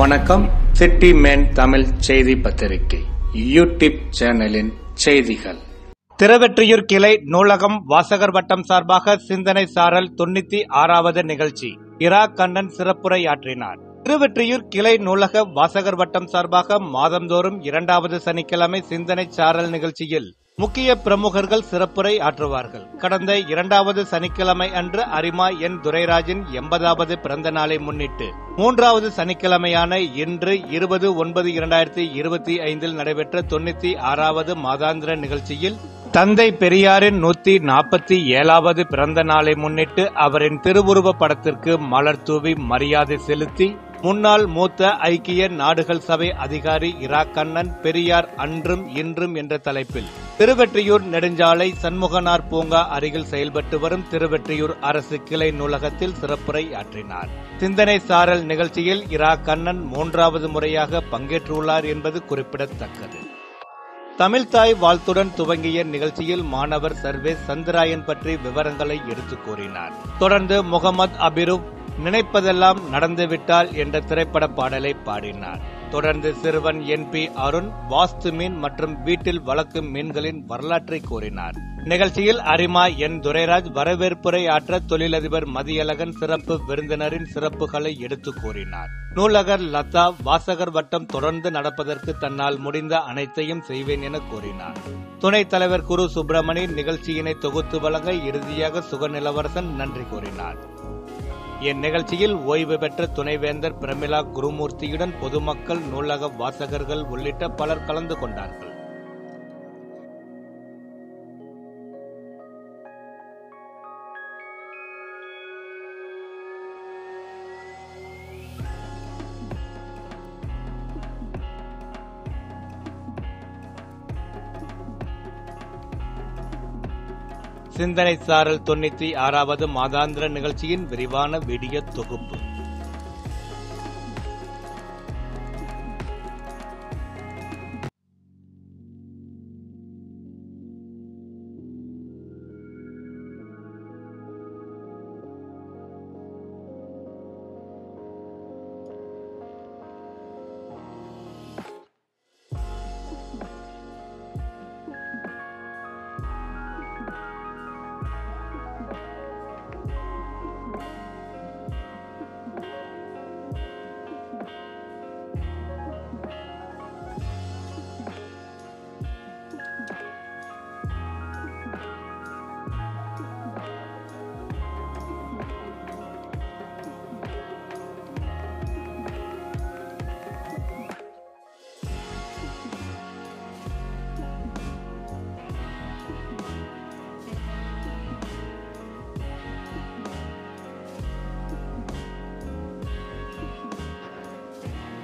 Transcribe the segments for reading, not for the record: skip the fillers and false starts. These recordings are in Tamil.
வணக்கம். சிட்டி மேன் தமிழ் செய்தி பத்திரிகை யூடியூப் சேனலின் செய்திகள். திருவெற்றியூர் கிளை நூலகம் வாசகர் வட்டம் சார்பாக சிந்தனை சாரல் 96வது நிகழ்ச்சி. இரா கண்ணன் சிறப்புரையாற்றினார். திருவெற்றியூர் கிளை நூலக வாசகர் வட்டம் சார்பாக மாதந்தோறும் 2வது சனிக்கிழமை சிந்தனை சாரல் நிகழ்ச்சியில் முக்கிய பிரமுகர்கள் சிறப்புரை ஆற்றுவார்கள். கடந்த 2வது சனிக்கிழமை அன்று அரிமா என் துரைராஜின் 80வது பிறந்த நாளை முன்னிட்டு 3வது சனிக்கிழமையான இன்று 20/9/2025 நடைபெற்ற 96வது மாதாந்திர நிகழ்ச்சியில் தந்தை பெரியாரின் 147வது பிறந்த நாளை முன்னிட்டு அவரின் திருவுருவ படத்திற்கு மலர் தூவி மரியாதை செலுத்தி முன்னாள் மூத்த ஐக்கிய நாடுகள் சபை அதிகாரி இரா கண்ணன் பெரியார் அன்றும் இன்றும் என்ற தலைப்பில் திருவெற்றியூர் நெடுஞ்சாலை சண்முகனார் பூங்கா அருகில் செயல்பட்டு வரும் திருவெற்றியூர் அரசு கிளை நூலகத்தில் சிறப்புரை ஆற்றினார். சிந்தனை சாரல் நிகழ்ச்சியில் இரா கண்ணன் 3வது முறையாக பங்கேற்றுள்ளார் என்பது குறிப்பிடத்தக்கது. தமிழ்தாய் வாழ்த்துடன் துவங்கிய நிகழ்ச்சியில் மாணவர் சர்வேஸ் சந்திராயன் பற்றி விவரங்களை எடுத்துக் கூறினார். தொடர்ந்து முகமது அபிரூப் நினைப்பதெல்லாம் நடந்துவிட்டால் என்ற திரைப்பட பாடலை பாடினார். தொடர்ந்து சிறுவன் NP அருண் வாஸ்து மீன் மற்றும் வீட்டில் வளர்க்கும் மீன்களின் வரலாற்றை கூறினார். நிகழ்ச்சியில் அரிமா என் துரைராஜ் வரவேற்புரை ஆற்ற தொழிலதிபர் மதியழகன் சிறப்பு விருந்தினரின் சிறப்புகளை எடுத்துக் கூறினார். நூலகர் லதா வாசகர் வட்டம் தொடர்ந்து நடப்பதற்கு தன்னால் முடிந்த அனைத்தையும் செய்வேன் என கூறினார். துணைத் தலைவர் குரு சுப்பிரமணி நிகழ்ச்சியினை தொகுத்து வழங்க இறுதியாக சுகநிலவரசன் நன்றி கூறினார். இந்நிகழ்ச்சியில் ஓய்வு பெற்ற துணைவேந்தர் பிரமிளா குருமூர்த்தியுடன் பொதுமக்கள், நூலக வாசகர்கள் உள்ளிட்ட பலர் கலந்து கொண்டார்கள். சிந்தனை சாரல் 96வது மாதாந்திர நிகழ்ச்சியின் விரிவான வீடியோ தொகுப்பு.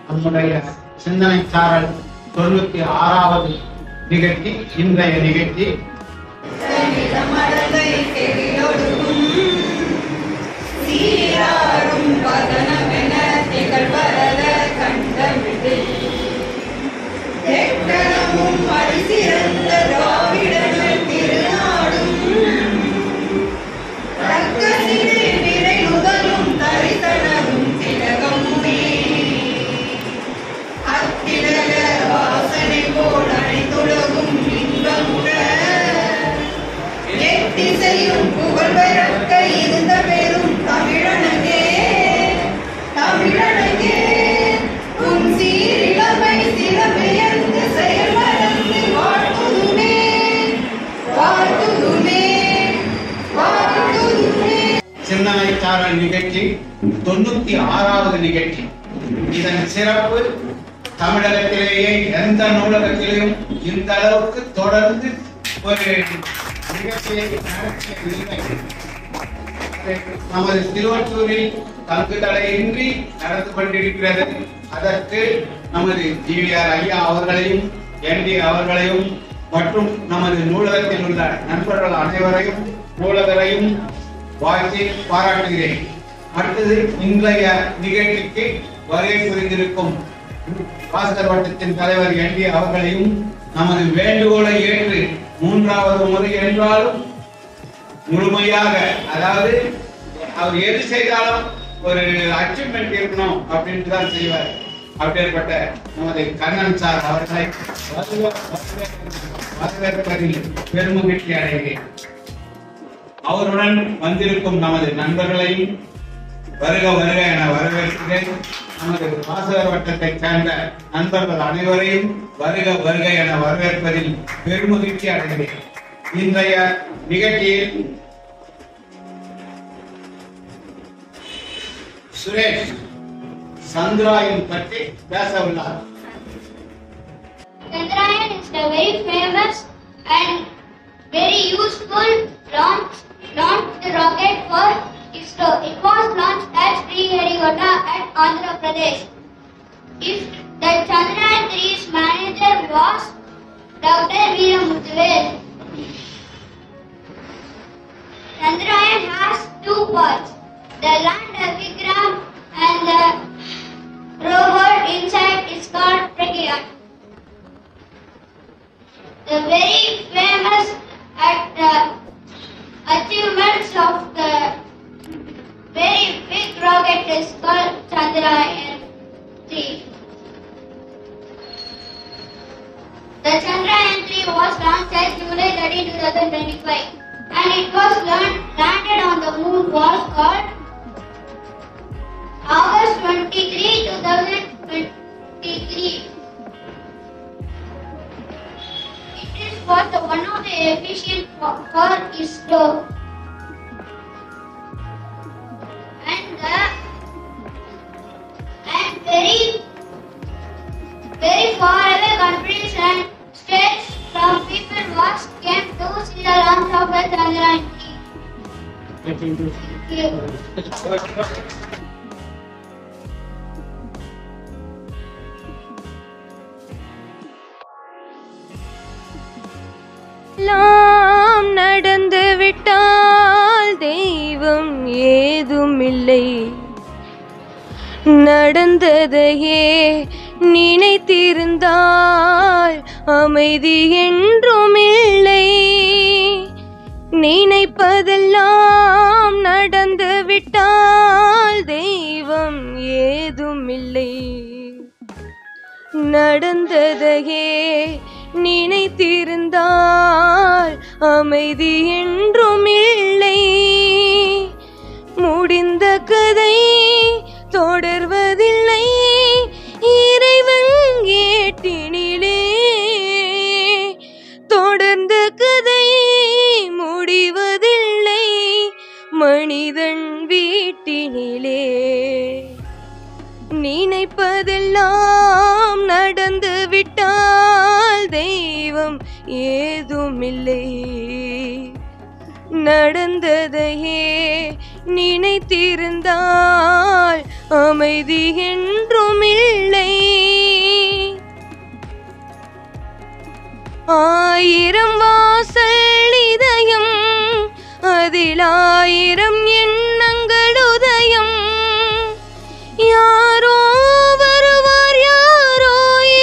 நம்முடைய சிந்தனை சாரல் 96வது நிகழ்ச்சி. இன்றைய நிகழ்ச்சி சிந்தனை சாரல் நிகழ்ச்சி 96வது நிகழ்ச்சி. இதன் சிறப்பு தமிழகத்திலேயே எந்த நூலகத்திலையும் இந்த அளவுக்கு தொடர்ந்து ஒரு நிகழ்ச்சியை நடத்தியதில்லை. நமது திருவொற்றூரில் தங்குதடையின்றி நடந்து கொண்டிருக்கிறது. அதற்கு நமது GVR ஐயா அவர்களையும் ND அவர்களையும் மற்றும் நமது நூலகத்தில் உள்ள நண்பர்கள் அனைவரையும் நூலகரையும் வாழ்த்தி பாராட்டுகிறேன். அடுத்தது இன்றைய நிகழ்ச்சிக்கு வருகை புரிந்திருக்கும் வாசகர் வட்டத்தின் தலைவர் ND அவர்களையும் நமது வேண்டுகோளை ஏற்று 3வது முறை என்றாலும் முழுமையாக, அதாவது அவர் எது செய்தாலும் ஒரு அச்சீவ்மெண்ட் இருக்கணும் அப்படின்ட்டு தான் செய்வார். அப்படிப்பட்ட நமது கண்ணன் சார் அவர்களை வரவேற்பதில் பெருமகிழ்ச்சி அடைகிறேன். அவருடன் வந்திருக்கும் நமது நண்பர்களையும் வருக வருக என வரவேற்கிறேன். நமது வாசகர் வட்டத்தை சேர்ந்த நண்பர்கள் அனைவரையும் வருக வருக என வரவேற்பதில் பெருமகிழ்ச்சி அடைகிறேன். இன்றைய நிகழ்ச்சியில் சுரேஷ் சந்திராயன் பற்றி பேச உள்ளார். Chandrayaan is a very famous and very useful launched rocket for ISRO. It was launched at Sriharikota at Andhra Pradesh. The Chandrayaan 3's manager was Dr. Veeramuthuvel. Chandrayaan has two parts: the lander Vikram and the rover inside is called Pragyan. The very famous achievements of the very big rocket is called Chandrayaan 3. The Chandrayaan 3 was launched at July 13, 2025 and it was landed on the moon was called August 23, 2023. It was one of the efficient for ISRO and very far away countries and states from people came to see the launch of the Chandrayaan 3. Thank you. எல்லாம் நடந்து விட்டால் தெய்வம் ஏதுமில்லை, நடந்ததையே நினைத்திருந்தால் அமைதி என்றும் இல்லை. நினைப்பதெல்லாம் நடந்து விட்டால் தெய்வம் ஏதுமில்லை, நடந்ததையே நினைத்திருந்தால் அமைதி என்றும் இல்லை. முடிந்த கதை தொடர்வதில்லை இறைவன் ஏட்டினிலே, தொடர்ந்த கதை முடிவதில்லை மனிதன் வீட்டினிலே. நினைப்பதெல்லாம் நடந்து விட்டால் தெய்வம் ஏதுமில்லை, நடந்ததையே நினைத்திருந்தால் அமைதி என்றும் இல்லை. ஆயிரம் வாசல் இதயம் அதில் ஆயிரம் எண்ணங்கள் உதயம். யாரோ வருவார் யாரோ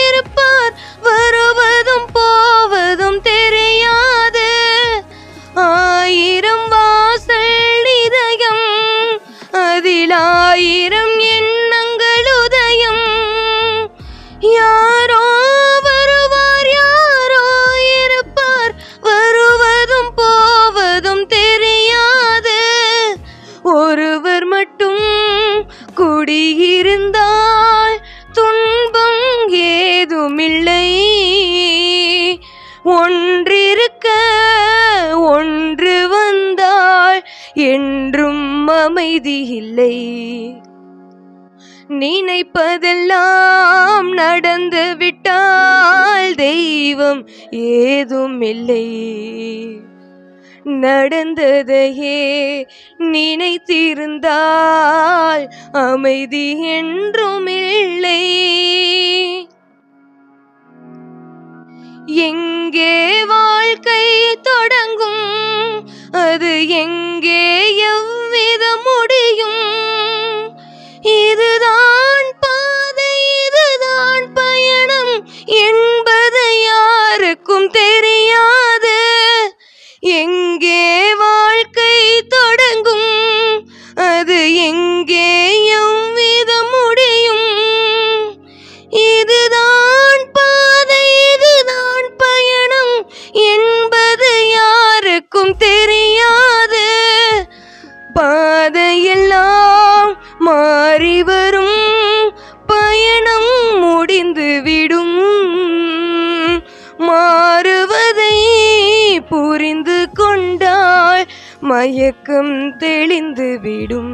இருப்பார், வருவதும் போவதும் தெரியாது. ஆயிரம் வாசல் இதயம் அதில் ஆயிரம் எண்ணங்கள் உதயம். யாரோ வருவார் யாரோ இருப்பார், வருவதும் போவதும் தெரியாது. ஒருவர் மட்டும் குடியிருந்தால் துன்பம் ஏதுமில்லை, ஒன்றிருக்க ஒன்று வந்தால் என்றும் அமைதி இல்லை. நினைப்பதெல்லாம் நடந்து விட்டால் தெய்வம் ஏதுமில்லை, நடந்ததையே நினைத்திருந்தால் அமைதி என்றும் இல்லை. எங்கே வாழ்க்கை தொடங்கும், அது எங்கே எவ்விதம் முடியும்? இதுதான் பாதை, இதுதான் பயணம் என்பது யாருக்கும் தெரியாது. எங்கே வாழ்க்கை தொடங்கும், அது எங்கே எவ்விதம் முடியும்? மயக்கம் தெளிந்து விடும்.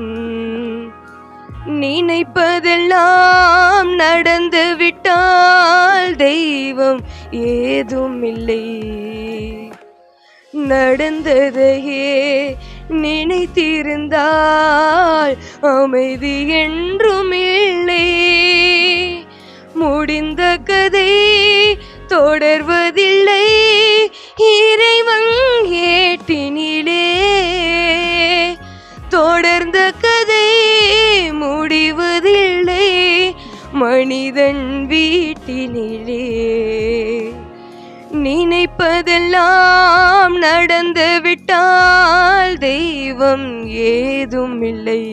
நினைப்பதெல்லாம் நடந்து விட்டால் தெய்வம் ஏதும் இல்லை. நடந்ததையே நினைத்திருந்தால் அமைதி என்றும் இல்லை. முடிந்த கதை தொடர்வதில்லை இறைவன் ஏட்டினிலே. தொடர்ந்த கதை முடிவதில்லை மனிதன் வீட்டினிலே. நினைப்பதெல்லாம் நடந்து விட்டால் தெய்வம் ஏதும் இல்லை.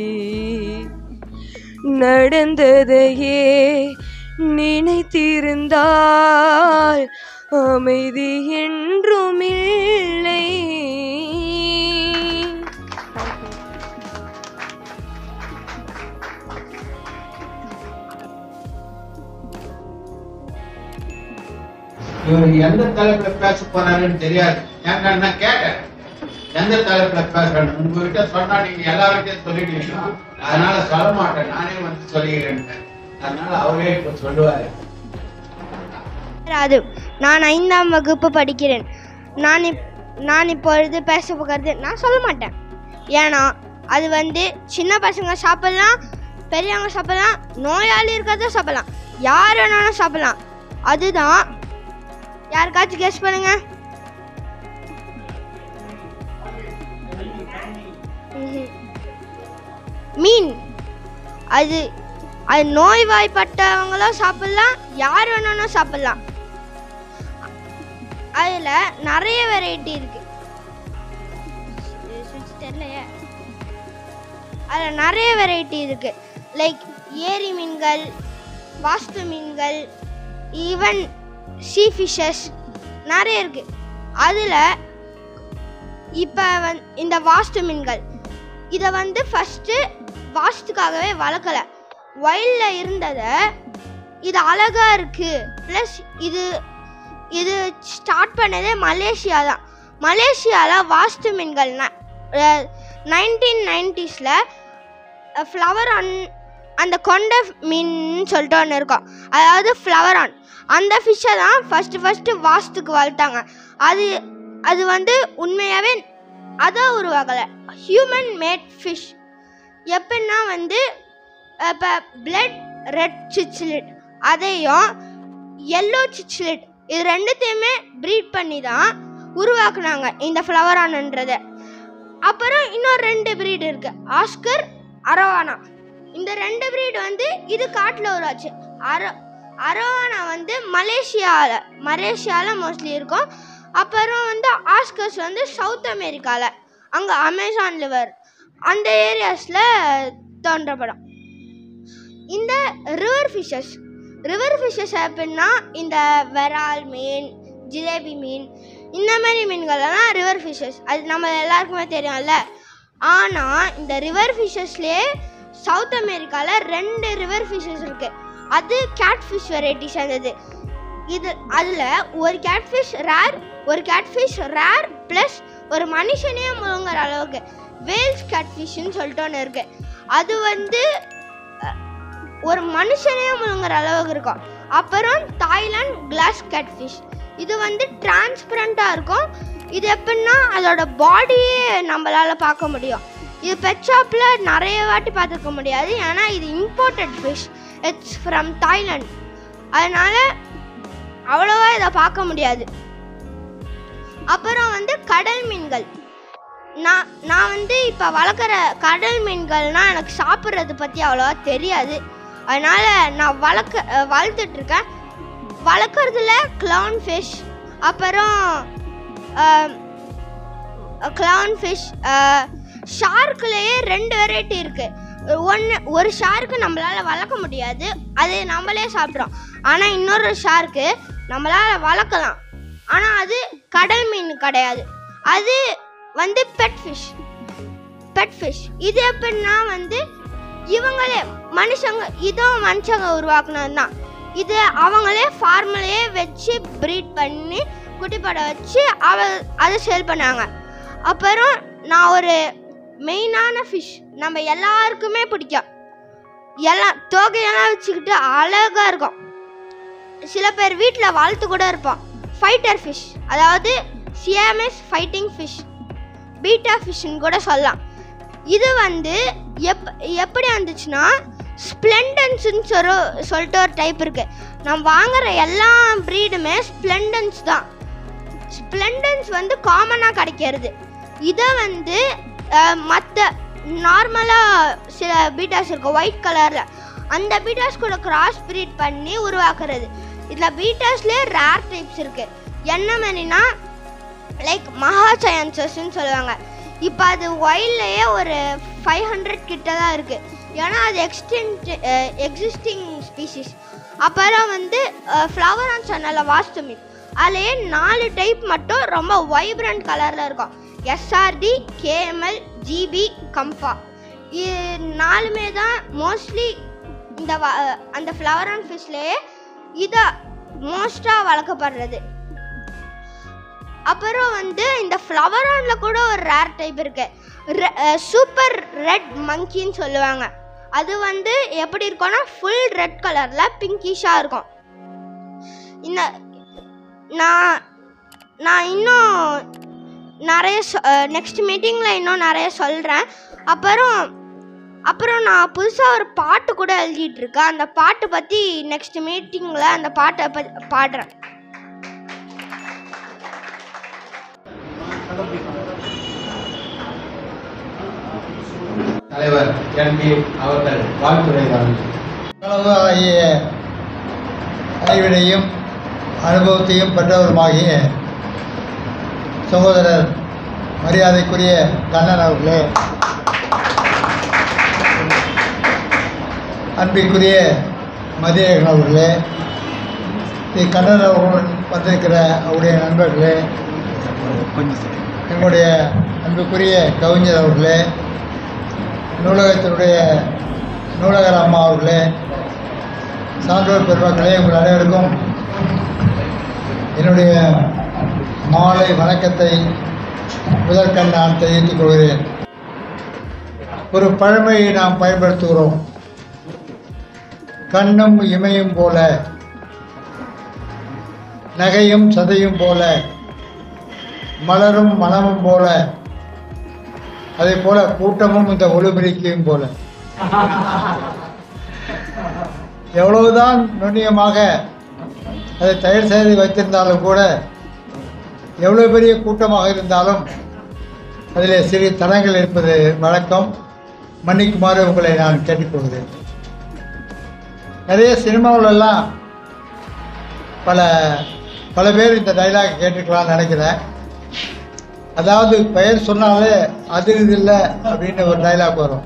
நடந்ததையே நினைத்திருந்தால் அமைதி என்றும் இல்லை. இவர் எந்த தலைப்புல பேச போறாருன்னு தெரியாது. ஏன்னா நான் கேட்டேன் எந்த தலைப்புல பேசுறேன். உங்ககிட்ட சொன்னா நீங்க எல்லார்கிட்டையும் சொல்லிடுவீங்க, அதனால சொல்ல மாட்டேன், நானே வந்து சொல்லிக்கிறேன். அதனால அவரே இப்ப சொல்லுவாரு. அது நான் 5ஆம் வகுப்பு படிக்கிறேன். நான் இப்பொழுது பேச போகிறது நான் சொல்ல மாட்டேன். ஏன்னா அது வந்து சின்ன பசங்க சாப்பிடலாம், பெரியவங்க சாப்பிடலாம், நோயாளி இருக்கிறத சாப்பிடலாம், யார் வேணாலும் சாப்பிடலாம். அதுதான். யாருக்காச்சும் கெஸ் பண்ணுங்க. மீன். அது நோய்வாய்ப்பட்டவங்களும் சாப்பிடலாம், யார் வேணாலும் சாப்பிடலாம். அதுல நிறைய வெரைட்டி இருக்கு. அதுல நிறைய வெரைட்டி இருக்கு. லைக் ஏரி மீன்கள், வாஸ்து மீன்கள், ஈவன் சீ ஃபிஷஸ் நிறைய இருக்கு. அதுல இப்ப இந்த வாஸ்து மீன்கள் இதை வந்து ஃபர்ஸ்ட் வாஸ்துக்காகவே வளர்க்கல, வைல்ட்ல இருந்ததை இது அழகா இருக்கு. ப்ளஸ் இது ஸ்டார்ட் பண்ணதே மலேசியா தான். மலேசியாவில் வாஸ்து மீன்கள் 1990s ஃப்ளவர் ஆன் அந்த கொண்டை மீன் சொல்லிட்டு ஒன்று இருக்கும். அதாவது ஃப்ளவர் ஆன் அந்த ஃபிஷ்ஷை தான் ஃபஸ்ட்டு வாஸ்துக்கு வளர்த்தாங்க. அது வந்து உண்மையாகவே அதான் உருவாகலை, ஹியூமன் மேட் ஃபிஷ். எப்படின்னா வந்து இப்போ பிளட் ரெட் சிச்சிலிட் அதையும் எல்லோ சிச்சிலிட் இது ரெண்டுத்தையுமே ப்ரீட் பண்ணி தான் உருவாக்குனாங்க இந்த ஃப்ளவர் ஆன்ன்றதை. அப்புறம் இன்னொரு 2 ப்ரீட் இருக்கு, ஆஸ்கர், அரவானா. இந்த 2 ப்ரீட் வந்து இது காட்டில் உருவாச்சு. அரவானா வந்து மலேசியாவில் மோஸ்ட்லி இருக்கும். அப்புறம் வந்து ஆஸ்கர்ஸ் வந்து சவுத் அமெரிக்காவில், அங்கே அமேசான் ரிவர் அந்த ஏரியாஸில் தோன்றப்படும். இந்த ரிவர் ஃபிஷ்ஷஸ் எப்படின்னா இந்த வெரால் மீன், ஜிலேபி மீன், இந்த மாதிரி மீன்களெல்லாம் ரிவர் ஃபிஷ்ஷஸ். அது நம்ம எல்லாருக்குமே தெரியும்ல. ஆனால் இந்த ரிவர் ஃபிஷ்ஷஸ்லேயே சவுத் அமெரிக்காவில் 2 ரிவர் ஃபிஷ்ஷஸ் இருக்குது. அது கேட்ஃபிஷ் வெரைட்டி சேர்ந்தது. அதில் ஒரு கேட்ஃபிஷ் ரேர் ப்ளஸ் ஒரு மனுஷனே முழுங்குற அளவுக்கு வேல்ஸ் கேட்ஃபிஷ்ன்னு சொல்லிட்டு ஒன்று இருக்குது. அது வந்து ஒரு மனுஷனே முழுங்குற அளவுக்கு இருக்கும். அப்புறம் தாய்லாந்து கிளாஸ் கேட்ஃபிஷ், இது வந்து டிரான்ஸ்பரண்டாக இருக்கும். இது எப்படின்னா அதோட பாடியே நம்மளால் பார்க்க முடியும். இது பெட் ஷாப்பில் நிறைய வாட்டி பார்த்துக்க முடியாது, ஏன்னா இது imported fish, it's from Thailand. அதனால் அவ்வளோவா இதை பார்க்க முடியாது. அப்புறம் வந்து கடல் மீன்கள். நான் வந்து இப்போ வளர்க்குற கடல் மீன்கள்னால் எனக்கு சாப்பிட்றது பற்றி அவ்வளோவா தெரியாது. அதனால் நான் வளர்த்துட்ருக்கேன். வளர்க்குறதுல க்ளவுன் ஃபிஷ், அப்புறம் ஷார்க்குலேயே 2 வெரைட்டி இருக்குது. ஒரு ஷார்க்கு நம்மளால் வளர்க்க முடியாது, அது நம்மளே சாப்பிட்றோம். ஆனால் இன்னொரு ஷார்க்கு நம்மளால் வளர்க்கலாம், ஆனால் அது கடல் மீன் கிடையாது, அது வந்து பெட் ஃபிஷ். இது எப்படின்னா வந்து இவங்களே மனுஷங்க உருவாக்குனது தான். இது அவங்களே ஃபார்மலையே வச்சு ப்ரீட் பண்ணி குட்டிப்பட வச்சு அதை சேல் பண்ணாங்க. அப்புறம் நான் ஒரு மெயினான ஃபிஷ் நம்ம எல்லாருக்குமே பிடிக்கும். எல்லாம் தொகையெல்லாம் வச்சுக்கிட்டு அழகாக இருக்கும். சில பேர் வீட்டில் வளர்த்து கூட இருப்போம். ஃபைட்டர் ஃபிஷ், அதாவது சியாமீஸ் ஃபைட்டிங் ஃபிஷ், பீட்டா ஃபிஷ்ன்னு கூட சொல்லலாம். இது வந்து எப்படி வந்துச்சுன்னா ஸ்ப்ளெண்டன்ஸ்ன்னு சொல்லிட்டு ஒரு டைப் இருக்குது. நம்ம வாங்குகிற எல்லா ப்ரீடுமே ஸ்ப்ளெண்டன்ஸ் தான். ஸ்ப்ளெண்டன்ஸ் வந்து காமனாக கிடைக்கிறது. இதை வந்து மற்ற நார்மலாக சில பீட்டாஸ் இருக்கும் ஒயிட் கலரில், அந்த பீட்டாஸ் கூட கிராஸ் ப்ரீட் பண்ணி உருவாக்குறது. இதில் பீட்டாஸ்லேயே ரேர் டைப்ஸ் இருக்குது. என்ன மாதிரினா லைக் மகாசயன்சஸ்ன்னு சொல்லுவாங்க. இப்போ அது ஒயில்லையே ஒரு 500 கிட்ட தான் இருக்குது. ஏன்னா அது எக்ஸிஸ்டிங் ஸ்பீசிஸ். அப்புறம் வந்து ஃப்ளவர் ஆன் சேனலில் வாஸ்து மீன், அதுலேயே 4 டைப் மட்டும் ரொம்ப வைப்ரண்ட் கலரில் இருக்கும். எஸ்ஆர்டி, கேஎம்எல், ஜிபி, கம்பா. இது 4மே தான் மோஸ்ட்லி இந்த அந்த ஃப்ளவர் ஆன் ஃபிஷ்லேயே இதை மோஸ்ட்டாக வளர்க்கப்படுறது. அப்புறம் வந்து இந்த ஃப்ளவர் ஆனில் கூட ஒரு ரேர் டைப் இருக்குது, சூப்பர் ரெட் மங்கின்னு சொல்லுவாங்க. அது வந்து எப்படி இருக்கும்னா ஃபுல் ரெட் கலரில் பிங்கிஷாக இருக்கும். இந்த நான் இன்னும் நிறைய நெக்ஸ்ட் மீட்டிங்கில் இன்னும் நிறைய சொல்கிறேன். அப்புறம் நான் புதுசாக ஒரு பாட்டு கூட எழுதிட்டு இருக்கேன். அந்த பாட்டு பற்றி நெக்ஸ்ட் மீட்டிங்கில் அந்த பாட்டை பாடுறேன். தலைவர் எம்பி அவர்கள் வாழ்த்துரைவார்கள். அளவு ஆகிய அறிவினையும் அனுபவத்தையும் பெற்றவருமாகிய சகோதரர் மரியாதைக்குரிய கண்ணன் அவர்களே, அன்பிற்குரிய மதியழகன் அவர்களே, கண்ணன் அவர்களுடன் வந்திருக்கிற அவருடைய நண்பர்களே, எங்களுடைய அன்புக்குரிய கவிஞர் அவர்களே, நூலகத்தினுடைய நூலகர் அம்மா அவர்களே, சான்றோர் பெருமக்களே, உங்கள் அனைவருக்கும் என்னுடைய மாலை வணக்கத்தை முதற்கண் நான் தெரிவித்துக் கொள்கிறேன். ஒரு பழமையை நாம் பயன்படுத்துகிறோம். கண்ணும் இமையும் போல, நகையும் சதையும் போல, மலரும் மனமும் போல, அதே போல கூட்டமும் இந்த ஒளிபெருக்கியும் போல. எவ்வளவுதான் நுண்ணியமாக அதை தயார் செய்து வைத்திருந்தாலும் கூட, எவ்வளவு பெரிய கூட்டமாக இருந்தாலும் அதில் சிறிய தடங்கள் இருப்பது வழக்கம். மன்னிக்குமாறு உங்களை நான் கேட்டுக்கொள்கிறேன். நிறைய சினிமாவிலெல்லாம் பல பேர் இந்த டைலாக் கேட்டுக்கலாம்னு நினைக்கிறேன். அதாவது பெயர் சொன்னாலே அது இது இல்லை அப்படின்னு ஒரு டைலாக் வரும்.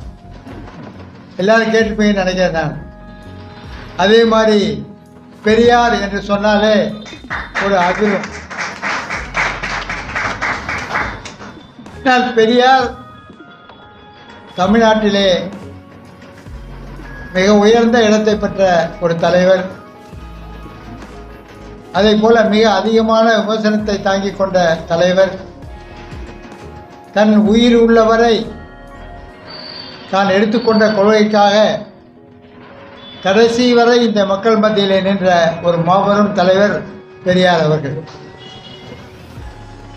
எல்லாரும் கேட்டுப்பீங்கன்னு நினைக்கிறேன் நான். அதே மாதிரி பெரியார் என்று சொன்னாலே ஒரு அதிரும். பெரியார் தமிழ்நாட்டிலே மிக உயர்ந்த இடத்தை பெற்ற ஒரு தலைவர். அதே போல மிக அதிகமான விமர்சனத்தை தாங்கிக் கொண்ட தலைவர். தன் உயிர் உள்ளவரை தான் எடுத்துக்கொண்ட கொள்கைக்காக கடைசி வரை இந்த மக்கள் மத்தியிலே நின்ற ஒரு மாபெரும் தலைவர் பெரியார் அவர்கள்.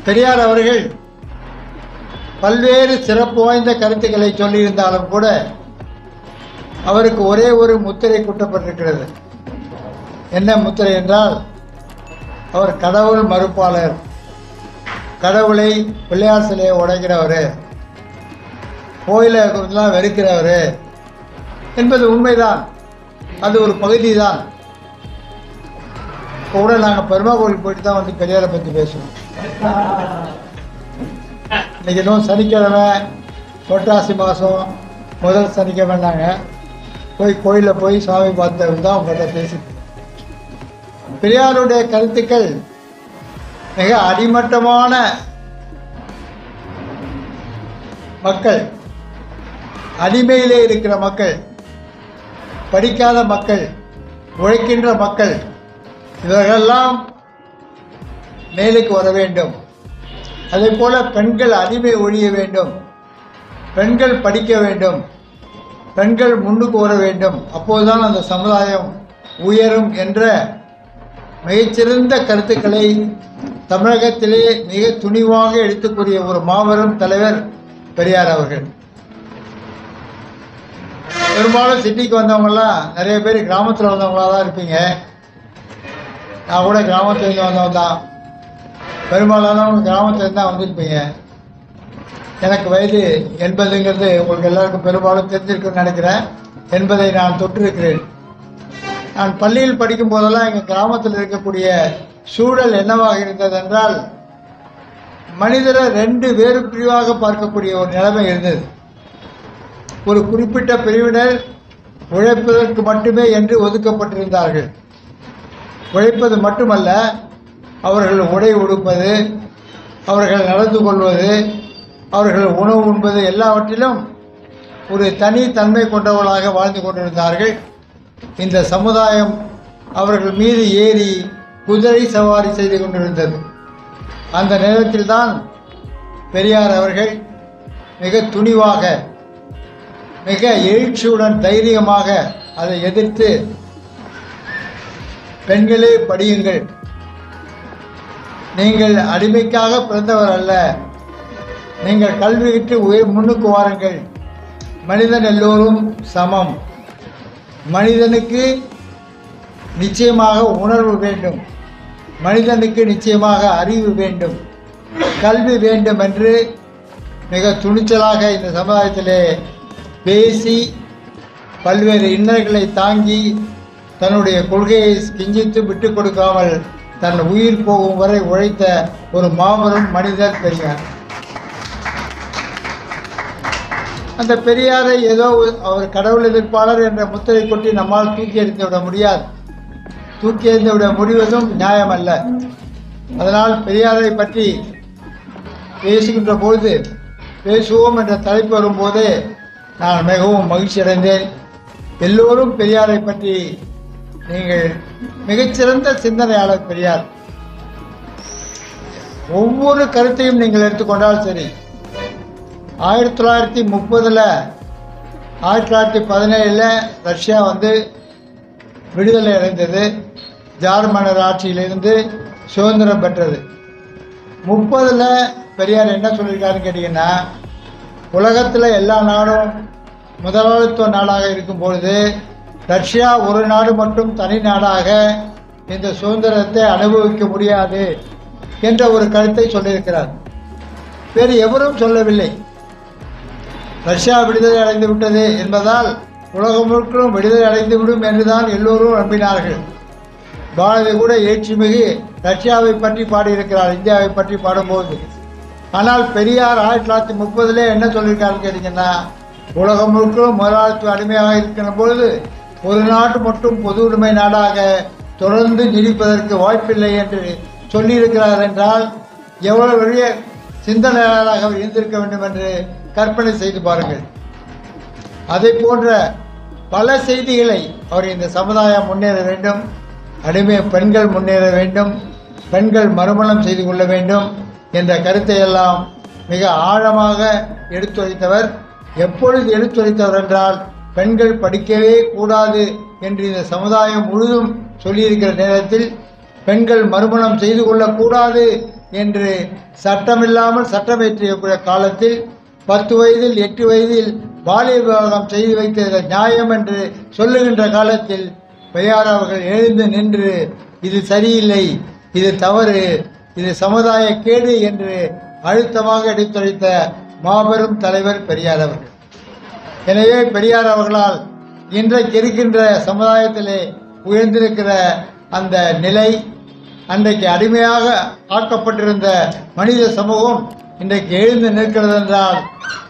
பெரியார் அவர்கள் பல்வேறு சிறப்பு வாய்ந்த கருத்துக்களை சொல்லியிருந்தாலும் கூட அவருக்கு ஒரே ஒரு முத்திரை குட்டப்பட்டிருக்கிறது. என்ன முத்திரை என்றால், அவர் கடவுள் மறுப்பாளர், கடவுளை பிள்ளையார் சிலையை உடைக்கிறவர், கோயிலெல்லாம் வெறுக்கிறவர் என்பது உண்மைதான். அது ஒரு பகுதி தான். இப்போ கூட நாங்கள் பெருமா கோயில் போயிட்டு தான் வந்து பெரியாரை பற்றி பேசுவோம். இன்னைக்கு இன்னும் சனிக்கிழமை, புரட்டாசி மாதம் முதல் சனிக்கிழமைனாங்க. போய் கோயிலில் போய் சாமி பார்த்து தான் உங்கள்கிட்ட பேசி. பெரியாருடைய கருத்துக்கள் மிக அடிமட்டமான மக்கள், அடிமையிலே இருக்கிற மக்கள், படிக்காத மக்கள், உழைக்கின்ற மக்கள், இவர்களெல்லாம் மேலுக்கு வர வேண்டும். அதே போல பெண்கள் அடிமை ஒழிய வேண்டும், பெண்கள் படிக்க வேண்டும், பெண்கள் முன்னுக்கு வர வேண்டும், அப்போதுதான் அந்த சமுதாயம் உயரும் என்ற மிகச்சிறந்த கருத்துக்களை தமிழகத்திலே மிக துணிவாக எடுத்துக்கூடிய ஒரு மாபெரும் தலைவர் பெரியார் அவர்கள். பெரும்பாலும் சிட்டிக்கு வந்தவங்கலாம் நிறைய பேர் கிராமத்தில் வந்தவங்களாக தான் இருப்பீங்க. நான் கூட கிராமத்துலேருந்து வந்தவங்க தான். பெரும்பாலானவங்க கிராமத்துலேருந்து தான் வந்திருப்பீங்க. எனக்கு வயது 80ங்கிறது உங்களுக்கு எல்லாருக்கும் பெரும்பாலும் தெரிஞ்சிருக்குன்னு நினைக்கிறேன். 80 நான் தொட்டிருக்கிறேன். நான் பள்ளியில் படிக்கும் போதெல்லாம் எங்கள் கிராமத்தில் இருக்கக்கூடிய சூழல் என்னவாக இருந்தது என்றால், மனிதரை 2 வேறு பிரிவாக பார்க்கக்கூடிய ஒரு நிலைமை இருந்தது. ஒரு குறிப்பிட்ட பிரிவினர் உழைப்பதற்கு மட்டுமே என்று ஒதுக்கப்பட்டிருந்தார்கள். உழைப்பது மட்டுமல்ல, அவர்கள் உடை உடுப்பது, அவர்கள் நடந்து கொள்வது, அவர்கள் உணவு உண்பது எல்லாவற்றிலும் ஒரு தனித்தன்மை கொண்டவர்களாக வாழ்ந்து கொண்டிருந்தார்கள். இந்த சமுதாயம் அவர்கள் மீது ஏறி குதிரை சவாரி செய்து கொண்டிருந்தது. அந்த நேரத்தில்தான் பெரியார் அவர்கள் மிக துணிவாக, மிக எழுச்சியுடன், தைரியமாக அதை எதிர்த்து, பெண்களே படியுங்கள், நீங்கள் அடிமைக்காக பிறந்தவர் அல்ல, நீங்கள் கல்வி விட்டு முன்னுக்கு வாருங்கள், மனிதன் எல்லோரும் சமம், மனிதனுக்கு நிச்சயமாக உணர்வு வேண்டும், மனிதனுக்கு நிச்சயமாக அறிவு வேண்டும், கல்வி வேண்டும் என்று மிக துணிச்சலாக இந்த சமுதாயத்திலே பேசி, பல்வேறு இன்னல்களை தாங்கி, தன்னுடைய கொள்கையை கிஞ்சித்து விட்டு கொடுக்காமல் தன் உயிர் போகும் வரை உழைத்த ஒரு மாபெரும் மனிதர் பெரியார். அந்த பெரியாரை ஏதோ அவர் கடவுள் எதிர்ப்பாளர் என்ற முத்திரை கொட்டி நம்மால் தூக்கி எறிந்து விட முடியாது. தூக்கி எறிந்து விட முடிவதும் நியாயமல்ல. அதனால் பெரியாரை பற்றி பேசுகின்ற பொழுது, பேசுவோம் என்ற தலைப்பு வரும்போதே நான் மிகவும் மகிழ்ச்சி அடைந்தேன். எல்லோரும் பெரியாரை பற்றி, நீங்கள் மிகச்சிறந்த சிந்தனையாளர் பெரியார். ஒவ்வொரு கருத்தையும் நீங்கள் எடுத்துக்கொண்டால் சரி, 1930 1917 ரஷ்யா விடுதலை அடைந்தது, ஜார்மனர் ஆட்சியிலிருந்து சுதந்திரம் பெற்றது. 30 பெரியார் என்ன சொல்லியிருக்காருன்னு கேட்டிங்கன்னா, உலகத்தில் எல்லா நாடும் முதலாளித்துவ நாடாக இருக்கும் பொழுது ரஷ்யா ஒரு நாடு மட்டும் தனி நாடாக இந்த சுதந்திரத்தை அனுபவிக்க முடியாது என்ற ஒரு கருத்தை சொல்லியிருக்கிறார். வேறு எவரும் சொல்லவில்லை. ரஷ்யா விடுதலை அடைந்து விட்டது என்பதால் உலகம் முழுவதும் விடுதலை அடைந்துவிடும் என்றுதான் எல்லோரும் நம்பினார்கள். பாரதி கூட ஏற்றுமிகு ரஷ்யாவை பற்றி பாடியிருக்கிறார், இந்தியாவை பற்றி பாடும்போது. ஆனால் பெரியார் 1930 என்ன சொல்லியிருக்காருன்னு கேட்டிங்கன்னா, உலகம் முழுவதும் முதலாளித்துவ அடிமையாக இருக்கின்ற பொழுது ஒரு நாடு மட்டும் பொது உடைமை நாடாக தொடர்ந்து நீடிப்பதற்கு வாய்ப்பில்லை என்று சொல்லியிருக்கிறார் என்றால் எவ்வளவு பெரிய சிந்தனையாளராக அவர் இருந்திருக்க வேண்டும் என்று கற்பனை செய்து பாருங்கள். அதை போன்ற பல செய்திகளை அவர் இந்த சமுதாயம் முன்னேற வேண்டும், அடிமை பெண்கள் முன்னேற வேண்டும், பெண்கள் மறுமணம் செய்து கொள்ள வேண்டும் என்ற கருத்தை எல்லாம் மிக ஆழமாக எடுத்துரைத்தவர். எப்பொழுது எடுத்துரைத்தவர் என்றால், பெண்கள் படிக்கவே கூடாது என்று இந்த சமுதாயம் முழுதும் சொல்லியிருக்கிற நேரத்தில், பெண்கள் மறுமணம் செய்து கொள்ளக்கூடாது என்று சட்டமில்லாமல் சட்டமேற்றிய காலத்தில், 10 வயதில் 8 வயதில் பாலிய விவாகம் செய்து வைத்தது நியாயம் என்று சொல்லுகின்ற காலத்தில் பெரியார் அவர்கள் எழுந்து நின்று, இது சரியில்லை, இது தவறு, இது சமுதாய கேடு என்று அழுத்தமாக எடுத்துரைத்த மாபெரும் தலைவர் பெரியார் அவர்கள். எனவே பெரியார் அவர்களால் இன்றைக்கு இருக்கின்ற சமுதாயத்திலே உயர்ந்திருக்கிற அந்த நிலை, அன்றைக்கு அடிமையாக ஆக்கப்பட்டிருந்த மனித சமூகம் இன்றைக்கு எழுந்து நிற்கிறது என்றால்,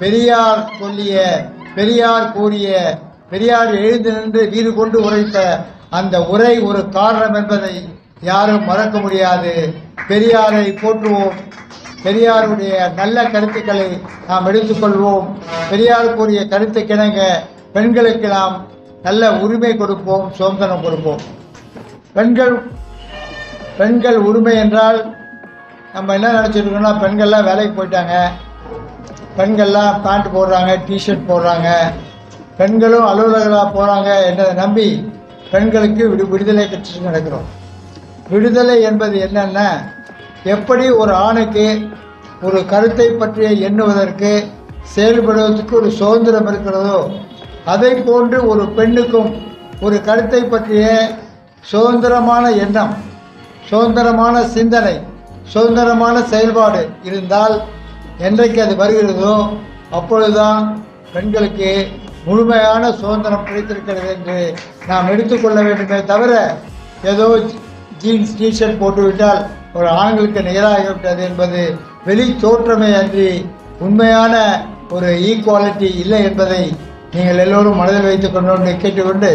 பெரியார் சொல்லிய, பெரியார் கூறிய, பெரியார் எழுந்து நின்று வீறு கொண்டு உரைத்த அந்த உரை ஒரு காரணம் என்பதை யாரும் மறக்க முடியாது. பெரியாரை போற்றுவோம், பெரியாருடைய நல்ல கருத்துக்களை நாம் எடுத்துக்கொள்வோம், பெரியார் கூறிய கருத்துக்கிணங்க பெண்களுக்கு நாம் நல்ல உரிமை கொடுப்போம், சுதந்திரம் கொடுப்போம். பெண்கள் உரிமை என்றால் நம்ம என்ன நினச்சிருக்கோம்னா பெண்கள்லாம் வேலைக்கு போயிட்டாங்க, பெண்கள்லாம் பேண்ட் போடுறாங்க, டிஷர்ட் போடுறாங்க, பெண்களும் அலுவலர்களாக போகிறாங்க என்றதை நம்பி பெண்களுக்கு விடுதலை கட்சி நடக்கிறோம். விடுதலை என்பது என்னென்னா, எப்படி ஒரு ஆணுக்கு ஒரு கருத்தை பற்றிய எண்ணுவதற்கு செயல்படுவதற்கு ஒரு சுதந்திரம் இருக்கிறதோ, அதை போன்று ஒரு பெண்ணுக்கும் ஒரு கருத்தை பற்றிய சுதந்திரமான எண்ணம், சுதந்திரமான சிந்தனை, சுதந்திரமான செயல்பாடு இருந்தால் என்றைக்கு அது வருகிறதோ அப்பொழுதுதான் பெண்களுக்கு முழுமையான சுதந்திரம் கிடைத்திருக்கிறது என்று நாம் எடுத்துக்கொள்ள வேண்டுமே தவிர, ஏதோ ஜீன்ஸ் டிஷர்ட் போட்டுவிட்டால் ஒரு ஆண்களுக்கு நிகராகிவிட்டது என்பது வெளி தோற்றமே அன்றி உண்மையான ஒரு ஈக்குவாலிட்டி இல்லை என்பதை நீங்கள் எல்லோரும் மனதில் வைத்துக் கொண்டு கேட்டுக்கொண்டு,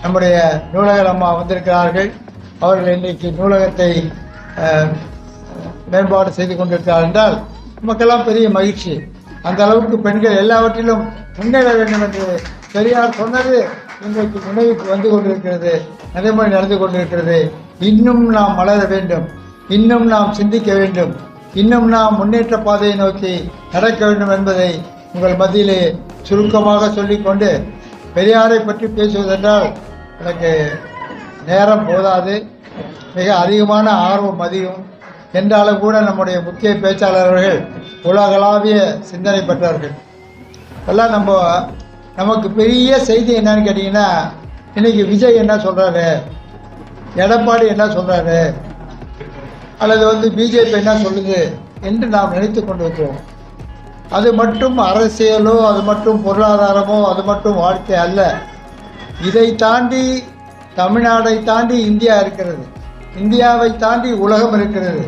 நம்முடைய நூலகர் அம்மா வந்திருக்கிறார்கள். அவர்கள் இன்றைக்கு நூலகத்தை மேம்பாடு செய்து கொண்டிருக்கிறார் என்றால் நமக்கெல்லாம் பெரிய மகிழ்ச்சி. அந்த அளவுக்கு பெண்கள் எல்லாவற்றிலும் முன்னேற வேண்டும் என்று பெரியார் சொன்னது இன்றைக்கு நினைவுக்கு வந்து கொண்டிருக்கிறது, நடைமுறை நடந்து கொண்டிருக்கிறது. இன்னும் நாம் வளர வேண்டும், இன்னும் நாம் சிந்திக்க வேண்டும், இன்னும் நாம் முன்னேற்ற பாதையை நோக்கி நடக்க வேண்டும் என்பதை உங்கள் மத்தியிலே சுருக்கமாக சொல்லிக்கொண்டு, பெரியாரை பற்றி பேசுவதென்றால் எனக்கு நேரம் போதாது, மிக அதிகமான ஆர்வம் அதிகம் என்றாலும் கூட நம்முடைய முக்கிய பேச்சாளர்கள் உலகளாவிய சிந்தனை பெற்றவர்கள். எல்லாம் நமக்கு பெரிய செய்தி என்னன்னு கேட்டிங்கன்னா, இன்னைக்கு விஜய் என்ன சொல்கிறாரு, எடப்பாடி என்ன சொல்கிறாரு, அல்லது பிஜேபி என்ன சொல்லுது என்று நாம் நினைத்து கொண்டு இருக்கிறோம். அது மட்டும் அரசியலோ, அது மட்டும் பொருளாதாரமோ, அது மட்டும் வாழ்க்கை அல்ல. இதை தாண்டி தமிழ்நாடை தாண்டி இந்தியா இருக்கிறது, இந்தியாவை தாண்டி உலகம் இருக்கிறது,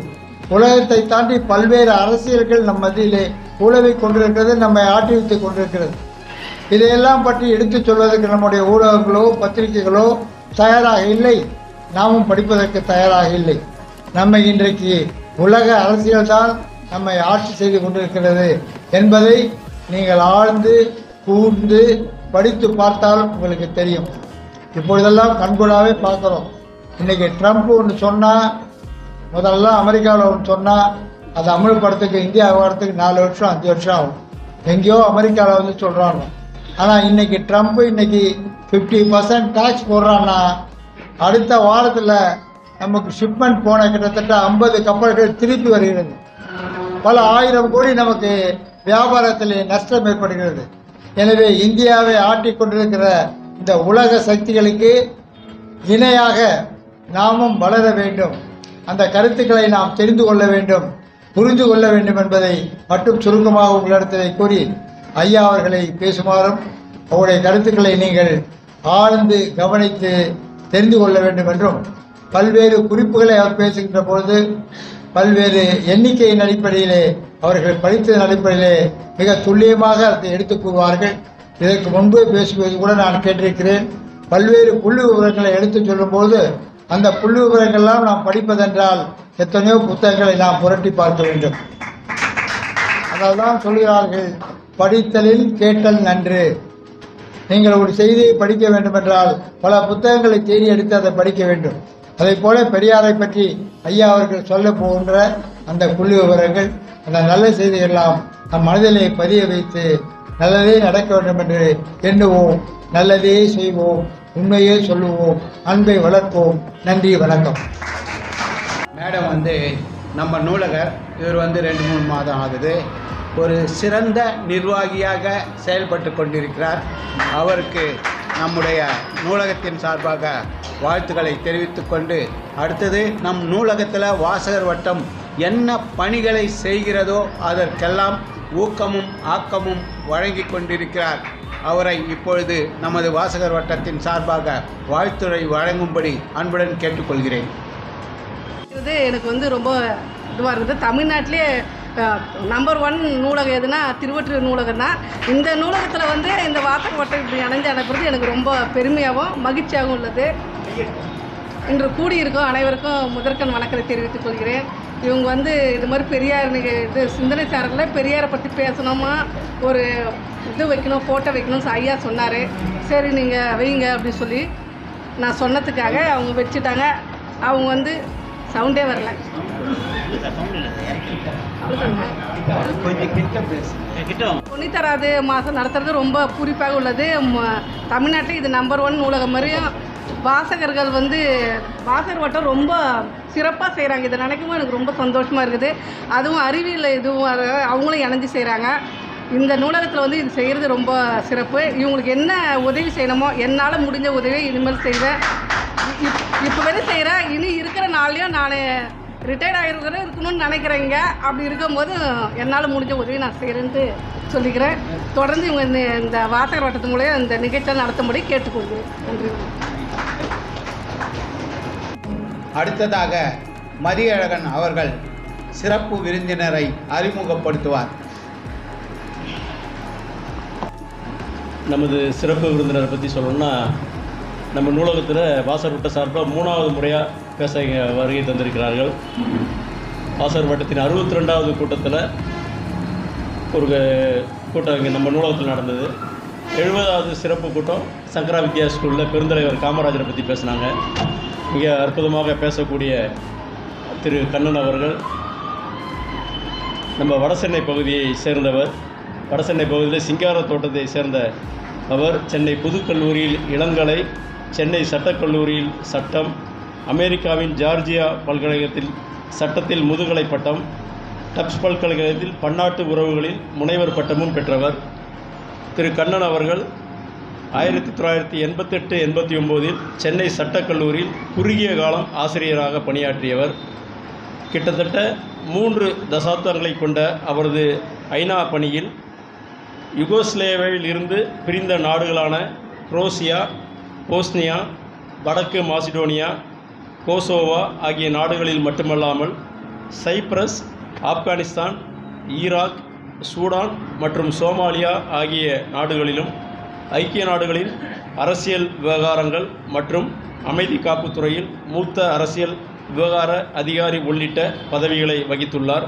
உலகத்தை தாண்டி பல்வேறு அரசியல்கள் நம் மத்தியிலே உழவை கொண்டிருக்கிறது, நம்மை ஆட்டிவித்துக் கொண்டிருக்கிறது. இதையெல்லாம் பற்றி எடுத்துச் சொல்வதற்கு நம்முடைய ஊடகங்களோ பத்திரிகைகளோ தயாராக இல்லை, நாமும் படிப்பதற்கு தயாராக இல்லை. நம்மை இன்றைக்கு உலக அரசியல்தான் நம்மை ஆட்சி செய்து கொண்டிருக்கிறது என்பதை நீங்கள் ஆழ்ந்து கூர்ந்து படித்து பார்த்தால் உங்களுக்கு தெரியும். இப்பொழுதெல்லாம் கண்கூடாவே பார்க்குறோம். இன்றைக்கி ட்ரம்ப் ஒன்று சொன்னால், முதல்லாம் அமெரிக்காவில் ஒன்று சொன்னால் அதை அமல்படுறதுக்கு இந்தியா வரத்துக்கு 4 வருஷம் 5 வருஷம் ஆகும். எங்கேயோ அமெரிக்காவில் சொல்கிறாங்க. ஆனால் இன்றைக்கி ட்ரம்ப் இன்னைக்கு 50% டேக்ஸ் போடுறான்னா, அடுத்த வாரத்தில் நமக்கு ஷிப்மெண்ட் போன கிட்டத்தட்ட 50 கப்பல்கள் திருப்பி வருகிறது. பல 1000 கோடி நமக்கு வியாபாரத்தில் நஷ்டம் ஏற்படுகிறது. எனவே இந்தியாவை ஆட்டிக் கொண்டிருக்கிற இந்த உலக சக்திகளுக்கு இணையாக நாமும் வளர வேண்டும், அந்த கருத்துக்களை நாம் தெரிந்து கொள்ள வேண்டும், புரிந்து கொள்ள வேண்டும் என்பதை மட்டும் சுருக்கமாக உங்களிடத்திலே கூறி ஐயா அவர்களை பேசுமாறும், அவருடைய கருத்துக்களை நீங்கள் ஆழ்ந்து கவனித்து தெரிந்து கொள்ள வேண்டும் என்றும், பல்வேறு குறிப்புகளை அவர் பேசுகின்ற பொழுது பல்வேறு எண்ணிக்கையின் அடிப்படையிலே அவர்கள் படித்ததன் அடிப்படையிலே மிக துல்லியமாக அதை எடுத்துக் கூறுவார்கள். இதற்கு முன்பு பேசுவது கூட நான் கேட்டிருக்கிறேன். பல்வேறு புள்ளி விவரங்களை எடுத்துச் சொல்லும்போது அந்த புள்ளி விவரங்கள்லாம் நாம் படிப்பதென்றால் எத்தனையோ புத்தகங்களை நாம் புரட்டி பார்க்க வேண்டும். அதனால்தான் சொல்கிறார்கள், படித்தலில் கேட்டல் நன்று. நீங்கள் ஒரு செய்தியை படிக்க வேண்டும் என்றால் பல புத்தகங்களை தேடி எடுத்து அதை படிக்க வேண்டும். அதை போல பெரியாரை பற்றி ஐயா அவர்கள் சொல்ல போகின்ற அந்த புள்ளி விவரங்கள், அந்த நல்ல செய்தியெல்லாம் நம் மனதிலே பதிய வைத்து நல்லதே நடக்க வேண்டும் என்று எண்ணுவோம், நல்லதே செய்வோம், உண்மையே சொல்லுவோம், அன்பை வளர்ப்போம். நன்றி, வணக்கம். மேடம் நம்ம நூலகர், இவர் 2-3 மாதம் ஆகுது. ஒரு சிறந்த நிர்வாகியாக செயல்பட்டு கொண்டிருக்கிறார். அவருக்கு நம்முடைய நூலகத்தின் சார்பாக வாழ்த்துக்களை தெரிவித்து கொண்டு, அடுத்தது நம் நூலகத்தில் வாசகர் வட்டம் என்ன பணிகளை செய்கிறதோ அதற்கெல்லாம் ஊக்கமும் ஆக்கமும் வழங்கி கொண்டிருக்கிறார். அவரை இப்பொழுது நமது வாசகர் வட்டத்தின் சார்பாக வாழ்த்துரை வழங்கும்படி அன்புடன் கேட்டுக்கொள்கிறேன். இது எனக்கு ரொம்ப இதுவாக இருக்குது. தமிழ்நாட்டிலே நம்பர் 1 நூலகம் எதுனா திருவொற்றியூர் நூலகம் தான். இந்த நூலகத்தில் இந்த வாசகர் வட்டம் இப்படி அணைஞ்சு அனுப்புறது எனக்கு ரொம்ப பெருமையாகவும் மகிழ்ச்சியாகவும் உள்ளது. இன்று கூடியிருக்கும் அனைவருக்கும் முதற்கண் வணக்கத்தை தெரிவித்துக் கொள்கிறேன். இவங்க இது மாதிரி பெரியார் இது சிந்தனை சாரத்தில் பெரியாரை பற்றி பேசணுமா, ஒரு இது வைக்கணும், ஃபோட்டோ வைக்கணும் ஐயா சொன்னார். சரி நீங்கள் வைங்க அப்படின்னு சொல்லி நான் சொன்னதுக்காக அவங்க வச்சுட்டாங்க. அவங்க சவுண்டே வரல. தொண்ணூத்தராவது மாதம் நடத்துறது ரொம்ப குறிப்பாக உள்ளது. தமிழ்நாட்டில் இது நம்பர் 1 நூலகம் மாதிரியும் வாசகர்கள் வந்து வாசகர் வட்டம் ரொம்ப சிறப்பாக செய்கிறாங்க. இதை நினைக்கும் எனக்கு ரொம்ப சந்தோஷமாக இருக்குது. அதுவும் அறிவியல் இதுவும் அவங்களும் இணைஞ்சு செய்கிறாங்க. இந்த நூலகத்தில் வந்து இது செய்கிறது ரொம்ப சிறப்பு. இவங்களுக்கு என்ன உதவி செய்யணுமோ என்னால் முடிஞ்ச உதவியை இனிமேல் செய்வேன். இப்போ வரை செய்கிறேன். இனி இருக்கிற நாள்லையும் நான் ரிட்டையர்ட் இருக்கணும்னு நினைக்கிறேங்க. அப்படி இருக்கும்போது என்னால் முடிஞ்ச உதவி நான் செய்கிறேன்ட்டு சொல்லிக்கிறேன். தொடர்ந்து இவங்க இந்த வாசகர் வட்டத்து மூலம் இந்த நிகழ்ச்சியை நடத்தும்படி கேட்டுக்கொள்கிறேன். நன்றி. அடுத்ததாக மதியழகன் அவர்கள் சிறப்பு விருந்தினரை அறிமுகப்படுத்துவார். நமது சிறப்பு விருந்தினரை பற்றி சொல்லணும்னா, நம்ம நூலகத்தில் வாசகர் வட்ட சார்பாக 3வது முறையாக பேச வருகை தந்திருக்கிறார்கள். வாசகர் வட்டத்தின் 62வது கூட்டத்தில் ஒரு கூட்டம் இங்கே நம்ம நூலகத்தில் நடந்தது. 70வது சிறப்பு கூட்டம் சங்கரா வித்யா ஸ்கூலில் பெருந்தலைவர் காமராஜரை பற்றி பேசினாங்க. மிக அற்புதமாக பேசக்கூடிய திரு கண்ணன் அவர்கள் நம்ம வடசென்னை பகுதியை சேர்ந்தவர். வடசென்னை பகுதியில் சிங்கார தோட்டத்தை சேர்ந்த அவர் சென்னை புதுக்கல்லூரியில் இளங்கலை, சென்னை சட்டக்கல்லூரியில் சட்டம், அமெரிக்காவின் ஜார்ஜியா பல்கலைக்கழகத்தில் சட்டத்தில் முதுகலை பட்டம், டப்ஸ் பல்கலைக்கழகத்தில் பன்னாட்டு உறவுகளில் முனைவர் பட்டமும் பெற்றவர். திரு கண்ணன் அவர்கள் 1988-89 சென்னை சட்டக்கல்லூரியில் குறுகிய காலம் ஆசிரியராக பணியாற்றியவர். கிட்டத்தட்ட 3 தசாப்தங்களை கொண்ட அவரது ஐநா பணியில் யுகோஸ்லேவியாவில் இருந்து பிரிந்த நாடுகளான குரோசியா, போஸ்னியா, வடக்கு மாசிடோனியா, கோசோவா ஆகிய நாடுகளில் மட்டுமல்லாமல் சைப்ரஸ், ஆப்கானிஸ்தான், ஈராக், சூடான் மற்றும் சோமாலியா ஆகிய நாடுகளிலும் ஐக்கிய நாடுகளின் அரசியல் விவகாரங்கள் மற்றும் அமைதி காப்புத் துறையில் மூத்த அரசியல் விவகார அதிகாரி உள்ளிட்ட பதவிகளை வகித்துள்ளார்.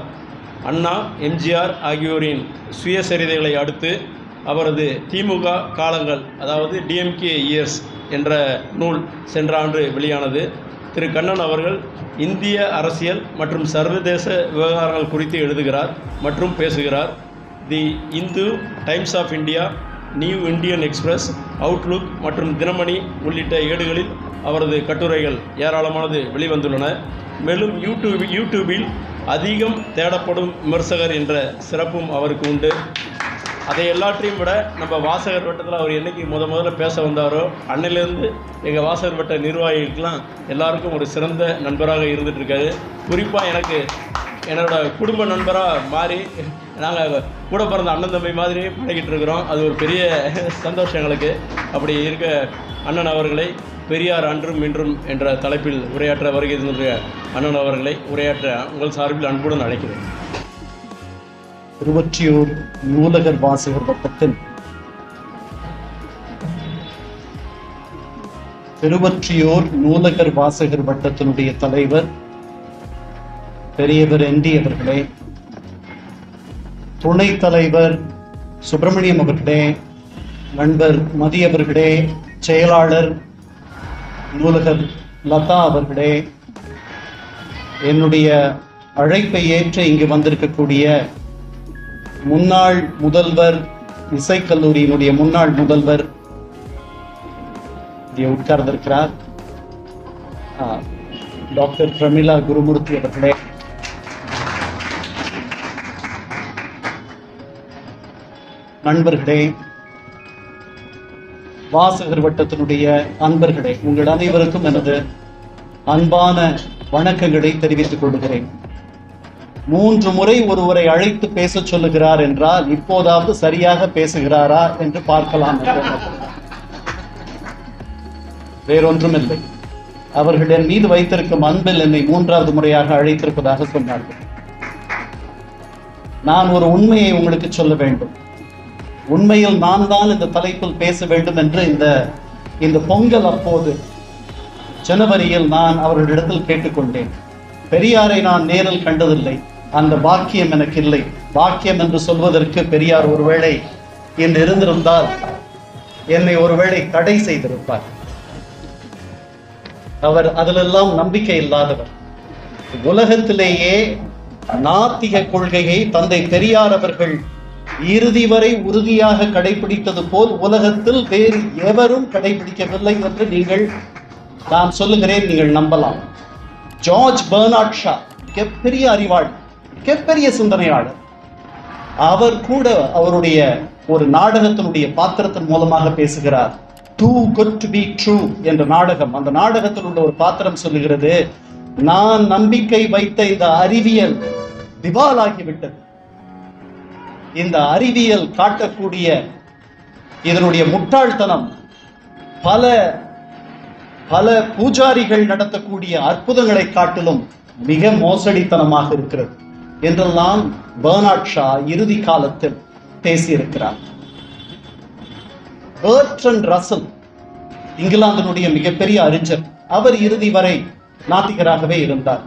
அண்ணா, எம்ஜிஆர் ஆகியோரின் சுயசரிதைகளை அடுத்து அவரது திமுக காலங்கள், அதாவது டிஎம்கே இயர்ஸ் என்ற நூல் சென்ற ஆண்டு வெளியானது. திரு கண்ணன் அவர்கள் இந்திய அரசியல் மற்றும் சர்வதேச விவகாரங்கள் குறித்து எழுதுகிறார் மற்றும் பேசுகிறார். The Hindu, Times of India, New Indian Express, Outlook மற்றும் தினமணி உள்ளிட்ட ஏடுகளில் அவரது கட்டுரைகள் ஏராளமானது வெளிவந்துள்ளன. மேலும் யூடியூபில் அதிகம் தேடப்படும் விமர்சகர் என்ற சிறப்பும் அவருக்கு உண்டு. அதை எல்லாற்றையும் விட நம்ம வாசகர் வட்டத்தில் அவர் என்றைக்கு முதல்ல பேச வந்தாரோ அன்னையிலேருந்து எங்கள் வாசகர் வட்ட நிர்வாகிகளுக்கெல்லாம் எல்லாருக்கும் ஒரு சிறந்த நண்பராக இருந்துகிட்ருக்காரு. குறிப்பாக எனக்கு என்னோட குடும்ப நண்பராக மாறி நாங்கள் கூட பிறந்த அண்ணன் தம்பி மாதிரி பழகிட்டு இருக்கிறோம். அது ஒரு பெரிய சந்தோஷம் எங்களுக்கு. அப்படி இருக்க அண்ணன் அவர்களை பெரியார் அன்றும் இன்றும் என்ற தலைப்பில் உரையாற்ற வருகை தந்த அண்ணன் அவர்களை உரையாற்ற உங்கள் சார்பில் அன்புடன் அழைக்கிறேன். திருவொற்றியூர் நூலகர் வாசகர் வட்டத்தின் திருவொற்றியூர் நூலகர் வாசகர் வட்டத்தினுடைய தலைவர் பெரியவர் என்டி அவர்களே, துணைத் தலைவர் சுப்பிரமணியம் அவர்களே, நண்பர் மதி அவர்களே, செயலாளர் நூலகர் லதா அவர்களே, என்னுடைய அழைப்பை ஏற்று இங்கு வந்திருக்கக்கூடிய முன்னாள் முதல்வர், இசைக்கல்லூரியினுடைய முன்னாள் முதல்வர் இங்கே உட்கார்ந்திருக்கிறார் டாக்டர் பிரமிளா குருமூர்த்தி அவர்களே, நண்பர்களே, வாசகர் வட்டத்தினுடைய அன்பர்களே, உங்கள் அனைவருக்கும் எனது அன்பான வணக்கங்களை தெரிவித்துக் கொள்கிறேன். 3 முறை ஒருவரை அழைத்து பேச சொல்லுகிறார் என்றால் இப்போதாவது சரியாக பேசுகிறாரா என்று பார்க்கலாம். வேறொன்றுமில்லை, அவர்கள் என் மீது வைத்திருக்கும் அன்பில் என்னை 3வது முறையாக அழைத்திருப்பதாக சொன்னார்கள். நான் ஒரு உண்மையை உங்களுக்கு சொல்ல வேண்டும். உண்மையில் நான் தான் இந்த தலைப்பில் பேச வேண்டும் என்று இந்த பொங்கல் அப்போது ஜனவரியில் நான் அவர்களிடத்தில் கேட்டுக்கொண்டேன். பெரியாரை நான் நேரில் கண்டதில்லை, அந்த பாக்கியம் எனக்கு இல்லை. பாக்கியம் என்று சொல்வதற்கு பெரியார் ஒருவேளை என்று இருந்திருந்தால் என்னை ஒருவேளை தடை செய்திருப்பார். அவர் அதிலெல்லாம் நம்பிக்கை இல்லாதவர். உலகத்திலேயே நாத்திக கொள்கையை தந்தை பெரியார் அவர்கள் இறுதி வரை உறுதியாக கடைபிடித்தது போல் உலகத்தில் வேறு எவரும் கடைபிடிக்கவில்லை என்று நான் சொல்லுகிறேன், நீங்கள் நம்பலாம். ஜார்ஜ் பெர்னார்ட் ஷா மிகப்பெரிய அறிவாளி, மிகப்பெரிய சிந்தனையாளர். அவர் கூட அவருடைய ஒரு நாடகத்தினுடைய பாத்திரத்தின் மூலமாக பேசுகிறார். Too Good to Be True என்ற நாடகம். அந்த நாடகத்தில் உள்ள ஒரு பாத்திரம் சொல்லுகிறது, நான் நம்பிக்கை வைத்த இந்த அறிவியல் திவாலாகிவிட்டது. இந்த அறிவியல் காட்டக்கூடிய இதனுடைய முட்டாள்தனம் பல பல பூஜாரிகள் நடத்தக்கூடிய அற்புதங்களை காட்டிலும் மிக மோசடித்தனமாக இருக்கிறது என்றெல்லாம் பெர்னார்ட் ஷா இறுதி காலத்தில் பேசியிருக்கிறார். பெர்ட்ரண்ட் ரசல் இங்கிலாந்தினுடைய மிகப்பெரிய அறிஞர், அவர் இறுதி வரை நாத்திகராகவே இருந்தார்.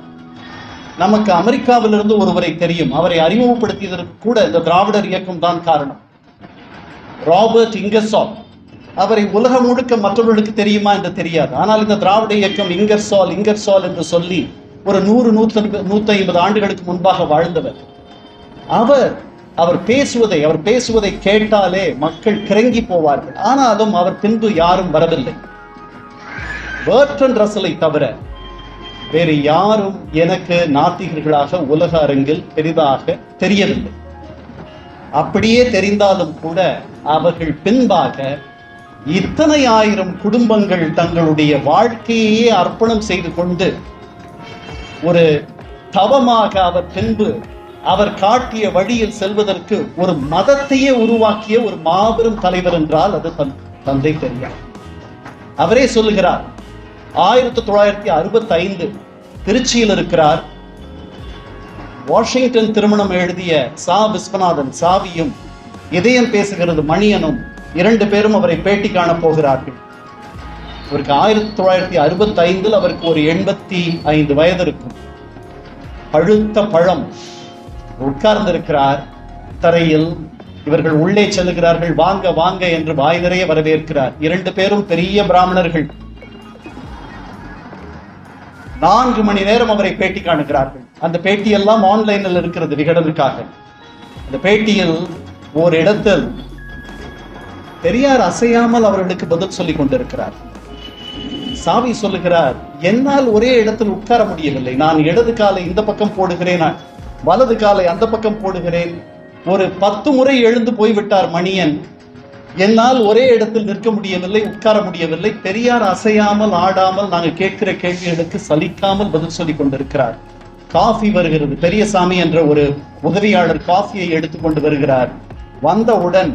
நமக்கு அமெரிக்காவிலிருந்து ஒருவரை தெரியும், அவரை அறிமுகப்படுத்தியதற்கு கூட இந்த திராவிடர் இயக்கம் தான் காரணம். Robert Ingersoll. அவரை உலகம் முழுக்க மற்றவர்களுக்கு தெரியுமா என்று தெரியாது. ஆனால் இந்த திராவிட இயக்கம் இங்கர்சால் என்று சொல்லி ஒரு 100-150 ஆண்டுகளுக்கு முன்பாக வாழ்ந்தவர். அவர் பேசுவதை கேட்டாலே மக்கள் கிறங்கி போவார்கள். ஆனாலும் அவர் பின்பு யாரும் வரவில்லை. பெர்ட்ரண்ட் ரசலை தவிர வேறு யாரும் எனக்கு நாத்திகர்களாக உலக அரங்கில் பெரிதாக தெரியவில்லை. அப்படியே தெரிந்தாலும் கூட அவர்கள் பின்பாக இத்தனை ஆயிரம் குடும்பங்கள் தங்களுடைய வாழ்க்கையே அர்ப்பணம் செய்து கொண்டு ஒரு தவமாக அவர் காட்டிய வழியில் செல்வதற்கு ஒரு மதத்தையே உருவாக்கிய ஒரு மாபெரும் தலைவர் என்றால் அது தந்தை பெரியார். அவரே சொல்லுகிறார், 1965 திருச்சியில் இருக்கிறார். வாஷிங்டன் திருமணம் எழுதிய சா விஸ்வநாதன் சாவியும் இதயம் பேசுகிறது மணியனும் 2 பேரும் அவரை பேட்டி காண போகிறார்கள். அவருக்கு 1965 அவருக்கு ஒரு 85 வயது இருக்கும். பழுத்த பழம் உட்கார்ந்திருக்கிறார் தரையில். இவர்கள் உள்ளே செல்லுகிறார்கள். வாங்க வாங்க என்று வாய் நிறைய வரவேற்கிறார். 2 பேரும் பெரிய பிராமணர்கள். 4 மணி நேரம் அவரை பேட்டி காணுகிறார்கள். அந்த பேட்டியெல்லாம் ஆன்லைனில் இருக்கிறது விகடனுக்காக. அந்த பேட்டியில் ஒரு இடத்தில் பெரியார் அசையாமல் அவர்களுக்கு பதில் சொல்லிக் கொண்டிருக்கிறார். சாவி சொல்லுகிறார், என்னால் ஒரே இடத்தில் உட்கார முடியவில்லை. நான் இடது காலை இந்த பக்கம் போடுகிறேன், வலது காலை அந்த பக்கம் போடுகிறேன். ஒரு 10 முறை எழுந்து போய்விட்டார் மணியன். என்னால் ஒரே இடத்தில் நிற்க முடியவில்லை, உட்கார முடியவில்லை. பெரியார் அசையாமல் ஆடாமல் நாங்கள் கேட்கிற கேள்விகளுக்கு சலிக்காமல் பதில் சொல்லிக் கொண்டிருக்கிறார். காஃபி வருகிறது. பெரியசாமி என்ற ஒரு உதவியாளர் காஃபியை எடுத்துக்கொண்டு வருகிறார். வந்தவுடன்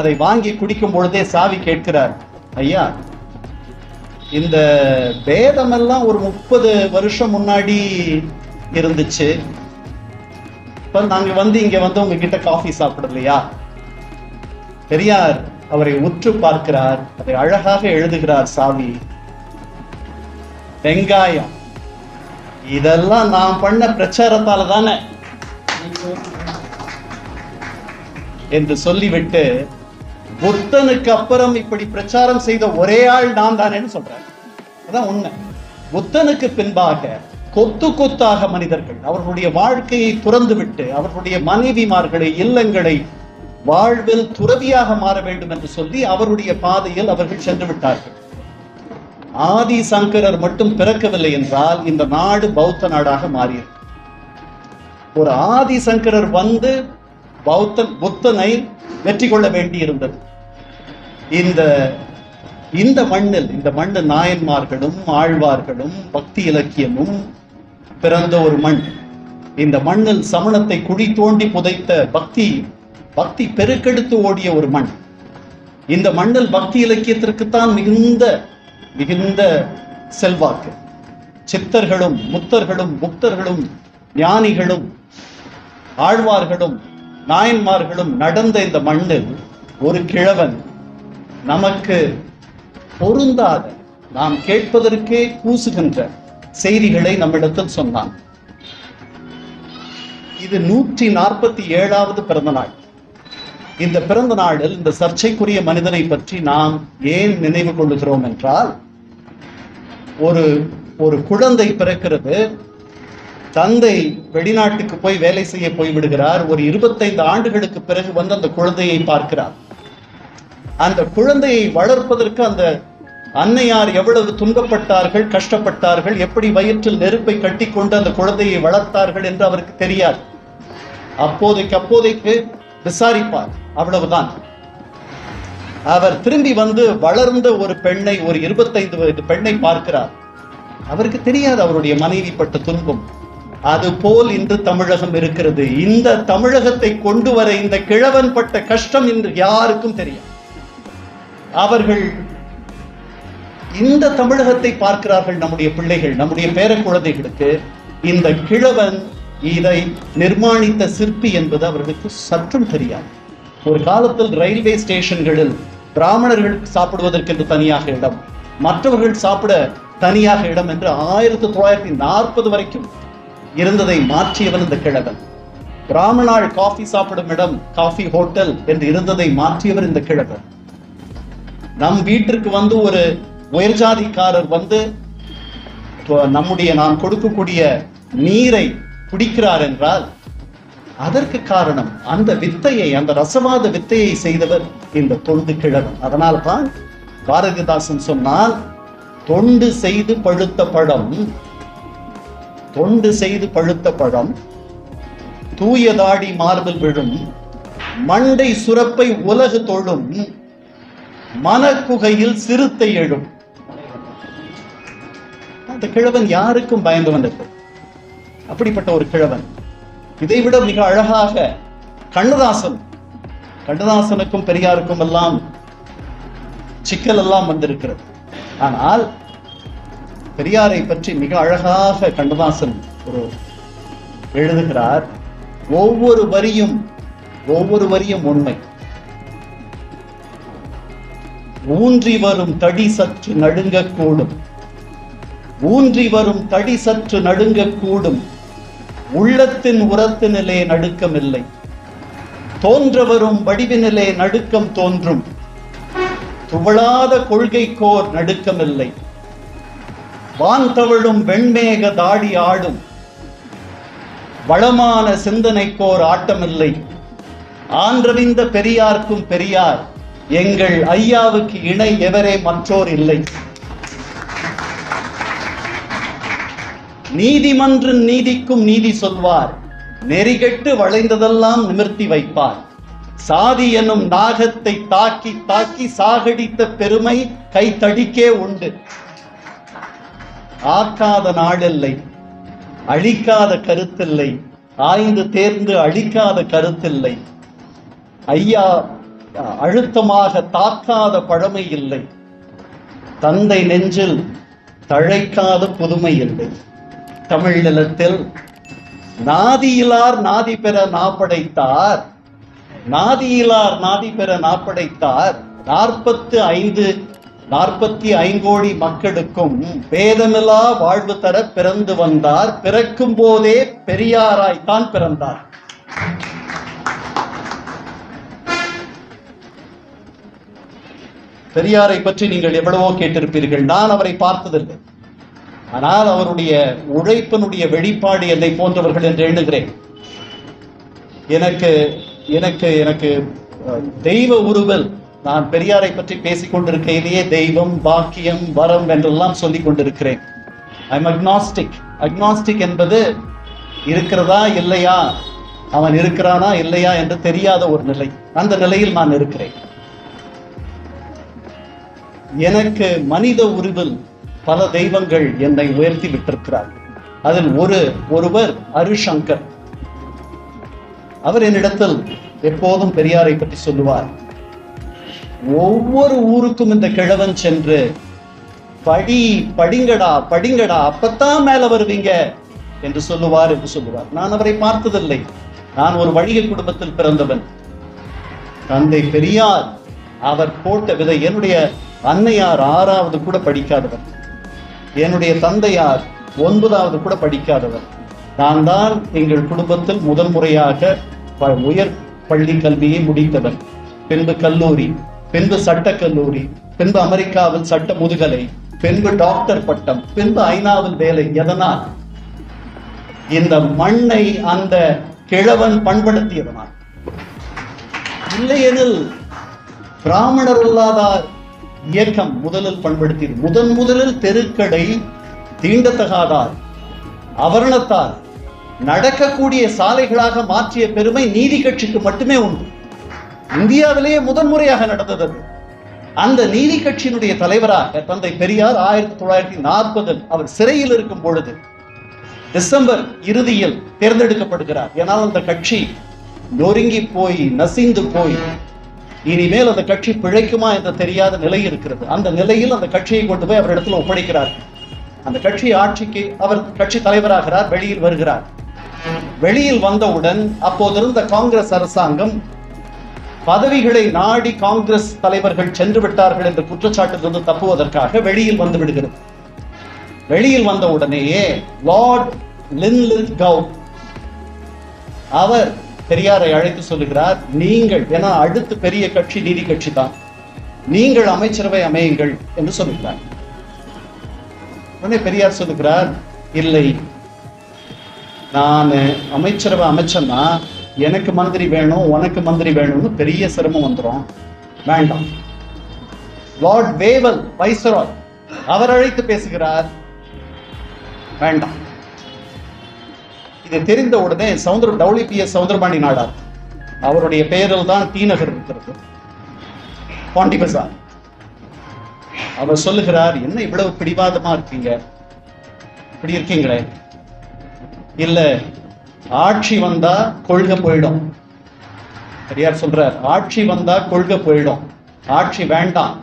அதை வாங்கி குடிக்கும் பொழுதே சாவி கேட்கிறார், ஐயா, இந்த வேதமெல்லாம் ஒரு 30 வருஷம் முன்னாடி இருந்துச்சு. இப்ப நாங்க இங்க உங்ககிட்ட காஃபி சாப்பிடலையா? பெரியார் அவரை உற்று பார்க்கிறார். அதை அழகாக எழுதுகிறார் சாவி. வெங்காயம், இதெல்லாம் நான் பண்ண பிரச்சாரத்தால தானே என்று சொல்லிவிட்டு, புத்தனுக்கு அப்புறம் இப்படி பிரச்சாரம் செய்த ஒரே ஆள் நான் தானேன்னு சொல்றார். அதான் உண்மை. புத்தனுக்கு பின்பாக கொத்து கொத்தாக மனிதர்கள் அவர்களுடைய வாழ்க்கையை துறந்து விட்டு அவர்களுடைய மனைவிமார்களை, இல்லங்களை வாழ்வில் துறவியாக மாற வேண்டும் என்று சொல்லி அவருடைய பாதையில் அவர்கள் சென்று விட்டார்கள். ஆதி சங்கரர் மட்டும் பிறக்கவில்லை என்றால் இந்த நாடு பௌத்த நாடாக மாறியது. ஒரு ஆதி சங்கரர் புத்தனை வெற்றி கொள்ள வேண்டி இருந்தது. இந்த மண்ணு நாயன்மார்களும் ஆழ்வார்களும் பக்தி இலக்கியமும் பிறந்த ஒரு மண். இந்த மண்ணில் சமணத்தை குழி தோண்டி புதைத்த பக்தி பெருக்கெடுத்து ஓடிய ஒரு மண். இந்த மண்ணில் பக்தி இலக்கியத்திற்குத்தான் மிகுந்த செல்வாக்கு. சித்தர்களும் முத்தர்களும் முக்தர்களும் ஞானிகளும் ஆழ்வார்களும் நாயன்மார்களும் நடந்த இந்த மண்ணில் ஒரு கிழவன் நமக்கு பொருந்தாத, நாம் கேட்பதற்கே கூசுகின்ற செய்திகளை நம்மிடத்தில் சொன்னான். இது 147வது பிறந்த நாள். இந்த பிறந்த நாளில் இந்த சர்ச்சைக்குரிய மனிதனை பற்றி நாம் ஏன் நினைவு கொள்ளுகிறோம் என்றால், ஒரு குழந்தை பிறக்கிறது. தந்தை வெளிநாட்டுக்கு போய் வேலை செய்ய போய்விடுகிறார். ஒரு 25 ஆண்டுகளுக்கு பிறகு வந்து அந்த குழந்தையை பார்க்கிறார். அந்த குழந்தையை வளர்ப்பதற்கு அந்த அன்னையார் எவ்வளவு துன்பப்பட்டார்கள், கஷ்டப்பட்டார்கள், எப்படி வயிற்றில் நெருப்பை கட்டி கொண்டு அந்த குழந்தையை வளர்த்தார்கள் என்று அவருக்கு தெரியாது. அப்போதைக்கு விசாரிப்பார், அவ்வளவுதான். அவர் திரும்பி வந்து வளர்ந்த ஒரு பெண்ணை, ஒரு 25 வயது பெண்ணை பார்க்கிறார். அவருக்கு தெரியாது அவருடைய மனைவி பட்ட துன்பம். அதுபோல் இன்று தமிழகம் இருக்கிறது. இந்த தமிழகத்தை கொண்டு வர இந்த கிழவன் பட்ட கஷ்டம் இன்று யாருக்கும் தெரியும். அவர்கள் இந்த தமிழகத்தை பார்க்கிறார்கள். நம்முடைய பிள்ளைகள், நம்முடைய பேர குழந்தைகளுக்கு இந்த கிழவன் இதை நிர்மாணித்த சிற்பி என்பது அவர்களுக்கு சற்றும் தெரியாது. ஒரு காலத்தில் ரயில்வே ஸ்டேஷன்களில் பிராமணர்கள் சாப்பிடுவதற்கென்று தனியாக இடம், மற்றவர்கள் சாப்பிட தனியாக இடம் என்று 1940 வரைக்கும் இருந்ததை மாற்றியவன் இந்த கிழவன். பிராமணாள் காஃபி சாப்பிடும் இடம் காஃபி ஹோட்டல் என்று இருந்ததை மாற்றியவர் இந்த கிழவன். நம் வீட்டிற்கு வந்து ஒரு உயர்ஜாதிக்காரர் வந்து நாம் கொடுக்கக்கூடிய நீரை குடிக்கிறார் என்றால் அதற்கு காரணம் அந்த வித்தையை, அந்த ரசவாத வித்தையை செய்தவர் இந்த தொண்டு கிழவன். அதனால்தான் பாரதிதாசன் சொன்னால், தொண்டு செய்து பழுத்த பழம், தொண்டு செய்து பழுத்த பழம் தூயதாடி மார்பில் விழும், மண்டை சுரப்பை உலகு தொழும், மனக்குகையில் சிறுத்தை எழும். அந்த கிழவன் யாருக்கும் பயந்து வந்தது. அப்படிப்பட்ட ஒரு கிழவன். இதைவிட மிக அழகாக கண்ணதாசனுக்கும் பெரியாருக்கும் எல்லாம் சிக்கல் எல்லாம் வந்திருக்கிறது. ஆனால் பெரியாரை பற்றி மிக அழகாக கண்ணதாசன் ஒரு எழுதுகிறார். ஒவ்வொரு வரியும் உண்மை. ஊன்றி வரும் தடி சற்று நடுங்கக்கூடும், ஊன்றி வரும் தடி சற்று நடுங்கக்கூடும், உள்ளத்தின் உரத்தினிலே நடுக்கமில்லை, தோன்ற வரும் வடிவினிலே நடுக்கம் தோன்றும், துவளாத கொள்கைக்கோர் நடுக்கமில்லை, வான் தவழும் வெண்மேக தாடி ஆடும், வளமான சிந்தனைக்கோர் ஆட்டமில்லை, ஆன்றறிந்த பெரியார்க்கும் பெரியார், எங்கள் ஐயாவுக்கு இணை எவரே மற்றோர் இல்லை. நீதிமன்றின் நீதிக்கும் நீதி சொல்வார், நெறிகெட்டு வளைந்ததெல்லாம் நிமிர்த்தி வைப்பார், சாதி எனும் நாகத்தை தாக்கி தாக்கி சாகடித்த பெருமை கைத்தடிக்கே உண்டு, ஆக்காத நாளில்லை, அழிக்காத கருத்தில்லை, ஆய்ந்து தேர்ந்து அழிக்காத கருத்தில்லை, ஐயா அழுத்தமாக தாக்காத பழமை இல்லை, தந்தை நெஞ்சில் தழைக்காத புதுமை இல்லை, தமிழ் நிலத்தில் நாதியிலார் நாதி பெற நாப்படைத்தார், நாதியிலார் நாதி பெற நாப்படைத்தார், 45 கோடி மக்களுக்கும் பேதமில்லா வாழ்வு தர பிறந்து வந்தார், பிறக்கும் போதே பெரியாராய்த்தான் பிறந்தார். பெரியாரை பற்றி நீங்கள் எவ்வளவோ கேட்டிருப்பீர்கள். நான் அவரை பார்த்ததில்லை. ஆனால் அவருடைய உழைப்பினுடைய வெளிப்பாடு என்னை போன்றவர்கள் என்று எண்ணுகிறேன். எனக்கு எனக்கு எனக்கு தெய்வ உருவல், நான் பெரியாரை பற்றி பேசிக் கொண்டிருக்கையிலேயே தெய்வம், பாக்கியம், வரம் என்றெல்லாம் சொல்லிக் கொண்டிருக்கிறேன். I'm agnostic. அக்னாஸ்டிக் என்பது இருக்கிறதா இல்லையா, அவன் இருக்கிறானா இல்லையா என்று தெரியாத ஒரு நிலை. அந்த நிலையில் நான் இருக்கிறேன். எனக்கு மனித உருவில் பல தெய்வங்கள் என்னை உயர்த்தி விட்டிருக்கிறார். அதில் ஒருவர் ஹரிசங்கர். அவர் என்னிடத்தில் எப்போதும் பெரியாரை பற்றி சொல்லுவார். ஒவ்வொரு ஊருக்கும் இந்த கிழவன் சென்று படிங்கடா படிங்கடா, அப்பத்தான் மேல வருவீங்க என்று சொல்லுவார். நான் அவரை பார்த்ததில்லை. நான் ஒரு வணிக குடும்பத்தில் பிறந்தவன். தந்தை பெரியார் அவர் போட்ட விதை. என்னுடைய அன்னையார் 6வது கூட படிக்காதவர், என்னுடைய தந்தையார் 9வது கூட படிக்காதவர். நான் தான் எங்கள் குடும்பத்தில் முதல் முறையாக உயர் பள்ளி கல்வியை முடித்தவர். பின்பு கல்லூரி, பின்பு சட்டக்கல்லூரி, பின்பு அமெரிக்காவில் சட்ட முதுகலை, பின்பு டாக்டர் பட்டம், பின்பு ஐநாவில் வேலை. எதனால்? இந்த மண்ணை அந்த கிழவன் பண்படுத்தியதனால். இல்லையெனில் பிராமணர் அல்லாதார் இயக்கம் முதலில் பண்படுத்தியது. முதலில் தெருக்கடை, தீண்டத்தகாதார், அவரணத்தார் நடக்கக்கூடிய சாலைகளாக மாற்றிய பெருமை நீதி கட்சிக்கு மட்டுமே உண்டு. இந்தியாவிலேயே முதன்முறையாக நடந்தது. அந்த நீதி கட்சியினுடைய தலைவராக தந்தை பெரியார் 1940 அவர் சிறையில் இருக்கும் பொழுது டிசம்பர் இறுதியில் தேர்ந்தெடுக்கப்படுகிறார். ஏனால் அந்த கட்சி நொறுங்கி போய் நசிந்து போய் இனிமேல் அந்த கட்சி பிழைக்குமா என்று தெரியாத நிலை இருக்கிறது. அந்த நிலையில் அந்த கட்சியை கொண்டு போய் அவரிடத்தில் ஒப்படைக்கிறார். அந்த கட்சி ஆட்சிக்கு அவர் கட்சி தலைவராகிறார். வெளியில் வருகிறார். வெளியில் வந்தவுடன் அப்போதிருந்த காங்கிரஸ் அரசாங்கம் பதவிகளை நாடி காங்கிரஸ் தலைவர்கள் சென்று விட்டார்கள் என்ற குற்றச்சாட்டிலிருந்து தப்புவதற்காக வெளியில் வந்து விடுகிறது. வெளியில் வந்த உடனேயே லார்ட் லின்லித்கோ அவர் பெரியாரை அழைத்து சொல்லுகிறார், நீங்கள், ஏன்னா அடுத்த பெரிய கட்சி நீதி கட்சி தான், நீங்கள் அமைச்சரவை அமையுங்கள் என்று சொல்லுகிறார். உடனே பெரியார் சொல்லுகிறார், இல்லை, நான் அமைச்சரவை அமைச்சேன்னா எனக்கு மந்திரி வேணும், உனக்கு மந்திரி வேணும்னு பெரிய சிரமம் வந்துடும், வேண்டாம். லார்ட் வேவல் வைஸ்ராய் அவர் அழைத்து பேசுகிறார், வேண்டாம். இதை தெரிந்த உடனே WPS சௌந்தரபாணி நாடார், அவருடைய பெயரில் தான் டி நகர் இருக்கிறது, பாண்டி பஜார். அவர் சொல்லுகிறார், என்ன இவ்வளவு பிடிவாதமா இருக்கீங்க, இப்படி இருக்கீங்களே, இல்ல ஆட்சி வந்தா கொள்கை போயிடும். பெரியார் சொல்றார், ஆட்சி வந்தா கொள்கை போயிடும், ஆட்சி வேண்டாம்,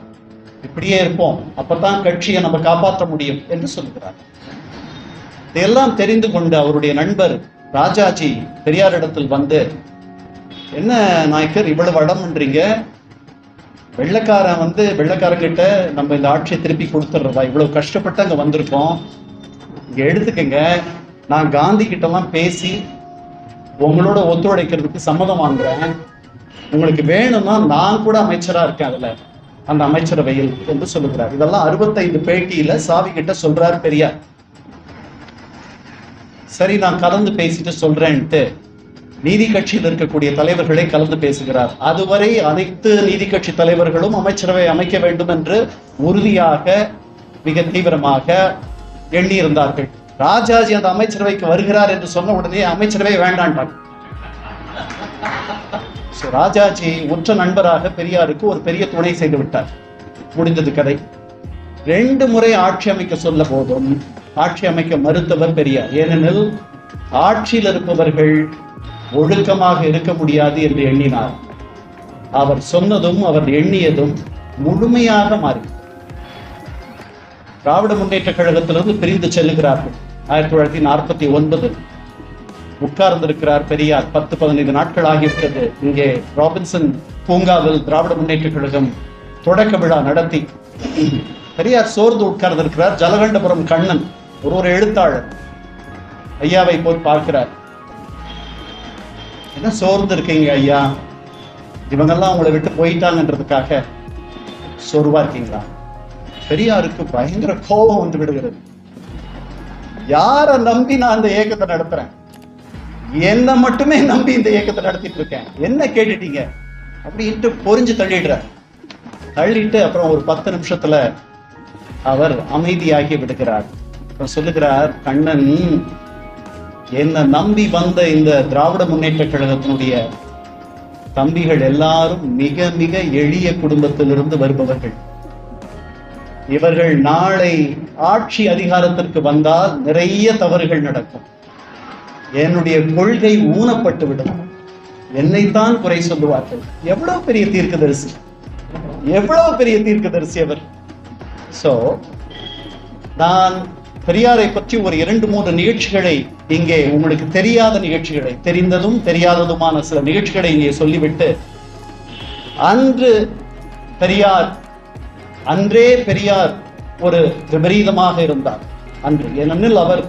இப்படியே இருப்போம், அப்பதான் கட்சியை நம்ம காப்பாற்ற முடியும் என்று சொல்லுகிறார். இதெல்லாம் தெரிந்து கொண்டு அவருடைய நண்பர் ராஜாஜி பெரியாரிடத்தில் வந்து, என்ன நாயக்கர் இவ்வளவு அடம்ன்றீங்க, வெள்ளைக்காரங்கிட்ட நம்ம இந்த ஆட்சியை திருப்பி கொடுத்துடுறதா, இவ்வளவு கஷ்டப்பட்டு அங்க வந்திருக்கோம், இங்க எடுத்துக்கங்க, நான் காந்தி கிட்டலாம் பேசி உங்களோட ஒத்துழைக்கிறதுக்கு சம்மதம் வாங்குறேன், உங்களுக்கு வேணும்னா நான் கூட அமைச்சரா இருக்கேன் அதுல, அந்த அமைச்சரவையில் என்று சொல்லுகிறார். இதெல்லாம் 65 பேட்டியில சாவி கிட்ட சொல்றாரு பெரியார். சரி, நான் கலந்து பேசிட்டு சொல்றேன்ட்டு நீதி கட்சியில் இருக்கக்கூடிய தலைவர்களை கலந்து பேசுகிறார். அதுவரை அனைத்து நீதி கட்சி தலைவர்களும் அமைச்சரவை அமைக்க வேண்டும் என்று உறுதியாக மிக தீவிரமாக எண்ணி இருந்தார்கள். ராஜாஜி அந்த அமைச்சரவைக்கு வருகிறார் என்று சொன்ன உடனே அமைச்சரவை வேண்டாண்டாங்க. ராஜாஜி உற்ற நண்பராக பெரியாருக்கு ஒரு பெரிய துணை செய்து விட்டார். முடிந்தது கதை. 2 முறை ஆட்சி அமைக்க சொல்ல போதும் ஆட்சி அமைக்க மறுத்தவர் பெரியார். ஏனெனில் ஆட்சியில் இருப்பவர்கள் ஒழுக்கமாக இருக்க முடியாது என்று எண்ணினார். அவர் சொன்னதும் அவர் எண்ணியதும் முழுமையாக மாறி திராவிட முன்னேற்ற கழகத்திலிருந்து பிரிந்து செல்லுகிறார்கள். 1949 உட்கார்ந்திருக்கிறார் பெரியார். 10-15 நாட்கள் ஆகிவிட்டது. இங்கே ராபின்சன் பூங்காவில் திராவிட முன்னேற்ற கழகம் தொடக்க விழா நடத்தி பெரியார் சோர்ந்து உட்கார்ந்திருக்கிறார். ஜலகண்டபுரம் கண்ணன் ஒரு எழுத்தாளர் ஐயாவை போய் பார்க்கிறார். என்ன சோர்ந்து இருக்கீங்க ஐயா, இவங்கெல்லாம் உங்களை விட்டு போயிட்டாங்கன்றதுக்காக சோர்வா இருக்கீங்களா? பெரியாருக்கு பயங்கர கோபம் வந்து விடுகிறது. யாரை நம்பி நான் இந்த இயக்கத்தை நடத்துறேன், என்ன மட்டுமே நம்பி இந்த இயக்கத்தை நடத்திட்டு இருக்கேன், என்ன கேட்டுட்டீங்க அப்படின்ட்டு பொறிஞ்சு தள்ளிட்டு அப்புறம் ஒரு 10 நிமிஷத்துல அவர் அமைதியாகி விடுகிறார். சொல்லுகிறார், கண்ணன், என்ன நம்பி வந்த இந்த திராவிட முன்னேற்ற கழகத்தினுடைய தம்பிகள் எல்லாரும் மிக மிக எளிய குடும்பத்திலிருந்து வருபவர்கள். இவர்கள் நாளை ஆட்சி அதிகாரத்திற்கு வந்தால் நிறைய தவறுகள் நடக்கும். என்னுடைய கொள்கை ஊனப்பட்டு விடும், என்னைத்தான் குறை சொல்லுவார்கள். எவ்வளவு பெரிய தீர்க்கதரிசி, எவ்வளவு பெரிய தீர்க்கதரிசி அவர். சோ நான் பெரியாரை பற்றி ஒரு 2-3 நிகழ்ச்சிகளை இங்கே, உங்களுக்கு தெரியாத நிகழ்ச்சிகளை, தெரிந்ததும் தெரியாததுமான சில நிகழ்ச்சிகளை இங்கே சொல்லிவிட்டு, அன்றே பெரியார் ஒரு விபரீதமாக இருந்தார் அன்று. ஏனெனில் அவர்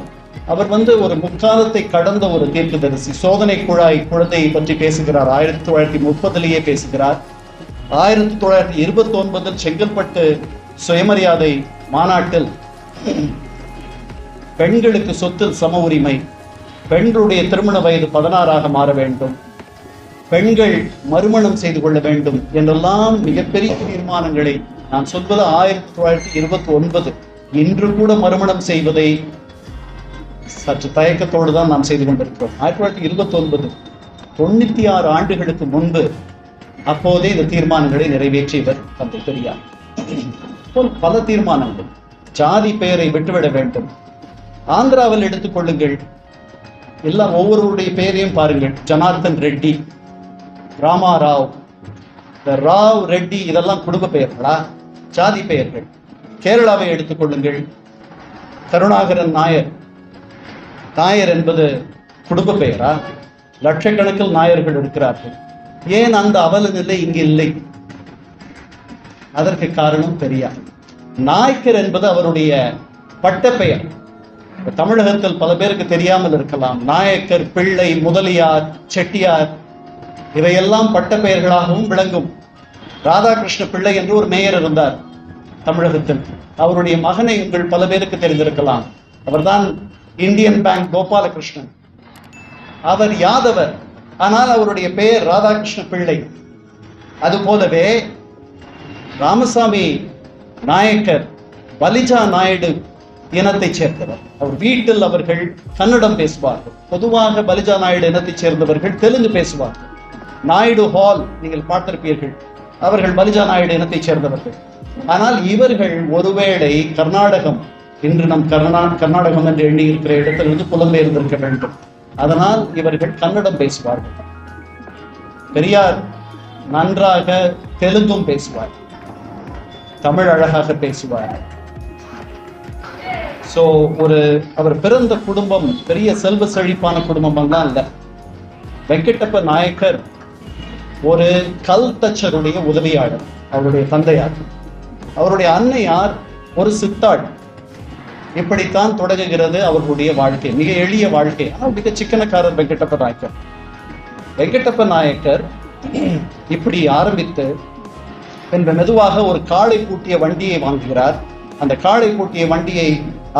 ஒரு முக்காலத்தை கடந்த ஒரு தீர்க்கதரிசி. சோதனை குழாய் குழந்தையை பற்றி பேசுகிறார். 1930 பேசுகிறார். 1929 செங்கல்பட்டு சுயமரியாதை மாநாட்டில் பெண்களுக்கு சொத்தில் சம உரிமை, பெண்களுடைய திருமண வயது 16ஆக மாற வேண்டும், பெண்கள் மறுமணம் செய்து கொள்ள வேண்டும் என்றெல்லாம் மிகப்பெரிய தீர்மானங்களை, நான் சொல்வது 1929, இன்று கூட மறுமணம் செய்வதை சற்று தயக்கத்தோடு தான் நாம் செய்து கொண்டிருக்கிறோம். 1929, 96 ஆண்டுகளுக்கு முன்பு அப்போதே இந்த தீர்மானங்களை நிறைவேற்றியவர் தந்தை பெரியார். பல தீர்மானங்கள். ஜாதி பெயரை விட்டுவிட வேண்டும். ஆந்திராவில் எடுத்துக்கொள்ளுங்கள், எல்லாம் ஒவ்வொருவருடைய பெயரையும் பாருங்கள். ஜனார்தன் ரெட்டி, ராமாராவ், ராவ், ரெட்டி, இதெல்லாம் குடும்ப பெயர்களா? ஜாதி பெயர்கள். கேரளாவை எடுத்துக்கொள்ளுங்கள், கருணாகரன் நாயர். நாயர் என்பது குடும்ப பெயரா? லட்சக்கணக்கில் நாயர்கள் இருக்கிறார்கள். ஏன் அந்த அவல நிலை இங்கு இல்லை? அதற்கு காரணம் பெரியார். நாயக்கர் என்பது அவருடைய பட்ட பெயர். தமிழகத்தில் பல பேருக்கு தெரியாமல் இருக்கலாம். நாயக்கர், பிள்ளை, முதலியார், செட்டியார் இவையெல்லாம் பட்ட பெயர்களாகவும் விளங்கும். ராதாகிருஷ்ண பிள்ளை என்று ஒரு மேயர் இருந்தார் தமிழகத்தில். அவருடைய மகனை உங்கள் பல பேருக்கு தெரிந்திருக்கலாம். அவர்தான் இந்தியன் பேங்க் கோபாலகிருஷ்ணன். அவர் யாதவர், ஆனால் அவருடைய பெயர் ராதாகிருஷ்ண பிள்ளை. அதுபோலவே ராமசாமி நாயக்கர் பலிஜா நாயுடு இனத்தைச் சேர்ந்தவர். அவர் வீட்டில் அவர்கள் கன்னடம் பேசுவார்கள். பொதுவாக பலிஜா நாயுடு இனத்தைச் சேர்ந்தவர்கள் தெலுங்கு பேசுவார்கள். நாயுடு ஹால் நீங்கள் பார்த்திருப்பீர்கள், அவர்கள் பலிஜா நாயுடு இனத்தைச் சேர்ந்தவர்கள். ஆனால் இவர்கள் ஒருவேளை கர்நாடகம், இன்று நம் கர்நாடகம் என்று எண்ணி இருக்கிற இடத்திலிருந்து புலம்பெயர்ந்திருக்க வேண்டும். அதனால் இவர்கள் கன்னடம் பேசுவார்கள். பெரியார் நன்றாக தெலுங்கும் பேசுவார், தமிழ் அழகாக பேசுவார். சோ அவர் பிறந்த குடும்பம் பெரிய செல்வ செழிப்பான குடும்பம் தான் இல்ல. வெங்கடப்ப நாயக்கர் ஒரு கல் தச்சருடைய உதவியாளர், அவருடைய தந்தையார். அவருடைய அன்னையார் ஒரு சித்தாள். இப்படித்தான் தொடங்குகிறது அவர்களுடைய வாழ்க்கை. மிக எளிய வாழ்க்கை, ஆனால் மிக சிக்கனக்காரர் வெங்கடப்ப நாயக்கர். வெங்கடப்ப நாயக்கர் இப்படி ஆரம்பித்து பின்பு மெதுவாக ஒரு காளை பூட்டிய வண்டியை வாங்குகிறார். அந்த காளை பூட்டிய வண்டியை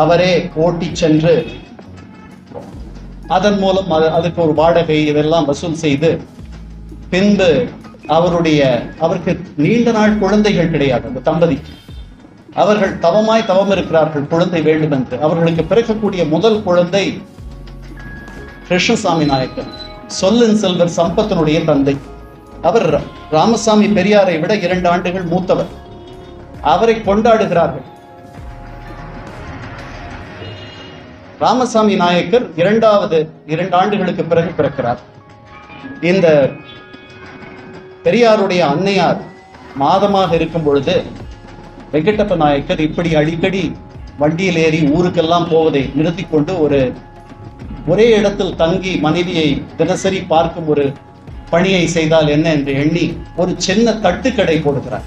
அவரே ஓட்டி சென்று அதன் மூலம் அதுக்கு ஒரு வாடகை இதெல்லாம் வசூல் செய்து பின்பு அவருக்கு நீண்ட நாள் குழந்தைகள் கிடையாது. அந்த தம்பதிக்கு அவர்கள் தவம் இருக்கிறார்கள் குழந்தை வேண்டும் என்று. அவர்களுக்கு பிறக்கக்கூடிய முதல் குழந்தை கிருஷ்ணசாமி நாயக்கர், சொல்லின் செல்வர் சம்பத்தனுடைய தந்தை. அவர் ராமசாமி பெரியாரை விட 2 ஆண்டுகள் மூத்தவர். அவரை கொண்டாடுகிறார்கள். ராமசாமி நாயக்கர் 2 ஆண்டுகளுக்கு பிறகு பிறக்கிறார். இந்த பெரியாருடைய அன்னையார் மாதமாக இருக்கும் பொழுது வெங்கடப்ப நாயக்கர் இப்படி அடிக்கடி வண்டியில் ஏறி ஊருக்கெல்லாம் போவதை நிறுத்தி கொண்டு ஒரே இடத்தில் தங்கி மனைவியை தினசரி பார்க்கும் ஒரு பணியை செய்தால் என்ன என்று எண்ணி ஒரு சின்ன தட்டுக்கடை போடுகிறார்.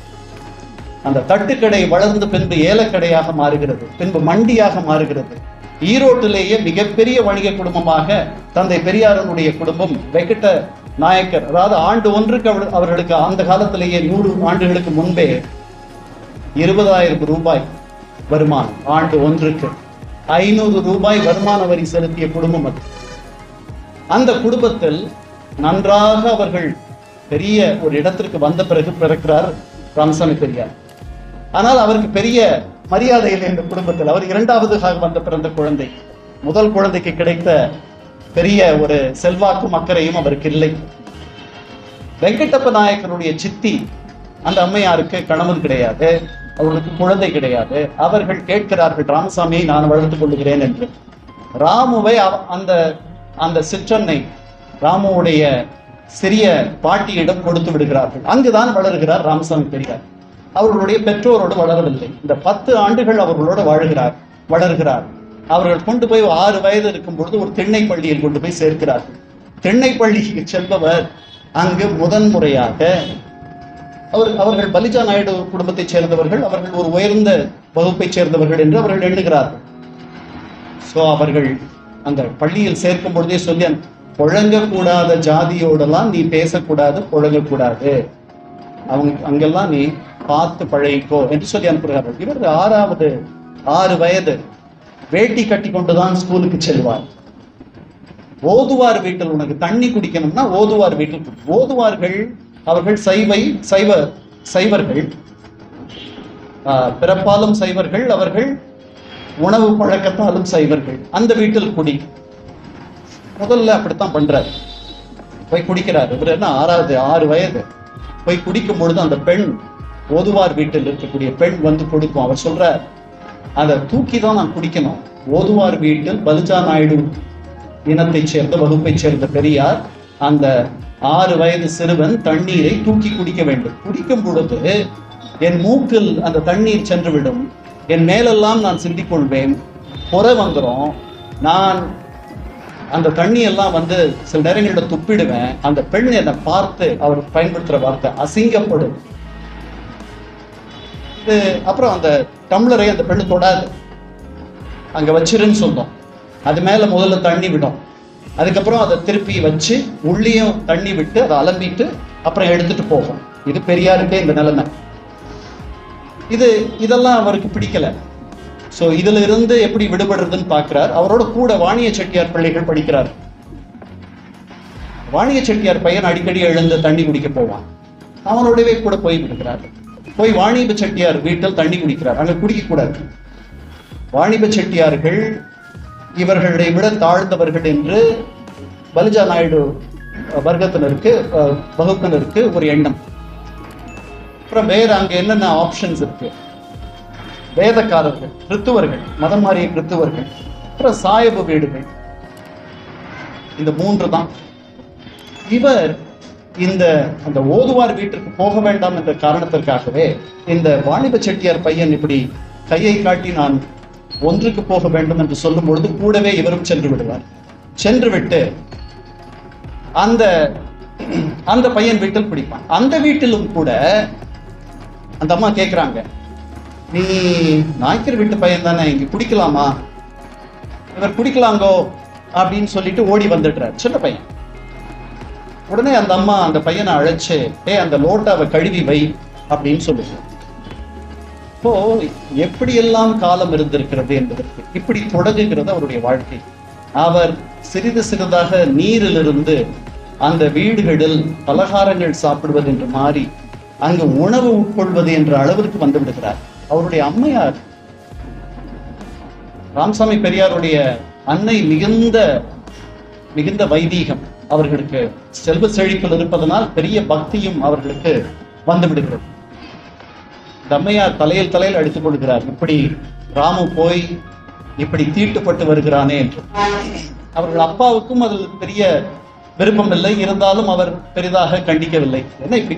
அந்த தட்டுக்கடை வளர்ந்து பின்பு ஏலக்கடையாக மாறுகிறது, பின்பு மண்டியாக மாறுகிறது. ஈரோட்டிலேயே மிகப்பெரிய வணிக குடும்பமாக தந்தை பெரியாரனுடைய குடும்பம் வெங்கட நாயக்கர், அதாவது ஆண்டு ஒன்றுக்கு அவர்களுக்கு அந்த காலத்திலேயே 100 ஆண்டுகளுக்கு முன்பே 20,000 ரூபாய் வருமானம். ஆண்டு ஒன்றுக்கு 500 ரூபாய் வருமான வரி செலுத்திய குடும்பம் அது. அந்த குடும்பத்தில் நன்றாக அவர்கள் பெரிய ஒரு இடத்திற்கு வந்த பிறகு பிறக்கிறார் ராமசாமி பெரியார். ஆனால் அவருக்கு பெரிய மரியாதை இல்லை இந்த குடும்பத்தில். அவர் 2வது வந்த பிறந்த குழந்தை. முதல் குழந்தைக்கு கிடைத்த பெரிய ஒரு செல்வாக்கும் அக்கறையும் அவருக்கு இல்லை. வெங்கடப்ப நாயக்கருடைய சித்தி, அந்த அம்மையாருக்கு கணவன் கிடையாது, அவர்களுக்கு குழந்தை கிடையாது. அவர்கள் கேட்கிறார்கள், ராமசாமியை நான் வளர்த்துக் கொள்ளுகிறேன் என்று. ராமுவை அந்த சிற்றன்னை ராமுடைய சிறிய பாட்டியிடம் கொடுத்து விடுகிறார்கள். அங்குதான் வளர்கிறார் ராமசாமி பெரியார். அவர்களுடைய பெற்றோரோடு வளரவில்லை. இந்த 10 ஆண்டுகள் அவர்களோடு வளர்கிறார். அவர்கள் கொண்டு போய் 6 வயது இருக்கும் பொழுது ஒரு திண்ணை பள்ளியில் கொண்டு போய் சேர்க்கிறார்கள். திண்ணை பள்ளிக்கு செல்பவர் அங்கு முதன்முறையாக அவர்கள் பலிஜா நாயுடு குடும்பத்தைச் சேர்ந்தவர்கள், அவர்கள் ஒரு உயர்ந்த வகுப்பைச் சேர்ந்தவர்கள் என்று அவர்கள் எண்ணுகிறார்கள். சோ அவர்கள் அந்த பள்ளியில் சேர்க்கும் பொழுதே சொல்லி, புழங்கக்கூடாத ஜாதியோடெல்லாம் நீ பேசக்கூடாது, புழங்கக்கூடாது, அங்கெல்லாம் நீ பார்த்து பழகிக்கோ என்று சொல்லி அனுப்புகிறார்கள். இவர் 6 வயது வேட்டி கட்டி கொண்டுதான் ஸ்கூலுக்கு செல்வார். ஓதுவார் வீட்டில் உனக்கு தண்ணி குடிக்கணும்னா ஓதுவார் வீட்டில் ஓதுவார்கள் அவர்கள் சைவர்கள், பிறப்பாலும் சைவர்கள், அவர்கள் உணவு பழக்கத்தாலும் சைவர்கள். அந்த வீட்டில் குடி. முதல்ல அப்படித்தான் பண்றாரு. போய் குடிக்கிறார். இவர் என்ன 6 வயது. போய் குடிக்கும் பொழுது அந்த பெண், ஓதுவார் வீட்டில் இருக்கக்கூடிய பெண் வந்து கொடுக்கும். அவர் சொல்றார், அதை தூக்கி தான் நான் குடிக்கணும். ஓதுவார் வீட்டில் பலுஜா நாயுடு இனத்தைச் சேர்ந்த வகுப்பைச் சேர்ந்த பெரியார் அந்த 6 வயது சிறுவன் தண்ணீரை தூக்கி குடிக்க வேண்டும். குடிக்கும் பொழுது என் மூக்கில் அந்த தண்ணீர் சென்றுவிடும், என் மேலெல்லாம் நான் சிந்திக்கொள்வேன், புற வந்துடும், நான் அந்த தண்ணி எல்லாம் வந்து சில நேரங்களில் துப்பிடுவேன். அந்த பெண் என்னை பார்த்து, அவர் பயன்படுத்துற வார்த்தை அசிங்கப்படும். இது அப்புறம் அந்த டம்ளரை அந்த பெண்ணு தொடாது, அங்க வச்சிருன்னு சொல்லும். அது மேல முதல்ல தண்ணி விடும், அதுக்கப்புறம் அதை திருப்பி வச்சு உள்ளேயும் தண்ணி விட்டு அதை அலம்பிட்டு அப்புறம் எடுத்துட்டு போகும். இது பெரியாருக்கே இந்த நிலைமை. இதெல்லாம் அவருக்கு பிடிக்கல. ஸோ இதுல இருந்து எப்படி விடுபடுறதுன்னு பார்க்கிறார். அவரோட கூட வாணிய செட்டியார் பிள்ளைகள் படிக்கிறார். வாணிய செட்டியார் பையன் அடிக்கடி எழுந்து தண்ணி குடிக்க போவான். அவனோடவே கூட போய் விடுகிறார். போய் வாணிப செட்டியார் வீட்டில் தண்ணி குடிக்கிறார். அங்க குடிக்க கூடாது. வாணிப செட்டியார்கள் இவர்களை விட தாழ்ந்தவர்கள் என்று பலுஜா நாயுடு வர்க்கத்தினருக்கு, வகுப்பினருக்கு ஒரு எண்ணம். அப்புறம் வேற அங்க என்னென்ன ஆப்ஷன்ஸ் இருக்கு? வேதக்காரர்கள், கிறித்துவர்கள், மதம் மாறிய கிறித்துவர்கள், அப்புறம் சாயபு வீடுகள். இந்த 3 தான். இவர் அந்த ஓதுவார் வீட்டிற்கு போக வேண்டாம் என்ற காரணத்திற்காகவே இந்த வாணிப செட்டியார் பையன் இப்படி கையை காட்டி நான் ஒன்றுக்கு போக வேண்டும் என்று சொல்லும் பொழுது கூடவே இவரும் சென்று விடுவார். சென்று விட்டு அந்த பையன் வீட்டில் பிடிப்பான். அந்த வீட்டிலும் கூட அந்த அம்மா கேட்கிறாங்க, நீ நாய்க்கர் வீட்டு பையன் தானே, இங்க குடிக்கலாமா? இவர் குடிக்கலாங்கோ அப்படின்னு சொல்லிட்டு ஓடி வந்துடுறார் சின்ன பையன். உடனே அந்த அம்மா அந்த பையனை அழைச்சு, அந்த லோட்டாவை கழுவி வை அப்படின்னு சொல்லுது. இப்போ எப்படியெல்லாம் காலம் இருந்திருக்கிறது என்பதற்கு இப்படி தொடங்குகிறது அவருடைய வாழ்க்கை. அவர் சிறிது சிறிதாக நீரிலிருந்து அந்த வீடுகளில் பலகாரங்கள் சாப்பிடுவது என்று மாறி அங்கு உணவு உட்கொள்வது என்ற அளவிற்கு வந்து விடுகிறார். அவருடைய அம்மையார் ராமசாமி பெரியாருடைய அன்னை மிகுந்த வைதீகம். அவர்களுக்கு செல்வ செழிப்பில் இருப்பதனால் பெரிய பக்தியும் அவர்களுக்கு வந்து விடுகிறது. இந்த அம்மையார் தலையில் அடித்துக் கொள்கிறார், இப்படி ராமு போய் இப்படி தீட்டுப்பட்டு வருகிறானே என்று. அவர்கள் அப்பாவுக்கும் அதில் பெரிய விருப்பம் இல்லை, இருந்தாலும் அவர் பெரிதாக கண்டிக்கவில்லை. என்ன இப்படி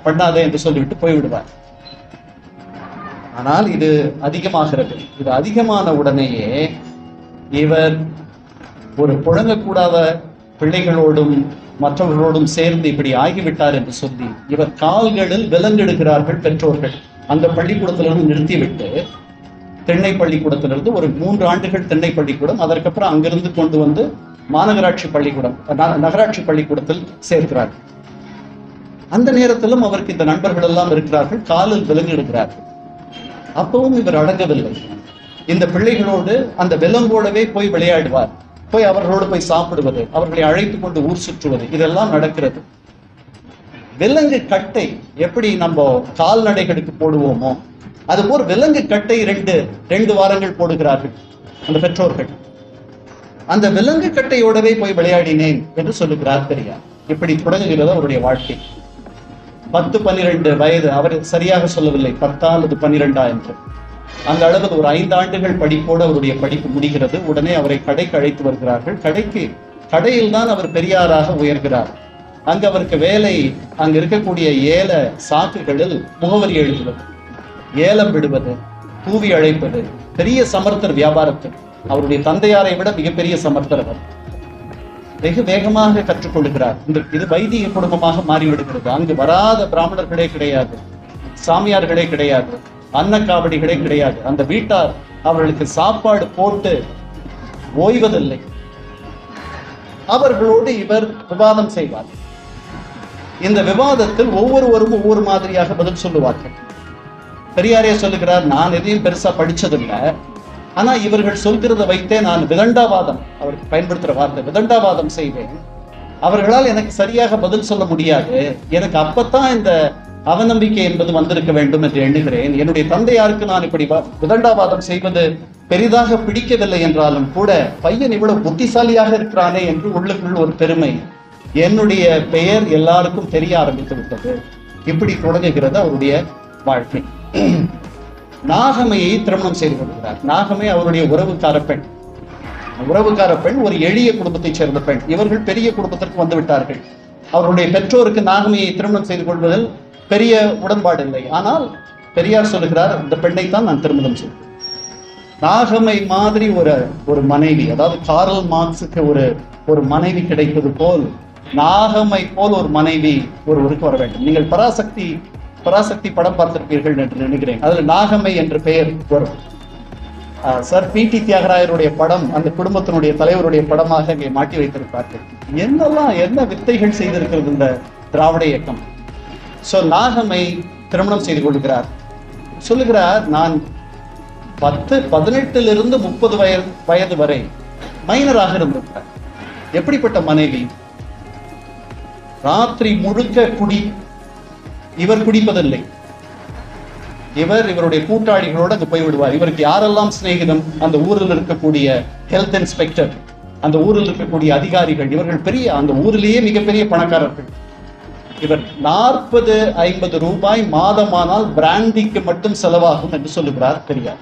பண்ணாதே என்று சொல்லிவிட்டு போய்விடுவார். ஆனால் இது அதிகமாகிறது. இது அதிகமான உடனேயே இவர் ஒரு புழங்கக்கூடாத பிள்ளைகளோடும் மற்றவர்களோடும் சேர்ந்து இப்படி ஆகிவிட்டார் என்று சொல்லி இவர் கால்களில் விலங்கெடுக்கிறார்கள் பெற்றோர்கள். அந்த பள்ளிக்கூடத்திலிருந்து நிறுத்திவிட்டு தென்னை பள்ளிக்கூடத்திலிருந்து ஒரு 3 ஆண்டுகள் தென்னை பள்ளிக்கூடம், அதற்கப்புறம் அங்கிருந்து கொண்டு வந்து மாநகராட்சி பள்ளிக்கூடம், நகராட்சி பள்ளிக்கூடத்தில் சேர்க்கிறார்கள். அந்த நேரத்திலும் அவருக்கு இந்த நண்பர்கள் எல்லாம் இருக்கிறார்கள், காலில் விலங்கெடுக்கிறார்கள். அப்பவும் இவர் அடங்கவில்லை. இந்த பிள்ளைகளோடு அந்த விலங்கோடவே போய் விளையாடுவார், போய் அவர்களோடு போய் சாப்பிடுவது, அவர்களை அழைத்து கொண்டு ஊர் சுற்றுவது, இதெல்லாம் நடக்கிறது. விலங்கு கட்டை எப்படி நம்ம கால்நடைகளுக்கு போடுவோமோ அதுபோல் விலங்கு கட்டை 2 வாரங்கள் போடுகிறார்கள் அந்த பெற்றோர்கள். அந்த விலங்கு கட்டையோடவே போய் விளையாடினேன் என்று சொல்லுகிறார் பெரியார். இப்படி தொடங்குகிறது அவருடைய வாழ்க்கை. 10-12 வயது, அவர் சரியாக சொல்லவில்லை, 10 அல்லது 12 என்று. அந்த அளவில் ஒரு 5 ஆண்டுகள் படிப்போடு அவருடைய படிப்பு முடிகிறது. உடனே அவரை கடைக்கு அழைத்து வருகிறார்கள். கடையில் தான் அவர் பெரியாராக உயர்கிறார். அங்கு அவருக்கு வேலை, அங்கு இருக்கக்கூடிய ஏல சாக்குகளில் முகவரி எழுதுவது, ஏலம் விடுவது, தூவி அழைப்பது, பெரிய சமர்த்தர் வியாபாரத்தில். அவருடைய தந்தையாரை விட மிகப்பெரிய சமர்த்தர் அவர். வெகு வேகமாக கற்றுக்கொள்கிறார். இது வைதிக குடும்பமாக மாறிவிடுகிறது. அங்கு வராத பிராமணர்களே கிடையாது, சாமியார்களே கிடையாது, அன்னக்காவடிகளே கிடையாது. அந்த வீட்டார் அவர்களுக்கு சாப்பாடு போட்டு ஓய்வதில்லை. அவர்களோடு இவர் விவாதம் செய்வார். இந்த விவாதத்தில் ஒவ்வொருவரும் ஒவ்வொரு மாதிரியாக பதில் சொல்லுவார்கள். பெரியாரே சொல்லுகிறார், நான் எதையும் பெருசா படிச்சதில்லை, ஆனா இவர்கள் சொல்கிறத வைத்தே நான் விதண்டாவாதம், அவர் பயன்படுத்துற வார்த்தை விதண்டாவாதம் செய்வேன். அவர்களால் எனக்கு சரியாக பதில் சொல்ல முடியாது. எனக்கு அப்பத்தான் இந்த அவநம்பிக்கை என்பது வந்திருக்க வேண்டும் என்று எண்ணுகிறேன். என்னுடைய தந்தையாருக்கு நான் இப்படி விதண்டாவாதம் செய்வது பெரிதாக பிடிக்கவில்லை என்றாலும் கூட, பையன் இவ்வளவு புத்திசாலியாக இருக்கிறானே என்று உள்ளுக்குள் ஒரு பெருமை. என்னுடைய பெயர் எல்லாருக்கும் தெரிய ஆரம்பித்து விட்டது. இப்படி தொடங்குகிறது அவருடைய வாழ்க்கை. நாகமையை திருமணம் செய்து கொள்கிறார். நாகமை அவருடைய உறவுக்கார பெண். உறவுக்கார பெண் ஒரு எளிய குடும்பத்தைச் சேர்ந்த பெண். இவர்கள் பெரிய குடும்பத்திற்கு வந்து விட்டார்கள். அவருடைய பெற்றோருக்கு நாகமையை திருமணம் செய்து கொள்வதில் பெரிய உடன்பாடு இல்லை. ஆனால் பெரியார் சொல்லுகிறார், இந்த பெண்ணை தான் நான் திருமணம் செய்தேன். நாகமை மாதிரி ஒரு மனைவி, அதாவது கார்ல் மார்க்ஸுக்கு ஒரு மனைவி கிடைப்பது போல் நாகமை போல் ஒரு மனைவி ஒருவருக்கு வர வேண்டும். நீங்கள் பராசக்தி படம் பார்த்திருப்பீர்கள் என்று நினைக்கிறேன். அதுல நாகமை என்ற பெயர் வரும். Sir PT. தியாகராயருடைய படம் அந்த குடும்பத்தினுடைய தலைவருடைய படமாக இங்கே மாட்டி வைத்திருப்பார்கள். என்ன வித்தைகள் செய்திருக்கிறது இந்த திராவிட இயக்கம். சோ நாகமை திருமணம் செய்து கொள்கிறார். சொல்லுகிறார், நான் 18 30 வயது வரை மைனராக இருந்திருக்கிறார். எப்படிப்பட்ட மனைவி! ராத்திரி முழுக்க குடி. இவர் குடிப்பதில்லை. இவருடைய கூட்டாளிகளோடு அங்கு போய்விடுவார். இவருக்கு யாரெல்லாம் சிநேகிதம், அந்த ஊரில் இருக்கக்கூடிய ஹெல்த் இன்ஸ்பெக்டர், அந்த ஊரில் இருக்கக்கூடிய அதிகாரிகள், இவர்கள் பெரிய, அந்த ஊரிலேயே மிகப்பெரிய பணக்காரர்கள். இவர் 40-50 ரூபாய் மாதமானால் பிராண்டிக்கு மட்டும் செலவாகும் என்று சொல்லுகிறார் பெரியார்.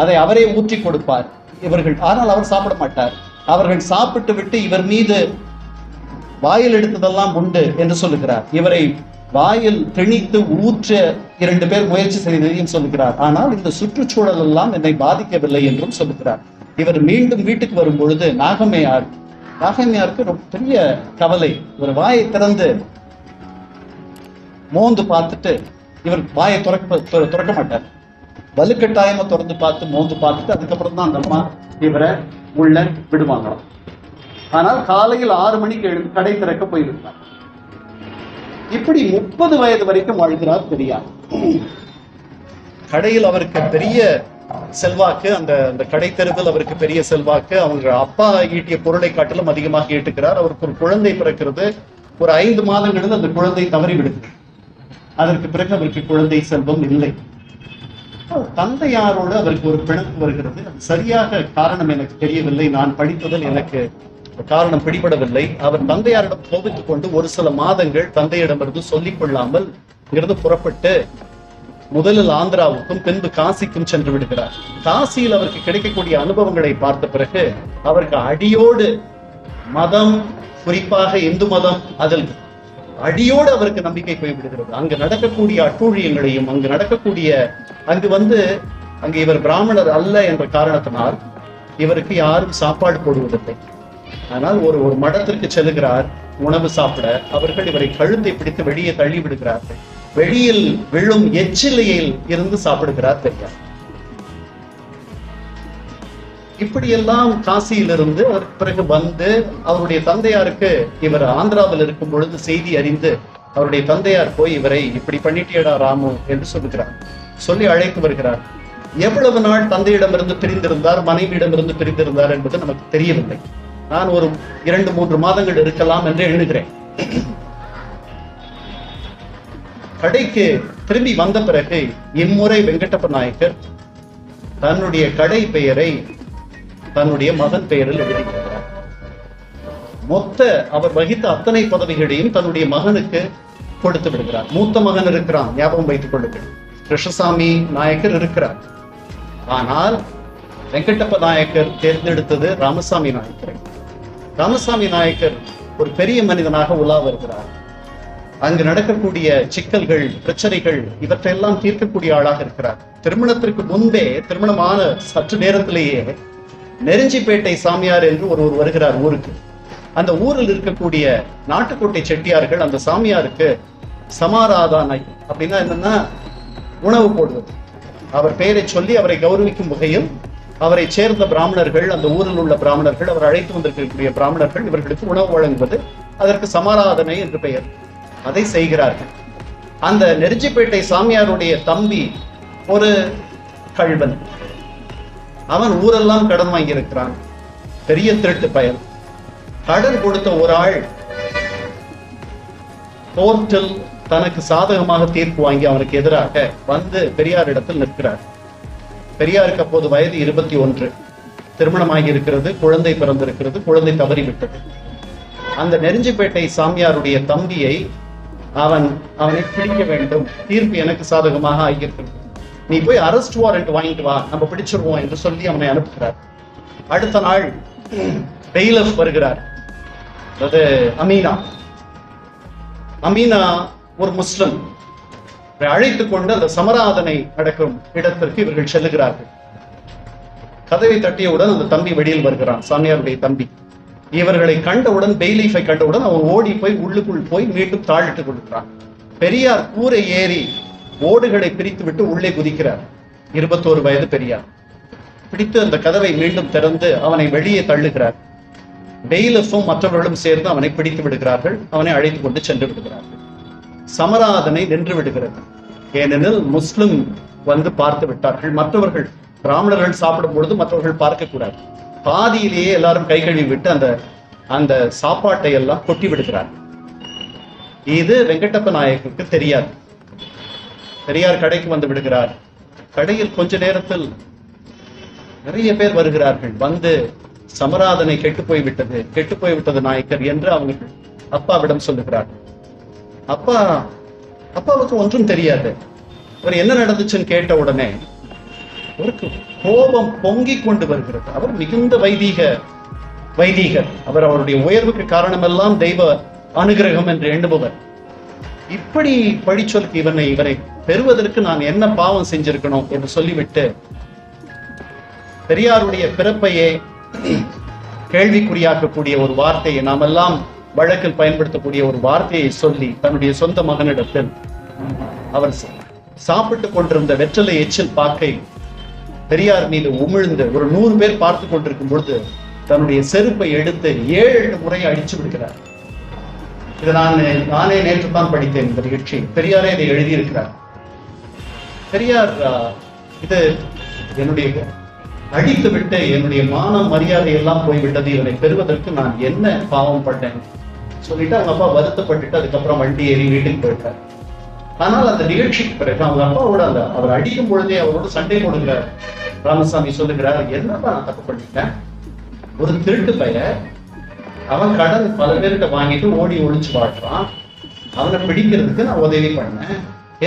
அதை அவரே ஊற்றி கொடுப்பார் இவர்கள். ஆனால் அவர் சாப்பிட மாட்டார். அவர்கள் சாப்பிட்டு விட்டு இவர் மீது வாயில் எடுத்ததெல்லாம் உண்டு என்று சொல்லுகிறார். இவரை வாயில் திணித்து ஊற்ற 2 பேர் முயற்சி செய்ததையும் சொல்லுகிறார். ஆனால் இந்த சுற்றுச்சூழல் எல்லாம் என்னை பாதிக்கவில்லை என்றும் சொல்லுகிறார். இவர் மீண்டும் வீட்டுக்கு வரும் பொழுது நாகம்மையாருக்கு ரொம்ப பெரிய கவலை. இவர் வாயை திறந்து மோந்து பார்த்துட்டு, இவர் வாயை துறக்க மாட்டார். வலுக்கட்டாயமா திறந்து பார்த்து மோந்து பார்த்துட்டு அதுக்கப்புறம் தான் அந்த அம்மா இவரை உள்ள விடுவாங்க. ஆனால் காலையில் 6 மணிக்கு எழுந்து கடை திறக்க போயிருந்தார். இப்படி 30 வயது வரைக்கும் வாழ்கிறார் பெரியார். கடையில் அவருக்கு பெரிய செல்வாக்கு, அந்த கடை தெருவில் அவருக்கு பெரிய செல்வாக்கு. அவங்க அப்பா ஈட்டிய பொருளை காட்டிலும் அதிகமாக ஈட்டுகிறார். அவருக்கு ஒரு குழந்தை பிறக்கிறது. ஒரு 5 மாதங்களில் அந்த குழந்தை தவறி விடுகிறது. அதற்கு பிறகு அவருக்கு குழந்தை செல்வம் இல்லை. தந்தையாரோடு அவருக்கு ஒரு பிணக்கு வருகிறது. சரியாக காரணம் எனக்கு தெரியவில்லை. நான் படித்ததில் எனக்கு காரணம் பிடிபடவில்லை. அவர் தந்தையாரிடம் கோபித்துக் கொண்டு ஒரு சில மாதங்கள் தந்தையிடமிருந்து சொல்லிக் கொள்ளாமல் இங்கிருந்து புறப்பட்டு முதலில் ஆந்திராவுக்கும் பின்பு காசிக்கும் சென்று விடுகிறார். காசியில் அவருக்கு கிடைக்கக்கூடிய அனுபவங்களை பார்த்த பிறகு அவருக்கு அடியோடு மதம், குறிப்பாக இந்து மதம், அதில் அடியோடு அவருக்கு நம்பிக்கை போய்விடுகிறது. அங்கு நடக்கக்கூடிய அட்டூழியங்களையும் அங்கு இவர் பிராமணர் அல்ல என்ற காரணத்தினால் இவருக்கு யாரும் சாப்பாடு போடுவதில்லை. ஆனால் ஒரு மடத்திற்கு செல்கிறார் உணவு சாப்பிட. அவர்கள் இவரை கழுத்தை பிடித்து வெளியே தள்ளி விடுகிறார்கள். வெளியில் விழும் எச்சிலையில் இருந்து சாப்பிடுகிறார் பெரியார். இப்படியெல்லாம் காசியிலிருந்து அதற்கு பிறகு வந்து அவருடைய தந்தையாருக்கு, இவர் ஆந்திராவில் இருக்கும் பொழுது செய்தி அறிந்து அவருடைய தந்தையார் போய் இவரை இப்படி பண்ணிட்டியடா ராமு என்று சொல்லுகிறார். சொல்லி அழைத்து வருகிறார். எவ்வளவு நாள் தந்தையிடமிருந்து பிரிந்திருந்தார், மனைவியிடமிருந்து பிரிந்திருந்தார் என்பது நமக்கு தெரியவில்லை. நான் ஒரு 2-3 மாதங்கள் இருக்கலாம் என்று எண்ணுகிறேன். கடைக்கு திரும்பி வந்த பிறகு இம்முறை வெங்கடப்ப நாயக்கர் தன்னுடைய கடை பெயரை தன்னுடைய மகன் பெயரில் எழுதிக்கிறார். அவர் வகித்த அத்தனை பதவிகளையும் தன்னுடைய மகனுக்கு கொடுத்து விடுகிறார். மூத்த மகன் இருக்கிறான், ஞாபகம் வைத்துக் கொள்ளுங்கள். கிருஷ்ணசாமி நாயக்கர் இருக்கிறார். ஆனால் வெங்கடப்ப நாயக்கர் தேர்ந்தெடுத்தது ராமசாமி நாயக்கரை. ராமசாமி நாயக்கர் ஒரு பெரிய மனிதனாக உலா வருகிறார். அங்கு நடக்கக்கூடிய சிக்கல்கள், பிரச்சனைகள் இவற்றையெல்லாம் தீர்க்கக்கூடிய ஆளாக இருக்கிறார். திருமணத்திற்கு முன்பே, திருமணமான சற்று நேரத்திலேயே நெருஞ்சிப்பேட்டை சாமியார் என்று ஒருவர் வருகிறார் ஊருக்கு. அந்த ஊரில் இருக்கக்கூடிய நாட்டுக்கோட்டை செட்டியார்கள் அந்த சாமியாருக்கு சமாராதனை அப்படின்னா என்னன்னா உணவு போடுவது. அவர் பெயரை சொல்லி அவரை கௌரவிக்கும் வகையில் அவரை சேர்ந்த பிராமணர்கள், அந்த ஊரில் உள்ள பிராமணர்கள், அவர் அழைத்து வந்திருக்கக்கூடிய பிராமணர்கள் இவர்களுக்கு உணவு வழங்குவது, அதற்கு சமாராதனை என்று பெயர். அதை செய்கிறார்கள். அந்த நெருஞ்சிப்பேட்டை சாமியாருடைய தம்பி ஒரு கள்வன். அவன் ஊரெல்லாம் கடன் வாங்கி இருக்கிறான், பெரிய திருட்டு பயன். கடன் கொடுத்த ஒரு ஆள் கோர்ட்டில் தனக்கு சாதகமாக தீர்ப்பு வாங்கி அவனுக்கு எதிராக வந்து பெரியார் இடத்தில் நிற்கிறார். பெரியாருக்கு அப்போது வயது 21, திருமணமாகி இருக்கிறது, குழந்தை பிறந்திருக்கிறது, குழந்தை தவறிவிட்டது. அந்த நெருஞ்சிப்பேட்டை சாமியாருடைய தம்பியை அவனை பிடிக்க வேண்டும், தீர்ப்பு எனக்கு சாதகமாக ஆகியிருக்கிறது, நீ போய் அரெஸ்ட் வாரண்ட் வாங்கிட்டு வா, நம்ம பிடிச்சிருவோம் என்று சொல்லி அவனை அனுப்புகிறார். அடுத்த நாள் பெயிலஃப் வருகிறார், அது அமீனா ஒரு முஸ்லிம். அழைத்துக் கொண்டு அந்த சமராதனை நடக்கும் இடத்திற்கு இவர்கள் செல்லுகிறார்கள். கதவை தட்டியவுடன் அந்த தம்பி வெளியில் வருகிறான், சாமியாருடைய தம்பி. இவர்களை கண்டவுடன், பெயிலீஃபை கண்டவுடன் அவன் ஓடி போய் உள்ளுக்குள் போய் மீண்டும் தாழிட்டுக் கொள்கிறான். பெரியார் கூரை ஏறி ஓடுகளை பிரித்து விட்டு உள்ளே குதிக்கிறார். 21 வயது பெரியார். பிடித்து அந்த கதவை மீண்டும் திறந்து அவனை வெளியே தள்ளுகிறார். பெயிலஃபும் மற்றவர்களும் சேர்ந்து அவனை பிடித்து விடுகிறார்கள், அவனை அழைத்துக் கொண்டு சென்று விடுகிறார்கள். சமராதனை நின்று விடுகிறது. ஏனெனில் முஸ்லிம் வந்து பார்த்து விட்டார்கள். மற்றவர்கள், பிராமணர்கள் சாப்பிடும் பொழுது மற்றவர்கள் பார்க்க கூடாது. பாதியிலேயே எல்லாரும் கை கழுவி விட்டு அந்த சாப்பாட்டை எல்லாம் கொட்டி விடுகிறார்கள். இது வெங்கடப்ப நாயக்கருக்கு தெரியாது. பெரியார் கடைக்கு வந்து விடுகிறார். கடையில் கொஞ்ச நேரத்தில் நிறைய பேர் வருகிறார்கள். வந்து சமராதனை கெட்டு போய்விட்டது நாயக்கர் என்று அவங்க அப்பாவிடம் சொல்லுகிறார். அப்பாவுக்கு ஒன்றும் தெரியாது. அவர் என்ன நடந்துச்சுன்னு கேட்ட உடனே அவருக்கு கோபம் பொங்கிக் கொண்டு வருகிறது. அவர் மிகுந்த வைதீகர். அவர் அவருடைய உயர்வுக்கு காரணமெல்லாம் தெய்வ அனுகிரகம் என்று எண்ணுபவர். இப்படி பழிச்சொலுக்கு இவனை பெறுவதற்கு நான் என்ன பாவம் செஞ்சிருக்கணும் என்று சொல்லிவிட்டு பெரியாருடைய பிறப்பையே கேள்விக்குறியாக்கக்கூடிய ஒரு வார்த்தையை, நாம் எல்லாம் வழக்கில் பயன்படுத்தக்கூடிய ஒரு வார்த்தையை சொல்லி தன்னுடைய சொந்த மகனிடத்தில் அவர் சாப்பிட்டுக் கொண்டிருந்த வெற்றிலை எச்சில் பாக்கை பெரியார் மீது உமிழ்ந்து ஒரு 100 பேர் பார்த்து கொண்டிருக்கும் பொழுது தன்னுடைய செருப்பை எடுத்து 7 முறை அடிச்சு விடுகிறார். இது நானே நேற்று தான் படித்தேன் இந்த நிகழ்ச்சி. பெரியாரே இதை எழுதியிருக்கிறார். பெரியார் இது என்னுடைய அடித்து விட்டு என்னுடைய மானம் மரியாதை எல்லாம் போய்விட்டது, இவனை பெறுவதற்கு நான் என்ன பாவம் பட்டேன் சொல்லிட்டு அவங்க அப்பா வருத்தப்பட்டுட்டு அதுக்கப்புறம் வண்டி ஏறி வீட்டுக்கு போயிட்டார். ஆனால் அந்த நிகழ்ச்சிக்கு பிறகு அவங்க அப்பாவோட அவர் அடிக்கும் பொழுதே அவரோட சண்டை போடுகிறார். ராமசாமி சொல்லுகிறார், என்னப்பா நான் தப்பு பண்ணிட்டேன், ஒரு திருட்டு பையன், அவன் கடன் பல பேர்கிட்ட வாங்கிட்டு ஓடி ஒழிச்சு வாழ்றான், அவனை பிடிக்கிறதுக்கு நான் உதவி பண்ணேன்,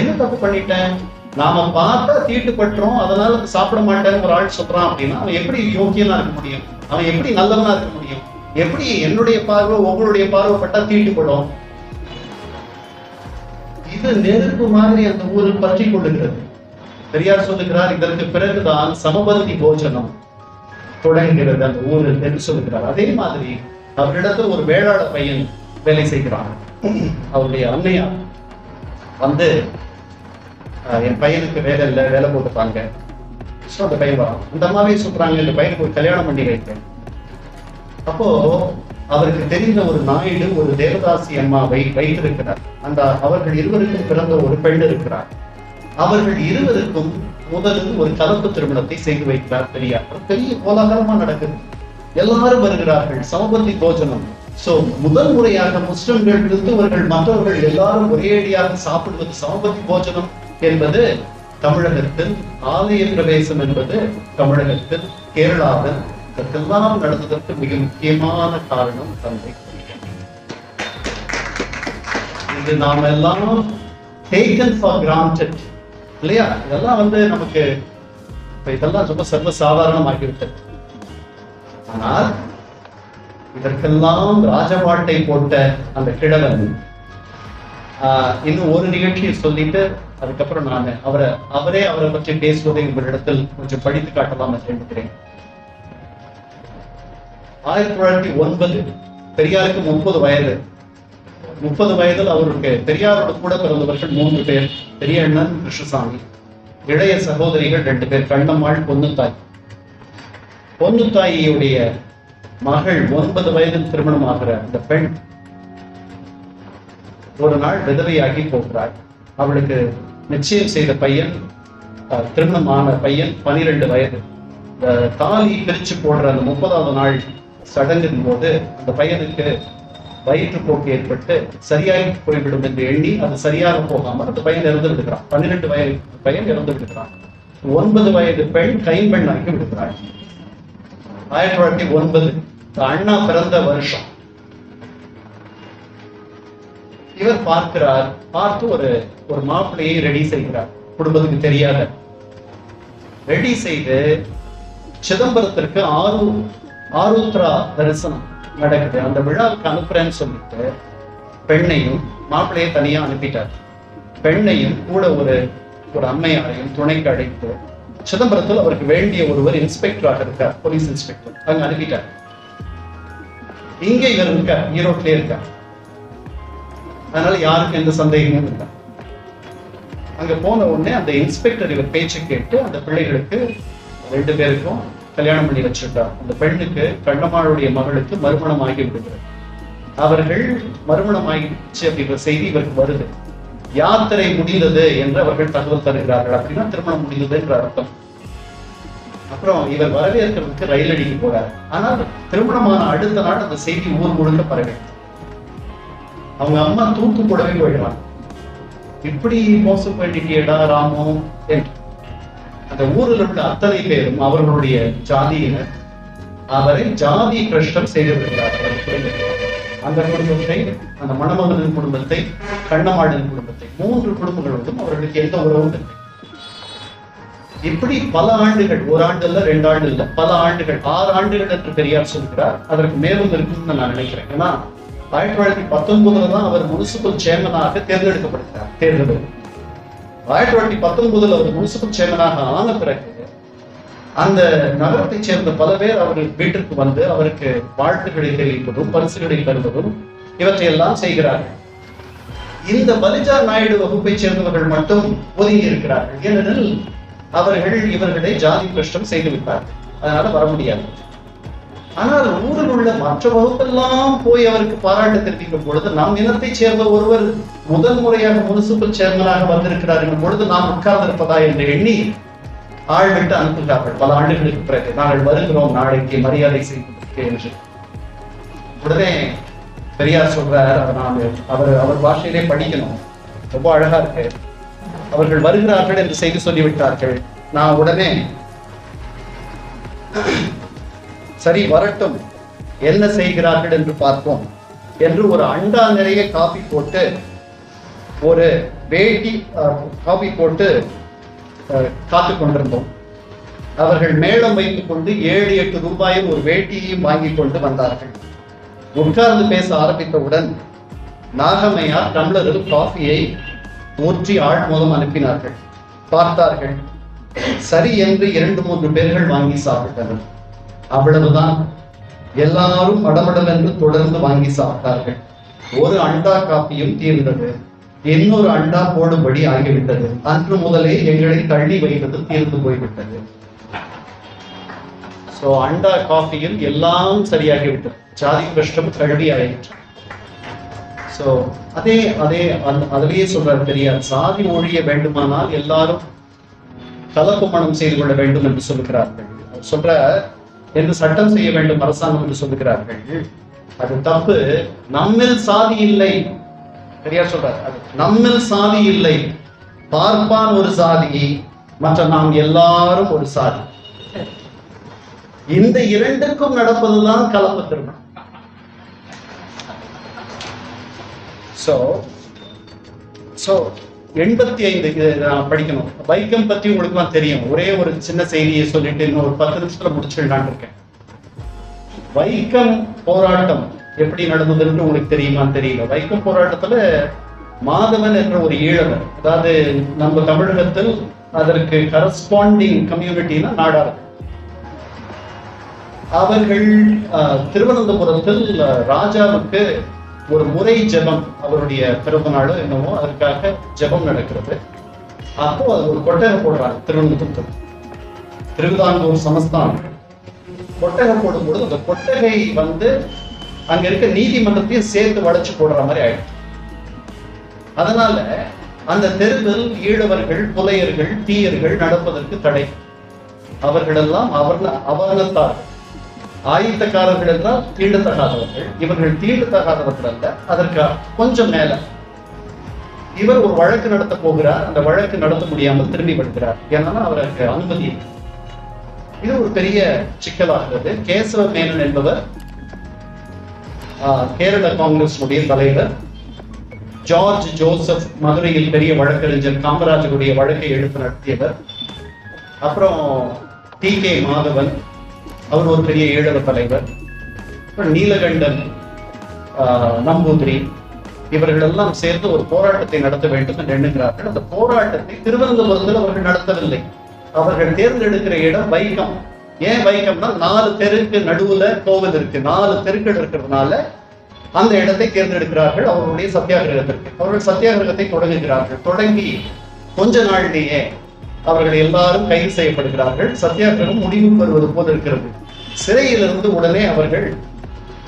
என்ன தப்பு பண்ணிட்டேன், நாம பார்த்தா தீட்டுப்பட்டுறோம் அதனால சாப்பிட மாட்டேன்னு ஒரு ஆள் சொல்றான் அப்படின்னா அவன் எப்படி யோக்கியனா இருக்க முடியும், அவன் எப்படி நல்லவனா இருக்க முடியும், எப்படி என்னுடைய பார்வை உங்களுடைய பார்வை பட்டா தீட்டுப்படும். இது நெருப்பு மாதிரி அந்த ஊரில் பற்றி கொள்ளுகிறது. பெரியார் சொல்லுகிறார், இதற்கு பிறகுதான் சமபந்தி போஜனம் தொடங்குகிறது அந்த ஊரில் என்று சொல்லுகிறார். அதே மாதிரி அவரிடத்தில் ஒரு வேளாள பையன் வேலை செய்கிறான். அவருடைய அம்மையா வந்து என் பையனுக்கு வேலை இல்லை, வேலை போட்டுப்பாங்க. அந்த பையன் வரான். அந்த அம்மாவே சொல்றாங்க, இந்த பையனுக்கு ஒரு கல்யாணம் பண்ணி வைப்பேன். அப்போ அவருக்கு தெரிந்த ஒரு நாயுடு ஒரு தேவதாசி அம்மாவை வைத்திருக்கிறார். அவர்கள் இருவருக்கும் பிறந்த ஒரு பெண் இருக்கிறார். அவர்கள் இருவருக்கும் முதலில் ஒரு கலப்பு திருமணத்தை செய்து வைக்கிறார் பெரியார். பெரிய கோலாகலமா நடக்குது, எல்லாரும் வருகிறார்கள், சமபந்தி போஜனம். சோ முதல் முறையாக முஸ்லிம்கள் கிறிஸ்தவர்கள் மற்றவர்கள் எல்லாரும் ஒரேடியாக சாப்பிடுவது சமபந்தி போஜனம் என்பது தமிழகத்தில், ஆலய பிரவேசம் என்பது தமிழகத்தில், கேரளாவில் இதெல்லாம் நடந்ததற்கு மிக முக்கியமான காரணம் தந்தை. இது நாம் எல்லாம் taken for granted இல்லையா? இதெல்லாம் நமக்கு இதெல்லாம் ரொம்ப சர்வ சாதாரணமாகிவிட்டது. ஆனால் இதற்கெல்லாம் ராஜபாட்டை போட்ட அந்த கிழவன் இன்னும் ஒரு நிகழ்ச்சியை சொல்லிட்டு அதுக்கப்புறம் நான் அவரை பற்றி பேசுவதை உங்களிடத்தில் கொஞ்சம் படித்து காட்டலாம் என்று நினைக்கிறேன். 1909 பெரியாருக்கு 30 வயது. 30 வயதில் அவருக்கு பெரியாரோட கூட பிறந்தவர்கள் 3 பேர். பெரிய அண்ணன் கிருஷ்ணசாமி, இளைய சகோதரிகள் 2 பேர், கண்ணம்மாள், பொன்னுத்தாய். பொன்னுத்தாயியுடைய மகள் 9 வயதில் திருமணம் ஆகிற அந்த பெண் ஒரு நாள் விதவையாகி போகிறாள். அவளுக்கு நிச்சயம் செய்த பையன், திருமணமான பையன் 12 வயது. தாலி பிரிச்சு போடுற அந்த 30வது நாள் சடங்கின் போது அந்த பையனுக்கு வயிற்றுப்போக்கு ஏற்பட்டு சரியாகி போய்விடும் என்று எண்ணி அது சரியாக போகாமல் அந்த பையன் இறந்து விடுகிறான். 12 வயது பையன் இறந்து விடுகிறான். 9 வயது பெண் கைம்பெண் ஆகி விடுகிறாள். 1909 அண்ணா பிறந்த வருஷம். இவர் பார்க்கிறார். பார்த்து ஒரு மாப்பிள்ளையை ரெடி செய்கிறார். குடும்பத்துக்கு தெரியாத ரெடி செய்து சிதம்பரத்திற்கு ஆருத்ரா தரிசனம் நடக்குது. அந்த விழாவுக்கு அனுப்புறேன்னு சொல்லிட்டு பெண்ணையும் மாப்பிள்ளையை தனியா அனுப்பிட்டார். பெண்ணையும் கூட ஒரு அம்மையாரையும் துணைக்கு அழைத்து சிதம்பரத்தில் அவருக்கு வேண்டிய ஒருவர் இன்ஸ்பெக்டராக இருக்கார், போலீஸ் இன்ஸ்பெக்டர், அங்க அனுப்பிட்டார். இங்க இவர் இருக்கார், ஈரோட்லயே இருக்கார். அதனால யாருக்கும் எந்த சந்தேகமும் இல்லை. அங்க போன உடனே அந்த இன்ஸ்பெக்டர் இவர் பேச்சை கேட்டு அந்த பிள்ளைகளுக்கு 2 பேருக்கும் கல்யாணம் பண்ணி வச்சிருக்கார். அந்த பெண்ணுக்கு கண்ணம்மாளுடைய மகளுக்கு மறுமணம் ஆகி விடுகிறது. அவர்கள் மறுமணம் ஆகிடுச்சு அப்படிங்கிற செய்தி இவருக்கு வருது. யாத்திரை முடிந்தது என்று அவர்கள் தகவல் தருகிறார்கள். அப்படின்னா திருமணம் முடிந்தது என்ற அர்த்தம். அப்புறம் இவர் வரவேற்கிறதுக்கு ரயில் அடிக்கு போறார். ஆனால் திருமணமான அடுத்த நாள் அந்த செய்தி ஊர் முழுக்க பரவி அவங்க அம்மா தூக்கு போடவே போயிடுறாங்க. இப்படி மோசம் பண்ணிட்டியடா ராமோ என்று அந்த ஊரில் உள்ள அத்தனை பேரும் அவர்களுடைய ஜாதியினர் அவரை ஜாதி பிரஷ்டம் செய்து விடுகிறார்கள். அந்த குடும்பத்தை, அந்த மணமகனின் குடும்பத்தை, கண்ணம்மாளின் குடும்பத்தை, 3 குடும்பங்களோடும் அவர்களுக்கு எந்த உறவும் இல்லை. இப்படி பல ஆண்டுகள், 1 ஆண்டு இல்ல 2 ஆண்டு இல்ல, பல ஆண்டுகள், 6 ஆண்டுகள் என்று பெரியார் சொல்கிறார். அதற்கு மேலும் இருக்கும்னு நான் நினைக்கிறேன். ஏன்னா 1919 தான் அவர் முனிசிபல் சேர்மனாக தேர்ந்தெடுக்கப்படுகிறார். தேர்தல் 1919 அவர் முனிசிபல் சேர்மனாக ஆன பிறகு அந்த நகரத்தை சேர்ந்த பல பேர் அவர் வீட்டிற்கு வந்து அவருக்கு வாழ்த்துக்களை தெரிவிப்பதும் பரிசுகளை தருவதும் இவற்றையெல்லாம் செய்கிறார்கள். இந்த பலிஜா நாயுடு வகுப்பை சேர்ந்தவர்கள் மட்டும் ஒதுங்கி இருக்கிறார்கள். ஏனெனில் அவர்கள் இவர்களை ஜாதி பிரஷ்டம் செய்து விட்டார்கள். அதனால வர முடியாது. ஆனால் ஊரில் உள்ள மற்ற வகுப்பெல்லாம் போய் அவருக்கு பாராட்டு தெரிவிக்கும் பொழுது நம் இனத்தை சேர்ந்த ஒருவர் முதல் முறையாக முனிசிபல் சேர்மனாக வந்திருக்கிறார் என்னும் பொழுது நாம் உட்கார்ந்திருப்பதா என்று எண்ணி ஆள் விட்டு அனுப்புகிறார்கள். பல ஆண்டுகளுக்கு பிறகு நாங்கள் வருகிறோம் நாளைக்கு மரியாதை செய்வதற்கு என்று. உடனே பெரியார் சொல்றார், அவர் பாஷையிலே படிக்கணும், ரொம்ப அழகா இருக்கு. அவர்கள் வருகிறார்கள் என்று செய்தி சொல்லிவிட்டார்கள். நான் உடனே சரி வரட்டும், என்ன செய்கிறார்கள் என்று பார்ப்போம் என்று ஒரு அண்டா நிறைய காபி போட்டு ஒரு வேட்டி காபி போட்டு காத்து கொண்டிருந்தோம். அவர்கள் மேளம் வைத்துக் கொண்டு 7-8 ரூபாயும் ஒரு வேட்டியையும் வாங்கி கொண்டு வந்தார்கள். உட்கார்ந்து பேச ஆரம்பித்தவுடன் நாகம்மையார் டம்ளரில் காஃபியை ஊற்றி ஆள் மூலம் அனுப்பினார்கள். பார்த்தார்கள். சரி என்று 2-3 பேர்கள் வாங்கி சாப்பிட்டனர். அவ்வளவுதான். எல்லாரும் மடமடவென்று தொடர்ந்து வாங்கி சாப்பிட்டார்கள். ஒரு அண்டா காப்பியும் தீர்ந்தது. இன்னொரு அண்டா போடும்படி ஆகிவிட்டது. அன்று முதலே எங்களை தள்ளி வைத்தது தீர்ந்து போய்விட்டது. சோ அண்டா காஃபியில் எல்லாம் சரியாகிவிட்டது. ஜாதி பிரஷ்டம் கல்வி ஆயிற்று. சோ அதிலேயே சொல்றார் பெரியார், சாதி ஒழிய வேண்டுமானால் எல்லாரும் கலப்பு மணம் செய்து கொள்ள வேண்டும் என்று சொல்லுகிறார்கள். சொல்ற என்று சட்டம் செய்ய வேண்டும் அரசாங்கம் என்று சொல்லுகிறார்கள். அது தப்பு. நம்மில் சாதி இல்லை. பெரியார் சொல்றார், அது நம்மில் சாதி இல்லை. பார்ப்பான் ஒரு சாதி, மற்ற நாம் எல்லாரும் ஒரு சாதி. இந்த 2க்கும் நடப்பதுதான் கலப்பு திருமணம். சோ 85 நான் படிக்கணும். வைக்கம் பத்தி உங்களுக்கு தெரியும். ஒரே ஒரு சின்ன செய்தியை சொல்லிட்டு இன்னும் ஒரு 10 நிமிஷத்துல முடிச்சிடலான்னு இருக்கேன். வைக்கம் போராட்டம் எப்படி நடந்ததுன்னு உங்களுக்கு தெரியுமான்னு தெரியல. வைக்கம் போராட்டத்துல மாதவன் என்ற ஒரு ஈழவர், அதாவது நம்ம தமிழகத்தில் அதற்கு கரஸ்பாண்டிங் கம்யூனிட்டினா நாடார், அவர்கள் திருவனந்தபுரத்தில் ராஜாவுக்கு ஒரு முறை ஜெபம், அவருடைய பிறந்த நாளோ என்னவோ அதற்காக ஜெபம் நடக்கிறது. அப்போ அது ஒரு கொட்டகை போடுறாங்க. திருவனந்தபுரத்தில் திருவிதாங்கூர் சமஸ்தானம் கொட்டகை போடும்பொழுது அந்த கொட்டகை அங்க இருக்க நீதிமன்றத்தையும் சேர்த்து வளைச்சு போடுற மாதிரி ஆயிடுச்சு. அதனால அந்த தெருவில் ஈழவர்கள், புலையர்கள், தீயர்கள் நடப்பதற்கு தடை. அவர்களெல்லாம் அவர்ணத்தார். ஆயுதக்காரர்கள் என்றால் தீண்டத்தகாதவர்கள். இவர்கள் தீண்டத்தகாதவர்கள் அல்ல, அதற்கு கொஞ்சம் மேல. இவர் ஒரு வழக்கு நடத்த போகிறார். அந்த வழக்கு நடத்த முடியாமல் திரும்பி வருகிறார். ஏன்னா அவருக்கு அனுமதி. இது ஒரு பெரிய சிக்கலாகிறது. கேசவ மேனன் என்பவர் கேரள காங்கிரஸ் தலைவர். ஜார்ஜ் ஜோசப் மதுரையில் பெரிய வழக்கறிஞர் காமராஜருடைய வழக்கை எடுத்து நடத்தியவர். அப்புறம் TK மாதவன், அவர் ஒரு பெரிய ஈழவ தலைவர். நீலகண்டன் நம்பூதிரி, இவர்கள் எல்லாம் சேர்ந்து ஒரு போராட்டத்தை நடத்த வேண்டும் என்று எண்ணுகிறார்கள். அந்த போராட்டத்தை திருவனந்தபுரத்தில் அவர்கள் நடத்தவில்லை. அவர்கள் தேர்ந்தெடுக்கிற இடம் வைக்கம். ஏன் வைக்கம்னா 4 தெருக்கு நடுவுல கோவில் இருக்கு. 4 தெருக்கள் இருக்கிறதுனால அந்த இடத்தை தேர்ந்தெடுக்கிறார்கள் அவர்களுடைய சத்தியாகிரகத்திற்கு. அவர்கள் சத்தியாகிரகத்தை தொடங்குகிறார்கள். தொடங்கி கொஞ்ச நாளிலேயே அவர்கள் எல்லாரும் கைது செய்யப்படுகிறார்கள். சத்தியாகிரகம் முடிவுக்கு வருவது போல் இருக்கிறது. சிறையிலிருந்து உடனே அவர்கள்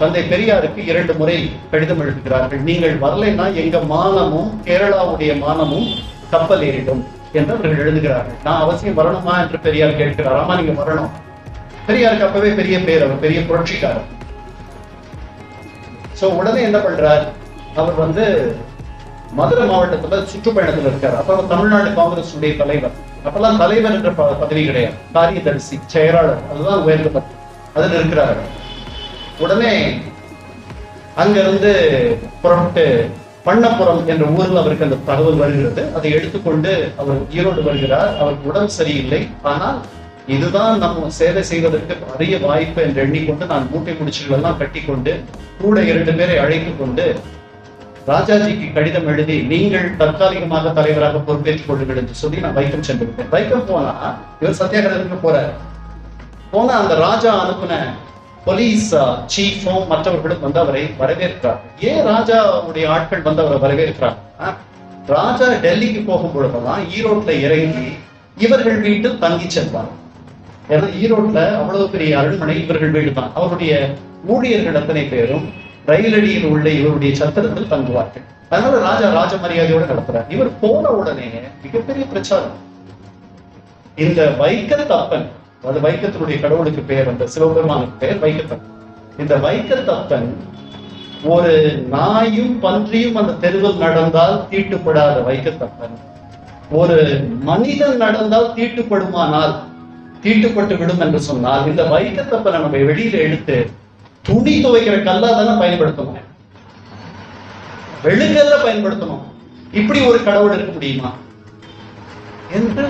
தந்தை பெரியாருக்கு 2 முறை கடிதம் எழுதுகிறார்கள். நீங்கள் வரலைன்னா எங்க மானமும் கேரளாவுடைய மானமும் கப்பல் ஏறிடும் என்று அவர்கள் எழுதுகிறார்கள். நான் அவசியம் வரணுமா என்று பெரியார் கேட்கிறார். ஆமா, நீங்க வரணும். பெரியாருக்கு அப்பவே பெரிய பேர், அவர் பெரிய புரட்சிக்காரர். சோ உடனே என்ன பண்றார், அவர் மதுரை மாவட்டத்துல சுற்றுப்பயணத்தில் இருக்கார். அப்ப தமிழ்நாடு காங்கிரஸ் உடைய தலைவர். அப்பெல்லாம் தலைவர் என்ற பதவி கிடையாது, காரியதரிசி, செயலாளர், அதுதான் உயர்ந்த பதவி. அதில் இருக்கிறார். உடனே அங்கிருந்து புறப்பட்டு பண்ணப்புறம் என்ற ஊரில் அவருக்கு அந்த தகவல் வருகிறது. அதை எடுத்துக்கொண்டு அவர் ஈரோடு வருகிறார். அவருக்கு உடம்பு சரியில்லை. ஆனால் இதுதான் நம்ம சேவை செய்வதற்கு அரிய வாய்ப்பு என்று எண்ணிக்கொண்டு நான் மூட்டை முடிச்சுகள் எல்லாம் கட்டி கொண்டு கூட 2 பேரை அழைத்து கொண்டு ராஜாஜிக்கு கடிதம் எழுதி நீங்கள் தற்காலிகமாக தலைவராக பொறுப்பேற்றுக் கொள்ளுங்கள் என்று சொல்லி நான் வைக்கம் சென்றிருக்கேன். வைக்கம் போனா இவர் சத்தியாகிரகத்துக்கு போறார். போனா அந்த ராஜா அனுப்பின போலீஸ் சீஃபும் மற்றவர்களும் அவரை வரவேற்கிறார். ஏன் ராஜாவுடைய ஆட்கள் அவரை வரவேற்கிறார்? ராஜா டெல்லிக்கு போகும் பொழுதெல்லாம் ஈரோட்ல இறங்கி இவர்கள் வீட்டில் தங்கி சென்றார். ஏன்னா ஈரோட்ல அவ்வளவு பெரிய அரண்மனை இவர்கள் வீடு தான். அவருடைய ஊழியர்கள் அத்தனை பேரும் ரயிலடியில் உள்ள இவருடைய சத்திரத்தில் தங்குவார்கள். அதனால ராஜா ராஜ மரியாதையோடு நடத்துறார். இவர் போன உடனே மிகப்பெரிய பிரச்சாரம். இந்த வைக்கத்தப்பன், அது வைக்கத்தினுடைய கடவுளுக்கு பெயர், அந்த சிவபெருமானுக்கு பெயர் வைக்கத்தப்பன். இந்த வைக்கத்தப்பன் ஒரு நாயும் பன்றியும் அந்த தெருவில் நடந்தால் தீட்டுப்படாத வைக்கத்தப்பன், ஒரு மனிதன் நடந்தால் தீட்டுப்படுமானால் தீட்டுப்பட்டு விடும் என்று சொன்னால், இந்த வைக்கத்தப்பனை நம்ம வெளியில எடுத்து துணி துவைக்கிற கல்லா தானே பயன்படுத்தணும், வெளுக்கல்ல பயன்படுத்தணும். இப்படி ஒரு கடவுள் இருக்க முடியுமா என்று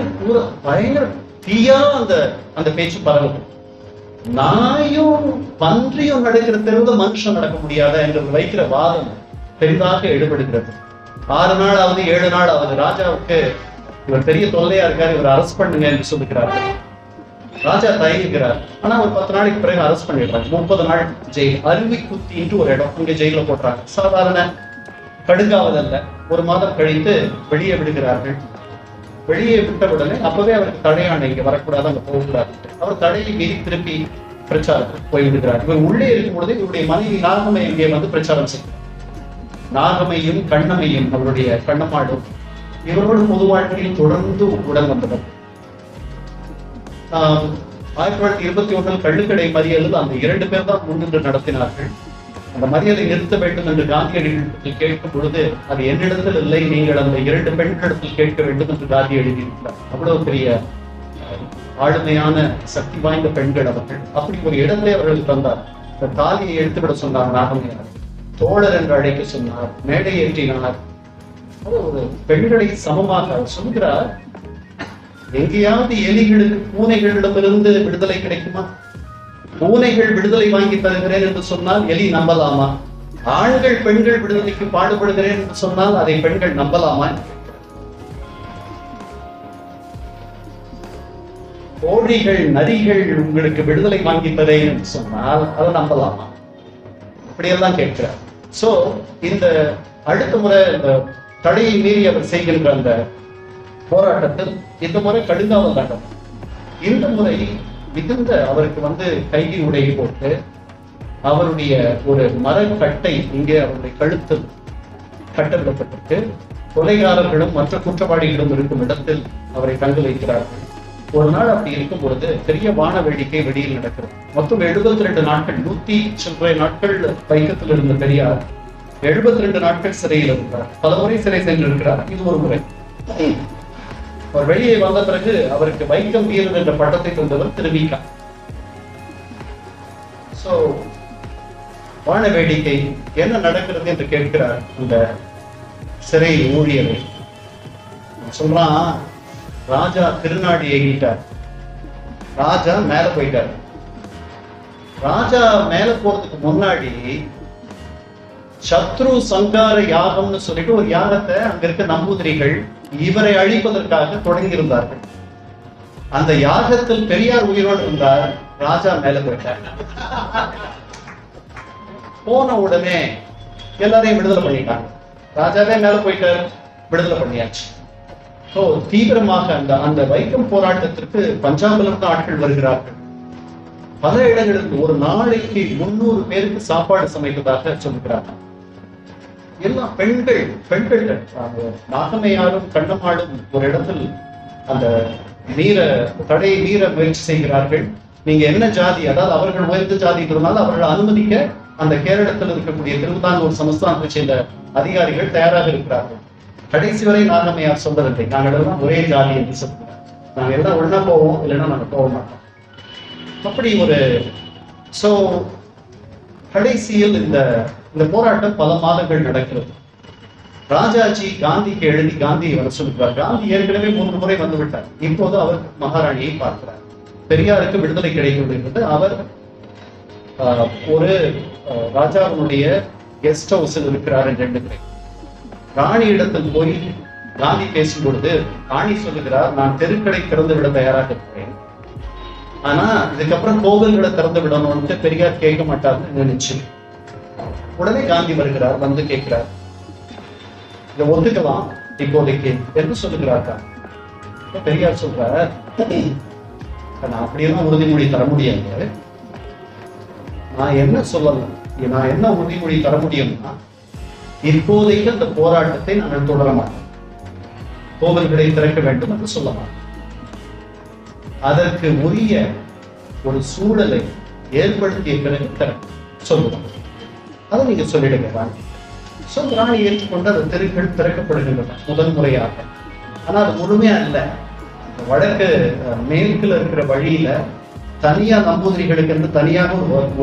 பயங்கர தீயா அந்த பேச்சு பரவுது. நாயும் பன்றியும் நடக்கிற தெருவில் மனுஷன் நடக்க முடியாத என்று வைக்கிற வாதம் பெரிதாக எடுபடுகிறது. 6 நாள் ஆகுது, 7 நாள் ஆகுது. ராஜாவுக்கு இவர் பெரிய தொல்லையா இருக்காரு, இவர் அரெஸ்ட் பண்ணுங்க என்று சொல்லுகிறார்கள். ராஜா தயங்குகிறார். ஆனா ஒரு 10 நாளைக்கு பிறகு அரெஸ்ட் பண்ணிடுறாங்க. 30 நாள் ஜெயில். அருவிக்குத்தின்ட்டு ஒரு இடம், அங்க ஜெயில போடுறாங்க. சாதாரண கடுங்காவல் அல்ல. 1 மாதம் கழித்து வெளியே விடுகிறார்கள். வெளியே விட்ட உடனே அப்பவே அவருக்கு தடையான, இங்க வரக்கூடாது, அங்க போகக்கூடாது. அவர் தடையை மீறி திருப்பி பிரச்சாரத்துக்கு போய்விடுகிறார். இவர் உள்ளே இருக்கும் பொழுது இவருடைய மனைவி நாகமை இங்கே பிரச்சாரம் செய்கிறார். நாகமையும் கண்ணமையும் அவருடைய கண்ணமாடும் இவரோடு பொது வாழ்க்கையில் தொடர்ந்து உடன் வந்தவர். 1921 கள்ளுக்கடை மறியலில் அந்த 2 பேர் தான் முன்னின்று நடத்தினார்கள். அந்த மறியலை நிறுத்த வேண்டும் என்று காந்தியடிகளிடத்தில் கேட்கும் பொழுது, அது என்னிடத்தில் இல்லை, நீங்கள் அந்த 2 பெண்களிடத்தில் கேட்க வேண்டும் என்று காந்தி எழுதியிருக்கிறார். அவ்வளவு பெரிய ஆளுமையான சக்தி வாய்ந்த பெண்கள் அவர்கள். அப்படி ஒரு இடத்தை அவர்கள் தந்தார். இந்த தாலியை எடுத்துவிட சொன்னார் நாகமையார். தோழர் என்று அழைக்க சொன்னார். மேடை ஏற்றினார். ஒரு பெண்களை சமமாக சொல்கிறார். எங்கேயாவது எலிகளுக்கு பூனைகளிடமிருந்து விடுதலை கிடைக்குமா? பூனைகள் விடுதலை வாங்கி தருகிறேன் என்று சொன்னால் எலி நம்பலாமா? ஆண்கள் பெண்கள் விடுதலைக்கு பாடுபடுகிறேன் என்று சொன்னால் அதை பெண்கள் நம்பலாமா? கோழிகள் நரிகள் உங்களுக்கு விடுதலை வாங்கி தரேன் என்று சொன்னால் அதை நம்பலாமா? இப்படியெல்லாம் கேட்கிறார். சோ இந்த அடுத்த முறை இந்த தடையை மீறி அவர் செய்கின்ற அந்த போராட்டத்தில் இந்த முறை கடுங்காவல் தண்டம். இந்த முறை மிகுந்த அவருக்கு கைதி உடை போட்டு அவருடைய ஒரு மரக்கட்டை இங்கே அவருடைய கழுத்தில் கட்டவிடப்பட்டிருக்கு. கொலைகாரர்களும் மற்ற குற்றவாளிகளும் இருக்கும் இடத்தில் அவரை தங்க வைக்கிறார்கள். ஒரு நாள் அப்படி இருக்கும் பொழுது பெரிய வான வேடிக்கை வெளியில் நடக்கிறது. மொத்தம் 72 நாட்கள், 100 சில்லறை நாட்கள் வைக்கத்தில் இருந்த பெரியார் 72 நாட்கள் சிறையில் இருக்கிறார். பல முறை சிறை சென்றிருக்கிறார். இது ஒரு முறை. அவர் வெளியே வந்த பிறகு அவருக்கு வைக்கம் வீரர் என்ற பட்டத்தை தந்தவர் திருவிக்கா. சோ வான வேடிக்கை என்ன நடக்கிறது என்று கேட்கிறார் அந்த சிறை ஊழியரை. சொல்றான், ராஜா திருநாடி ஏகிட்டார், ராஜா மேல போயிட்டார். ராஜா மேல போறதுக்கு முன்னாடி சத்ரு சங்கார யாகம்னு சொல்லிட்டு ஒரு யாகத்தை அங்க இருக்க நம்பூதிரிகள் இவரை அழிப்பதற்காக தொடங்கி இருந்தார்கள். அந்த யாகத்தில் பெரியார் உயிரோடு இருந்தார். ராஜா மேல போயிட்டார். போன உடனே எல்லாரையும் விடுதலை பண்ணிட்டாங்க. ராஜாவே மேல போயிட்டார், விடுதலை பண்ணியாச்சு. தீவிரமாக அந்த வைக்கம் போராட்டத்திற்கு பஞ்சாபில் இருந்து ஆட்கள் வருகிறார்கள். பல இடங்களுக்கு ஒரு நாளைக்கு 300 பேருக்கு சாப்பாடு சமைப்பதாக சொல்லுகிறார்கள். எல்லாம் பெண்கள் நாகமையாரும் கண்ணம்மாளும் ஒரு இடத்தில் அந்த தடையை மீற முயற்சி செய்கிறார்கள். நீங்க என்ன ஜாதி, அதாவது அவர்கள் உயர்ந்த ஜாதிங்கிறதுனால அவர்கள் அனுமதிக்க அந்த கேரளத்தில் இருக்கக்கூடிய திருவிதாங்கூர் சமஸ்தானத்தை சேர்ந்த அதிகாரிகள் தயாராக இருக்கிறார்கள். கடைசி வரை நாகமையார் சொல்றதில்லை, நாங்கள் எல்லாம் ஒரே ஜாதி என்று சொல்கிறார். நாங்க எல்லாம் ஒண்ணா போவோம், இல்லைன்னா நாங்க போக மாட்டோம். அப்படி ஒரு கடைசியில் இந்த போராட்டம் பல மாதங்கள் நடக்கிறது. ராஜாஜி காந்திக்கு எழுதி காந்தியை வர சொல்லுகிறார். காந்தி ஏற்கனவே 3 முறை வந்து விட்டார். இப்போது அவர் மகாராணியை பார்க்கிறார். பெரியாருக்கு விடுதலை கிடைக்கிறது. அவர் ஒரு ராஜாவினுடைய கெஸ்ட் ஹவுஸில் இருக்கிறார் என்று எண்ணுகிறேன். ராணி இடத்தில் போய் காந்தி பேசும் பொழுது ராணி சொல்லுகிறார், நான் தெருக்கடை திறந்து விட தயாராக இருக்கிறேன், ஆனா இதுக்கப்புறம் கோவில்களை திறந்து விடணும்னு பெரியார் கேட்க மாட்டார்னு நினைச்சு. உடனே காந்தி வருகிறார், வந்து கேட்கிறார், இதை ஒத்துக்கலாம் இப்போதைக்கு என்று சொல்லுகிறார். பெரியார் சொல்றார், நான் அப்படியெல்லாம் உறுதிமொழி தர முடியாது. நான் என்ன சொல்லலாம், நான் என்ன உறுதிமொழி தர முடியும்னா, இப்போதைக்கு அந்த போராட்டத்தை நாங்கள் தொடர மாட்டோம், கோவில்களை திறக்க வேண்டும் என்று சொல்ல மாட்டோம். அதற்கு உரிய ஒரு சூழலை ஏற்படுத்திய பிறகு சொல்லுவோம். அதை நீங்க சொல்லிடுங்க ராணி. ராணி ஏற்றுக்கொண்டு அந்த தெருக்கள் திறக்கப்படுகின்றன முதல் முறையாக. ஆனா அது முழுமையா இல்லை. வடக்கு மேற்குல இருக்கிற வழியில தனியா நம்பூதிரிகளுக்கு என்று தனியாக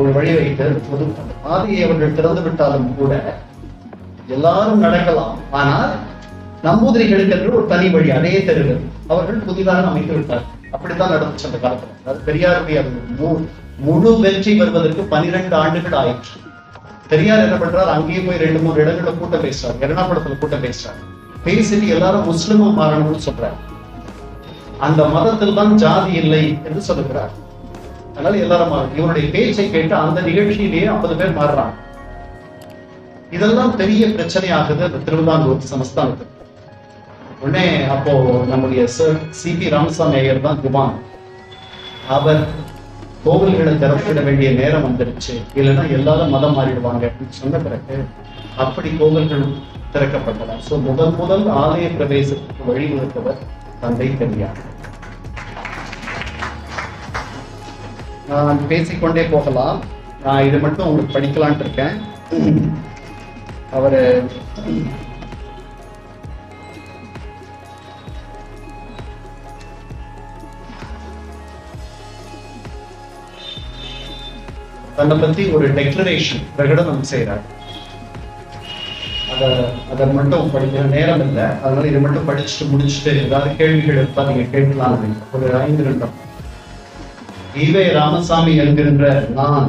ஒரு வழி வைத்து அந்த பாதையை அவர்கள் திறந்து விட்டாலும் கூட எல்லாரும் நடக்கலாம். ஆனால் நம்பூதிரிகளுக்கு என்று ஒரு தனி வழி, அதே தெருவில் அவர்கள் புதிதாக அமைத்து விட்டார். அப்படித்தான் நடந்துச்சு அந்த காலத்துல. அதாவது பெரியாருடைய முழு வெற்றி வருவதற்கு 12 ஆண்டுகள் ஆயிற்று. பெரியார் என்ன பண்றாரு, அங்கேயே போய் 2-3 இடங்கள்ல கூட்டம் பேசுறாரு, எர்ணாகுளத்துல கூட்டம் பேசுறாரு. பேசிட்டு எல்லாரும் முஸ்லிமா மாறணும்னு சொல்றாரு. அந்த மதத்தில் தான் ஜாதி இல்லை என்று சொல்லுகிறார். அதனால எல்லாரும் இவருடைய பேச்சை கேட்டு அந்த நிகழ்ச்சியிலேயே 50 பேர் மாறுறாங்க. இதெல்லாம் பெரிய பிரச்சனை ஆகுது அந்த திருவிதாங்கூர் சமஸ்தானத்துக்கு. உடனே அப்போ நம்முடைய சிபி ராமசாமி ஐயர் தான் திவான். அவர் கோவில்களை திறப்பிட வேண்டிய நேரம் வந்துருச்சு, இல்லைன்னா எல்லாரும் மதம் மாறிடுவாங்க அப்படின்னு சொன்ன பிறகு அப்படி கோவில்கள் திறக்கப்பட்டன. சோ முதல் ஆலய பிரவேசத்துக்கு வழிவகுத்தவர் தந்தை பெரியார். நான் பேசிக்கொண்டே போகலாம். நான் இது மட்டும் உங்களுக்கு படிக்கலான் இருக்கேன். அவரு தன்னை பத்தி ஒரு டெக்ளரேஷன் பிரகடனம் செய்யறார். அதை மட்டும் படிக்கிற நேரம் இல்லை, அதனால இதை மட்டும் படிச்சுட்டு முடிச்சுட்டு ஏதாவது கேள்விகள் இருந்தா நீங்க கேட்கலாம். ஒரு 5 நிமிடம். ஈவே ராமசாமி என்கின்ற நான்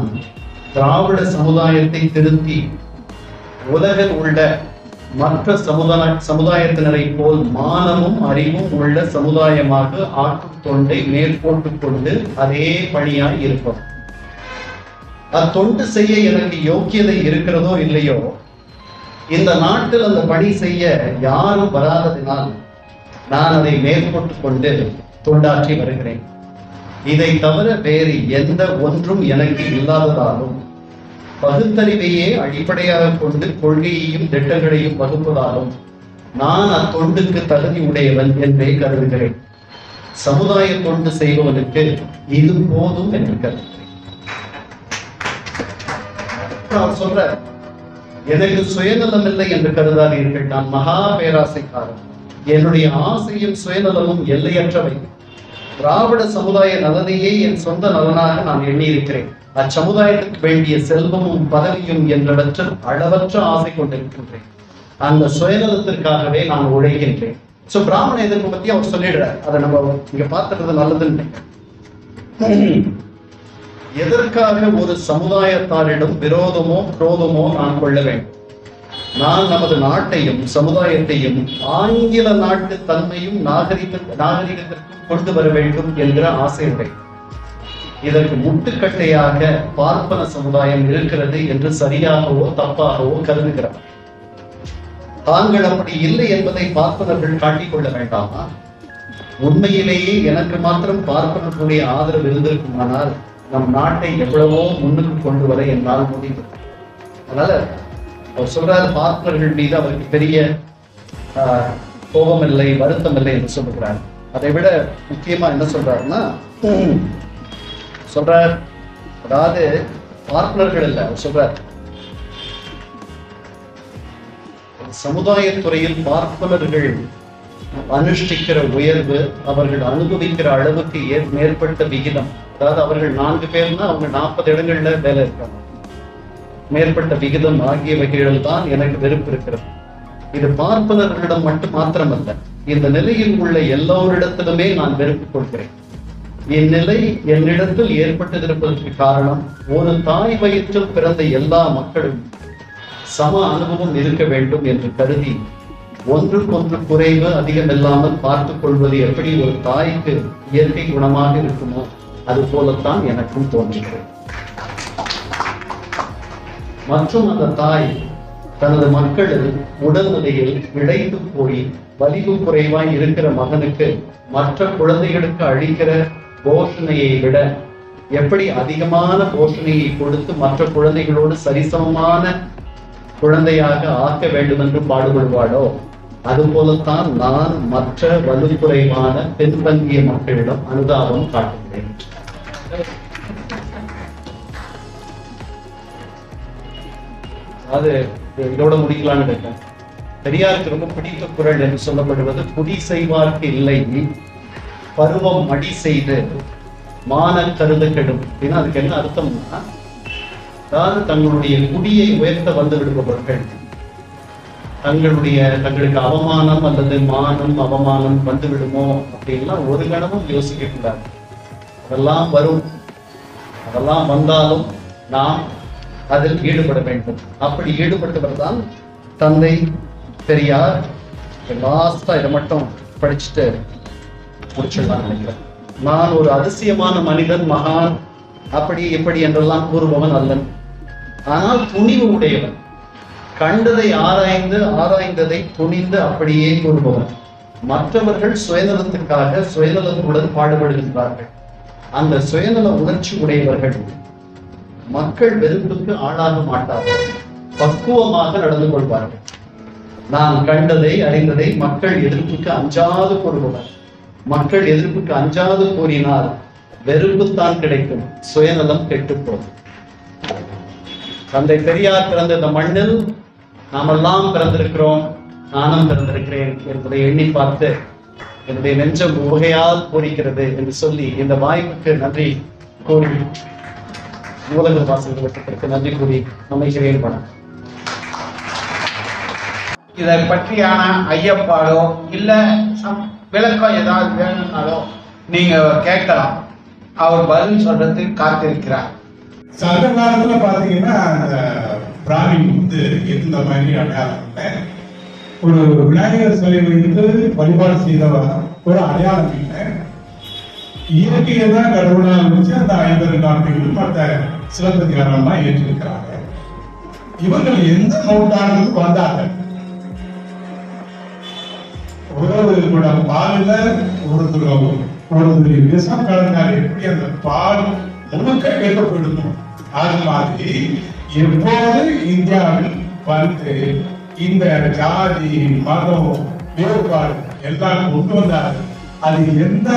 திராவிட சமுதாயத்தை திருத்தி உலகில் உள்ள மற்ற சமுதாயத்தினரை போல் மானமும் அறிவும் உள்ள சமுதாயமாக ஆற்றும் தொண்டை மேற்கொண்டு கொண்டு அதே பணியாய் இருப்போம். அத்தொண்டு செய்ய எனக்கு யோக்கியதை இருக்கிறதோ இல்லையோ, இந்த நாட்டில் அந்த பணி செய்ய யாரும் வராததினால் நான் அதை மேற்கொண்டு கொண்டு தொண்டாற்றி வருகிறேன். இதை தவிர வேறு எந்த ஒன்றும் எனக்கு இல்லாததாலும் பகுத்தறிவையே அடிப்படையாக கொண்டு கொள்கையையும் திட்டங்களையும் வகுப்பதாலும் நான் அத்தொண்டுக்கு தகுதி உடையவன் என்றே கருதுகிறேன். சமுதாய தொண்டு செய்பவனுக்கு இது போதும் என்று கருதுகிறேன். அவர் சொல்ற, எனக்கு சுயநலம் இல்லை என்று கருதாதீர்கள், நான் மகா பேராசைக்காரன், என்னுடைய ஆசையும் சுயநலமும் எல்லையற்றவை. திராவிட சமுதாய நலனையே என் சொந்த நலனாக நான் எண்ணியிருக்கிறேன். அச்சமுதாயத்துக்கு வேண்டிய செல்வமும் பதவியும் என்றவற்றில் அளவற்ற ஆசை கொண்டிருக்கின்றேன். அந்த சுயநலத்திற்காகவே நான் உழைக்கின்றேன். சோ பிராமண எதிர்ப்பு பத்தி அவர் சொல்லிடுறார். அதை நம்ம இங்க பார்த்துறது நல்லதுன்னு. எதற்காக ஒரு சமுதாயத்தாரிடம் விரோதமோ குரோதமோ நான் கொள்ள வேண்டும்? நான் நமது நாட்டையும் சமுதாயத்தையும் ஆங்கில நாட்டு தன்மையும் நாகரிகத்திற்கும் கொண்டு வர வேண்டும் என்கிற ஆசையுடைய இதற்கு முட்டுக்கட்டையாக பார்ப்பன சமுதாயம் இருக்கிறது என்று சரியாகவோ தப்பாகவோ கருதுகிறார். தாங்கள் அப்படி இல்லை என்பதை பார்ப்பனர்கள் காட்டிக்கொள்ள வேண்டாமா? உண்மையிலேயே எனக்கு மாத்திரம் பார்ப்பனர்களுடைய ஆதரவு இருந்திருக்குமானால் நம் நாட்டை எவ்வளவோ முன்னுக்கு கொண்டு வர என்னால் முடியும். அதனால அவர் சொல்றாரு, பார்ப்பனர்கள் மீது அவருக்கு பெரிய கோபம் இல்லை, வருத்தம் இல்லை என்று சொல்லுகிறார். அதை விட முக்கியமா என்ன சொல்றாருன்னா, சொல்றார், அதாவது பார்ப்பனர்கள் இல்ல, அவர் சொல்றார், சமுதாயத்துறையில் பார்ப்பனர்கள் அனுஷ்டிக்கிற உயர்வு அவர்கள் அனுபவிக்கிற அளவுக்கு மேற்பட்ட விகிதம், அதாவது அவர்கள் 4 பேர்னா அவங்க 40 இடங்கள்ல வேலை இருக்காங்க, மேற்பட்ட விகிதம் ஆகியவைகளில் தான் எனக்கு வெறுப்பு இருக்கிறது. இது பார்ப்பனர்களிடம் மாத்திரமல்ல, இந்த நிலையில் உள்ள எல்லோரிடத்திலுமே நான் வெறுப்பு கொள்கிறேன். இந்நிலை என்னிடத்தில் ஏற்பட்டிருப்பதற்கு காரணம், ஒரு தாய் வயிற்றில் பிறந்த எல்லா மக்களும் சம அனுபவம் இருக்க வேண்டும் என்று கருதி ஒன்றுக்கொன்று குறைவு அதிகமில்லாமல் பார்த்துக் கொள்வது எப்படி ஒரு தாய்க்கு இயற்கை குணமாக இருக்குமோ அது போலத்தான் எனக்கும் தோன்றுகிறது. மற்றும் அந்த தாய் தனது மக்களில் உடல்நிலையில் இழைத்து போய் வலிவு குறைவாய் இருக்கிற மகனுக்கு மற்ற குழந்தைகளுக்கு அளிக்கிற போஷணையை விட எப்படி அதிகமான போஷணையை கொடுத்து மற்ற குழந்தைகளோடு சரிசமமான குழந்தையாக ஆக்க வேண்டும் என்று பாடுபடுவாளோ அது போலத்தான் நான் மற்ற வலுக்குறைவான பின்தங்கிய மக்களிடம் அனுதாபம் காட்டுகிறேன். அது இதோட முடிக்கலான்னு கேட்டேன். பெரியாருக்கு ரொம்ப பிடித்த குறள் என்று சொல்லப்படுவது, குடி செய்வார்க்கு இல்லை பருவம் மடி செய்து மான கருத கெடும். அப்படின்னா அதுக்கு என்ன அர்த்தம்னா, அதாவது தங்களுடைய குடியை உயர்த்த வந்து விடுபவர்கள் தங்களுக்கு அவமானம் அல்லது மானம் அவமானம் வந்து விடுமோ அப்படின்லாம் ஒரு கணமும் யோசிக்க கூடாது. அதெல்லாம் வரும், அதெல்லாம் வந்தாலும் நாம் அதில் ஈடுபட வேண்டும். அப்படி ஈடுபட்டவர் தான் தந்தை பெரியார். லாஸ்டா இதை மட்டும் படிச்சுட்டு முடிச்சிடலாம் நினைக்கிறேன். நான் ஒரு அதிசயமான மனிதன், மகான், அப்படி எப்படி என்றெல்லாம் கூறுபவன் அல்லன், ஆனால் துணிவு உடையவன். கண்டதை ஆராய்ந்ததை துணிந்து அப்படியே கூறுபவன். மற்றவர்கள் சுயநலத்துக்காக சுயநலத்துடன் பாடுபடுகின்றார்கள். அந்த சுயநல உணர்ச்சி உடையவர்கள் மக்கள் வெறுப்புக்கு ஆளாக மாட்டார்கள், பக்குவமாக நடந்து கொள்வார்கள். நான் கண்டதை அறிந்ததை மக்கள் எதிர்ப்புக்கு அஞ்சாது கூறுபவர். மக்கள் எதிர்ப்புக்கு அஞ்சாது கூறினால் வெறுப்புத்தான் கிடைக்கும், சுயநலம் கெட்டுப்போகும். தந்தை பெரியார் பிறந்த இந்த மண்ணில் நாமெல்லாம் பிறந்திருக்கிறோம், நானும் பிறந்திருக்கிறேன் என்பதை எண்ணி பார்த்து என்னுடைய நெஞ்சம் உவகையால் பூரிக்கிறது என்று சொல்லி இந்த வாய்ப்புக்கு நன்றி கூறி நூலக வாசகர்களுக்கு நன்றி கூறி அமைகிறேன். பணம் இதை பற்றியான ஐயப்பாடோ இல்ல விளக்கம் ஏதாவது வேணும்னாலோ நீங்க கேட்கலாம். அவர் பதில் சொல்றதுக்கு காத்திருக்கிறார். சங்க காலத்துல பாத்தீங்கன்னா அந்த பிராமின் வந்து இருந்த மாதிரி அடையாளம் இல்லை. ஒரு விநாயகர் சிலை வைத்து வழிபாடு செய்தவர் ஒரு அடையாளம் இல்லை. இயற்கையை தான் கடவுளா இருந்துச்சு. அந்த 50 நாட்கள் மற்ற சிலப்பதிகாரம்லாம் ஏற்றிருக்கிறாங்க. இவர்கள் எந்த நூற்றாண்டுக்கு வந்தாங்க? ஒரு பாலில ஒரு விஷம் கலந்தால் எப்படி அந்த பால் முழுக்க கேட்கப்படும், அது மாதிரி எப்போது இந்தியாவில் வந்து இந்த ஜாதி மதம் வேறுபாடு எல்லாம் கொண்டு வந்தார். அது எந்த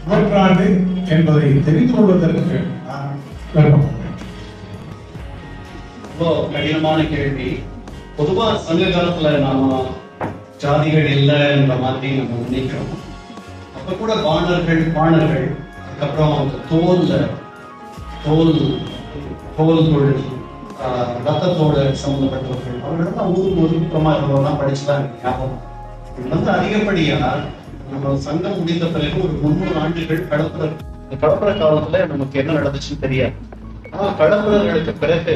நூற்றாண்டு என்பதை தெரிந்து கொள்வதற்கு நான் விரும்புகிறேன். ரொம்ப கடினமான கேள்வி. பொதுவா சங்க காலத்துல நாம ஜாதிகள் இல்லைன்ற மாதிரி நம்ம நினைக்கிறோம். அப்ப கூட பாணர்கள், அதுக்கப்புறம் தோல் தொழில், ரத்தத்தோடு சம்பந்தப்பட்டவர்கள், அவர்களெல்லாம் ஊருக்கு ஒதுக்கமா இருந்தவர்கள்லாம் படிச்சுதான் எனக்கு ஞாபகம். இது வந்து அதிகப்படியா நம்ம சங்கம் முடிந்த பிறகு ஒரு 300 ஆண்டுகள் கடப்புற காலத்துல நமக்கு என்ன நடந்துச்சுன்னு தெரியாது. ஆனா கடப்புறர்களுக்கு பிறகு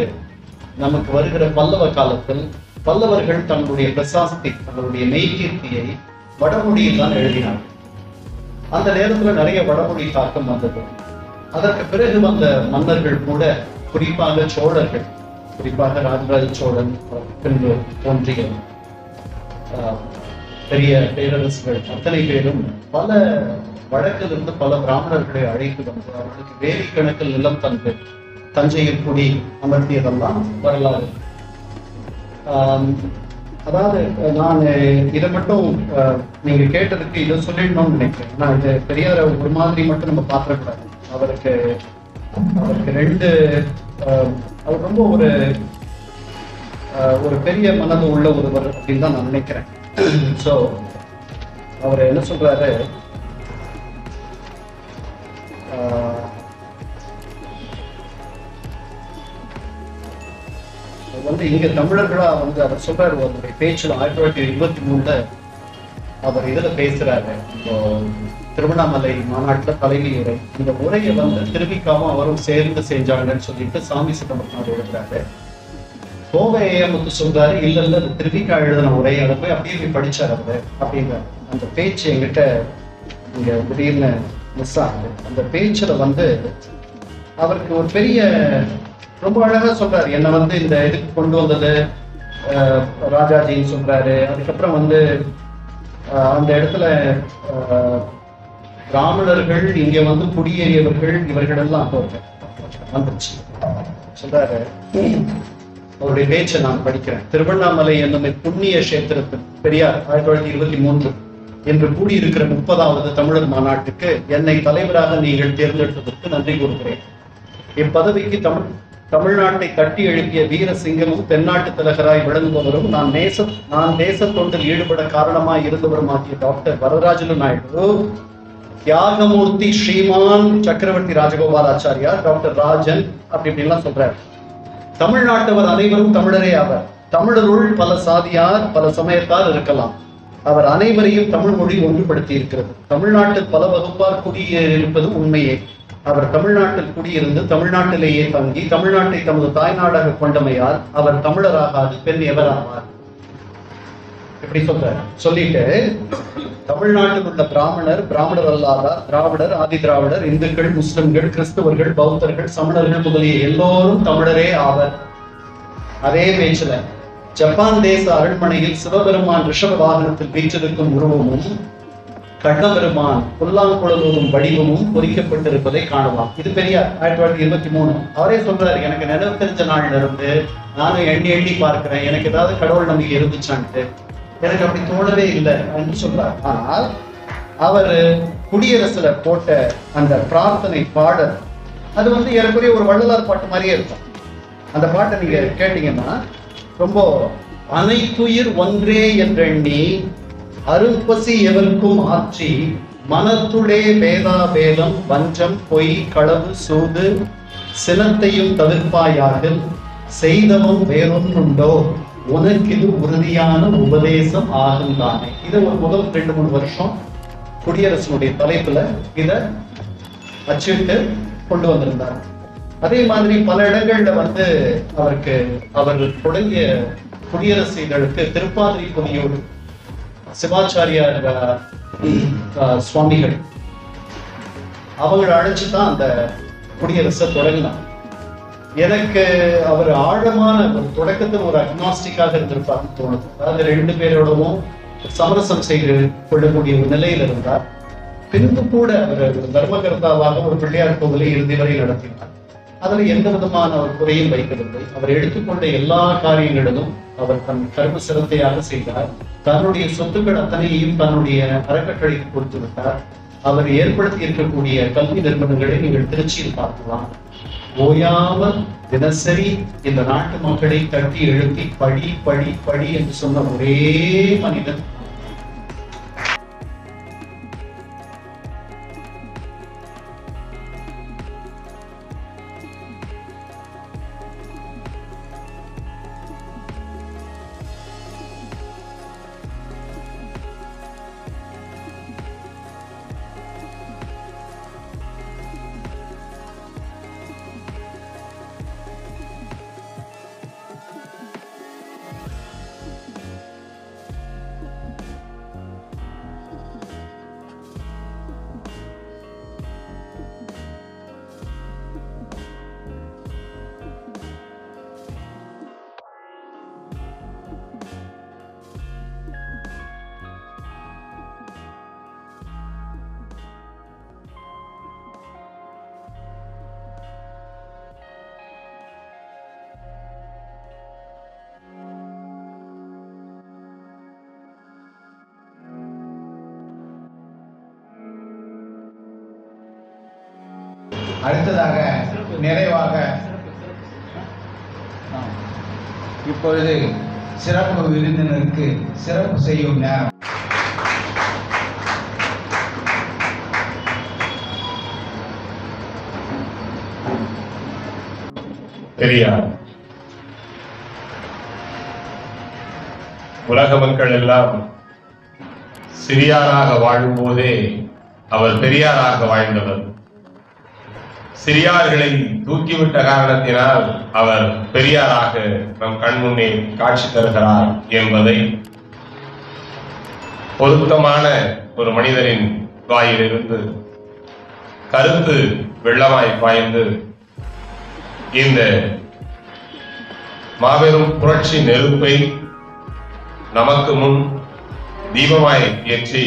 நமக்கு வருகிற பல்லவ காலத்தில் பல்லவர்கள் தங்களுடைய பிரசாஸ்தி, தங்களுடைய மெய்கீர்த்தியை வடமொழியில் தான் எழுதினார். அந்த நேரத்துல நிறைய வடமொழி தாக்கம் வந்தது. அதற்கு பிறகு வந்த மன்னர்கள் கூட, குறிப்பாக சோழர்கள், குறிப்பாக ராஜராஜ சோழன் பின்பு தோன்றிய பெரிய பேரரசுகள் அத்தனை பேரும் பல வழக்கிலிருந்து பல பிராமணர்களை அழைத்து வந்து அவர்களுக்கு வேறு கணக்கில் நிலம் தந்து தஞ்சையில் குடி அமர்த்தியதெல்லாம் வரலாறு. அதாவது நான் இதை மட்டும் நீங்க கேட்டதுக்கு இதை சொல்லிடணும்னு நினைக்கிறேன். நான் இது பெரியார ஒரு மாதிரி மட்டும் நம்ம பார்த்துக்கூடாது. அவருக்கு அவர் ரொம்ப ஒரு பெரிய மனது உள்ள ஒருவர் அப்படின்னு தான் நான் நினைக்கிறேன். ஸோ அவர் என்ன சொல்றாரு, வந்து இங்க தமிழர்களா வந்து அவர் சொல்றாரு, அவருடைய பேச்சுல 1923 அவர் இதுல பேசுறாரு, இப்போ திருவண்ணாமலை மாநாட்டுல தலைமை உரை. இந்த உரையை வந்து திருவிக்காவும் அவரும் சேர்ந்து செஞ்சாங்கன்னு சொல்லிட்டு சாமி சிதம்பரம் எழுதுறாரு. கோவை ஏமுத்து சொல்றாரு, இல்ல அது திருவிக்கா எழுதின உரையை அதை போய் அப்படியே போய் படிச்சார் அவரு அப்படிங்கிற அந்த பேச்சு என்கிட்ட இங்க திடீர்னு மிஸ் ஆகுது. அந்த பேச்சுல வந்து அவருக்கு ஒரு பெரிய ரொம்ப அழகா சொல்றாரு. என்ன வந்து இந்த இதுக்கு கொண்டு வந்தது ராஜாஜின்னு சொல்றாரு. அதுக்கப்புறம் வந்து அந்த இடத்துல பிராமணர்கள் இங்க வந்து குடியேறியவர்கள் இவர்கள் எல்லாம் வந்துச்சு சொல்றாரு. அவருடைய பேச்சை நான் படிக்கிறேன். திருவண்ணாமலை என்னும் புண்ணிய கஷேத்திரத்தில் பெரியார் 1923 என்று கூடியிருக்கிற 30வது தமிழர் மாநாட்டுக்கு என்னை தலைவராக நீங்கள் தேர்ந்தெடுத்ததற்கு நன்றி கூறுகிறேன். இப்பதவிக்கு தமிழ்நாட்டை கட்டி எழுப்பிய வீர சிங்கமும் தென்னாட்டு திலகராய் விளங்குபவரும் நான் தேச தொண்டில் ஈடுபட காரணமாய் இருந்தவரும் ஆகிய டாக்டர் வரதராஜலு நாயுடு, தியாகமூர்த்தி ஸ்ரீமான் சக்கரவர்த்தி ராஜகோபாலாச்சாரியா, டாக்டர் ராஜன் அப்படி இப்படின்லாம் சொல்றாரு. தமிழ்நாட்டவர் அனைவரும் தமிழரே ஆவர். தமிழருள் பல சாதியார் பல சமயத்தார் இருக்கலாம். அவர் அனைவரையும் தமிழ் மொழி ஒன்றுபடுத்தி இருக்கிறது. தமிழ்நாட்டில் பல வகுப்பார் குடியிருப்பது உண்மையே. அவர் தமிழ்நாட்டில் குடியிருந்து தமிழ்நாட்டிலேயே தங்கி தமிழ்நாட்டை தமது தாய்நாடாக கொண்டமையால் அவர் தமிழராகாது பெண் எவராவார். எப்படி சொல்றாரு சொல்லிட்டு, தமிழ்நாட்டில் உள்ள பிராமணர் அல்லாதார், திராவிடர், ஆதி திராவிடர், இந்துக்கள், முஸ்லிம்கள், கிறிஸ்தவர்கள், பௌத்தர்கள், சமணர்கள் முதலிய எல்லோரும் தமிழரே ஆவர். அதே பேச்சுல ஜப்பான் தேச அரண்மனையில் சிவபெருமான் ரிஷப வாகனத்தில் வீற்றிருக்கும் உருவமும் கண்ணபெருமான் புல்லாங்குழலும் வடிவமும் பொறிக்கப்பட்டிருப்பதை காணலாம். இது பெரியார் 1923. அவரே சொல்றாரு, எனக்கு நினைவு தெரிஞ்ச நாள்ல இருந்து நானும் எண்ணி பார்க்கிறேன், எனக்கு ஏதாவது கடவுள் நம்பிக்கை இருந்துச்சான்ட்டு. எனக்கு அப்படி தோணவே இல்லை என்று சொல்றார். ஆனால் அவர் குடியரசுல போட்ட அந்த பிரார்த்தனை பாடல் அது வந்து ஏறக்குறைய ஒரு வள்ளலார் பாட்டு மாதிரியே இருக்கும். அந்த பாட்டை நீங்க கேட்டீங்கன்னா ரொம்ப அனைத்துயிர் ஒன்றே என்றெண்ணி அரும்பசி எவருக்கும் ஆற்றி மனத்துளே பேதாபேதம் வஞ்சம் பொய் களவு சூது சினத்தையும் தவிர்ப்பாயாகில் செய்தவம் வேறொன்றுண்டோ உனக்கு இது உறுதியான உபதேசம் ஆகும் தானே. இதை ஒரு முதல் 2-3 வருஷம் குடியரசனுடைய தலைப்புல இத அச்சிட்டு கொண்டு வந்திருந்தார். அதே மாதிரி பல இடங்கள்ல வந்து அவர் தொடங்கிய குடியரசு இதழுக்கு திருப்பாதிரி பொதியோடு சிவாச்சாரியார் சுவாமிகள் அவங்களை அழைச்சுதான் அந்த குடியரசை தொடங்கினார். எனக்கு அவர் ஆழமான ஒரு தொடக்கத்தில் ஒரு அக்னாஸ்டிக்காக இருந்திருப்பார்னு தோணுது. அதாவது 2 பேரோடவும் சமரசம் செய்து கொள்ளக்கூடிய ஒரு நிலையில் இருந்தார். பின்பு கூட அவர் ஒரு தர்மகர்த்தாவாக ஒரு பிள்ளையார் கோவிலை இறுதி வரை நடத்தினார். அதுல எந்த விதமான ஒரு குறையும் வைக்கவில்லை. அவர் எடுத்துக்கொண்ட எல்லா காரியங்களிலும் அவர் தன் கர்ம சிரத்தையாக செய்தார். தன்னுடைய சொத்துக்கள் அத்தனையும் தன்னுடைய அறக்கட்டளைக்கு கொடுத்து விட்டார். அவர் ஏற்படுத்தி இருக்கக்கூடிய கல்வி நிறுவனங்களை நீங்கள் திருச்சியில் பார்க்கலாம். ஓயாமல் தினசரி இந்த நாட்டு மக்களை தட்டி எழுப்பி படி படி படி என்று சொன்ன ஒரே மனிதன் அடுத்ததாக நிறைவாக இப்பொழுது சிறப்பு விருந்தினருக்கு சிறப்பு செய்யும் நேரம். பெரியார் உலக மக்கள் எல்லாம் சிறியாராக வாழும்போதே அவர் பெரியாராக வாழ்ந்தவர். சிறியார்களை தூக்கிவிட்ட காரணத்தினால் அவர் பெரியாராக நம் கண்முன்னே காட்சி தருகிறார் என்பதை பொருத்தமான ஒரு மனிதரின் வாயிலிருந்து கருத்து வெள்ளமாய் பாய்ந்து இந்த மாபெரும் புரட்சி நெருப்பை நமக்கு முன் தீபமாய் ஏற்றி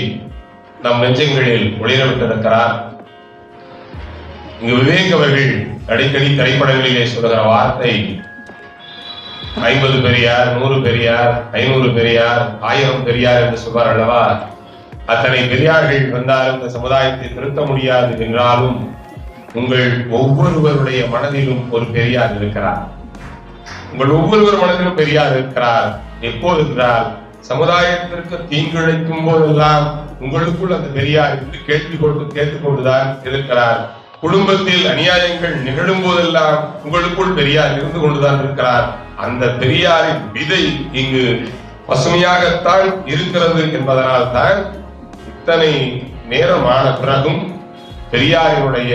நம் நெஞ்சங்களில் ஒளிரவிட்டிருக்கிறார். இங்கு விவேக் அவர்கள் அடிக்கடி திரைப்படங்களிலே சொல்லுகிற வார்த்தை 50 பெரியார், 100 பெரியார், 500 பெரியார், 1000 பெரியார் என்று சொல்வார் அல்லவா? அத்தனை பெரியார்கள் வந்தாலும் இந்த சமுதாயத்தை திருத்த முடியாது என்றாலும் உங்கள் ஒவ்வொருவருடைய மனதிலும் ஒரு பெரியார் இருக்கிறார். உங்கள் ஒவ்வொருவர் மனதிலும் பெரியார் இருக்கிறார். எப்போது இருக்கிறார்? சமுதாயத்திற்கு தீங்கிழைக்கும் போதெல்லாம் உங்களுக்குள் அந்த பெரியார் கேட்டுக்கொண்டுதான் இருக்கிறார். குடும்பத்தில் அநியாயங்கள் நிகழும் போதெல்லாம் உங்களுக்குள் பெரியார் இருந்து கொண்டுதான் இருக்கிறார். அந்த பெரியாரின் விதை இங்கு பசுமையாகத்தான் இருக்கிறது என்பதனால் தான் இத்தனை நேரமான பிறகும் பெரியாரினுடைய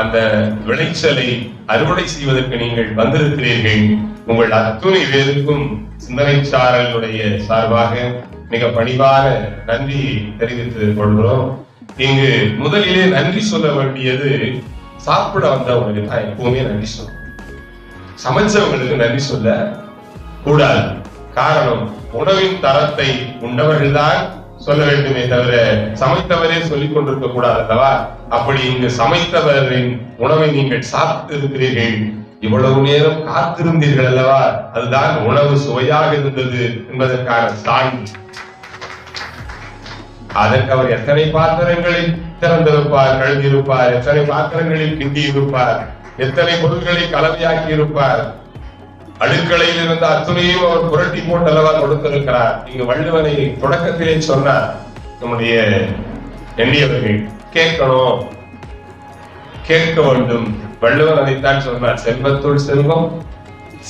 அந்த விளைச்சலை அறுவடை செய்வதற்கு நீங்கள் வந்திருக்கிறீர்கள். உங்கள் அத்துணை பேருக்கும் சிந்தனை சாரலுடைய சார்பாக மிக பணிவான நன்றி தெரிவித்துக் கொள்கிறோம். இங்கு முதலிலே நன்றி சொல்ல வேண்டியது சாப்பிட வந்தவங்களுக்கு தான் எப்பவுமே நன்றி சொல்ல, சமைச்சவங்களுக்கு நன்றி சொல்ல கூடாது. காரணம், உணவின் தரத்தை உண்டவர்கள் தான் சொல்ல வேண்டுமே தவிர சமைத்தவரே சொல்லிக் கொண்டிருக்க கூடாது அல்லவா? அப்படி இங்கு சமைத்தவரின் உணவை நீங்கள் சாப்பிட்டு இருக்கிறீர்கள். இவ்வளவு நேரம் காத்திருந்தீர்கள் அல்லவா? அதுதான் உணவு சுவையாக இருந்தது என்பதற்கான சான்று. அதற்கு அவர் எத்தனை பாத்திரங்களை திறந்திருப்பார், கழுதியிருப்பார், எத்தனை பாத்திரங்களில் கிண்டி இருப்பார், எத்தனை பொருட்களை கலவையாக்கி இருப்பார். அடுக்கலையில் இருந்த அத்துணையும் அவர் புரட்டி போட்டளவா கொடுத்திருக்கிறார். இங்கு வள்ளுவனை தொடக்கத்திலே சொன்னார் நம்முடைய எண்ணியவர்கள், கேட்கணும், கேட்க வேண்டும். வள்ளுவன் அதைத்தான் சொன்னார், செல்வத்துள் செல்வம்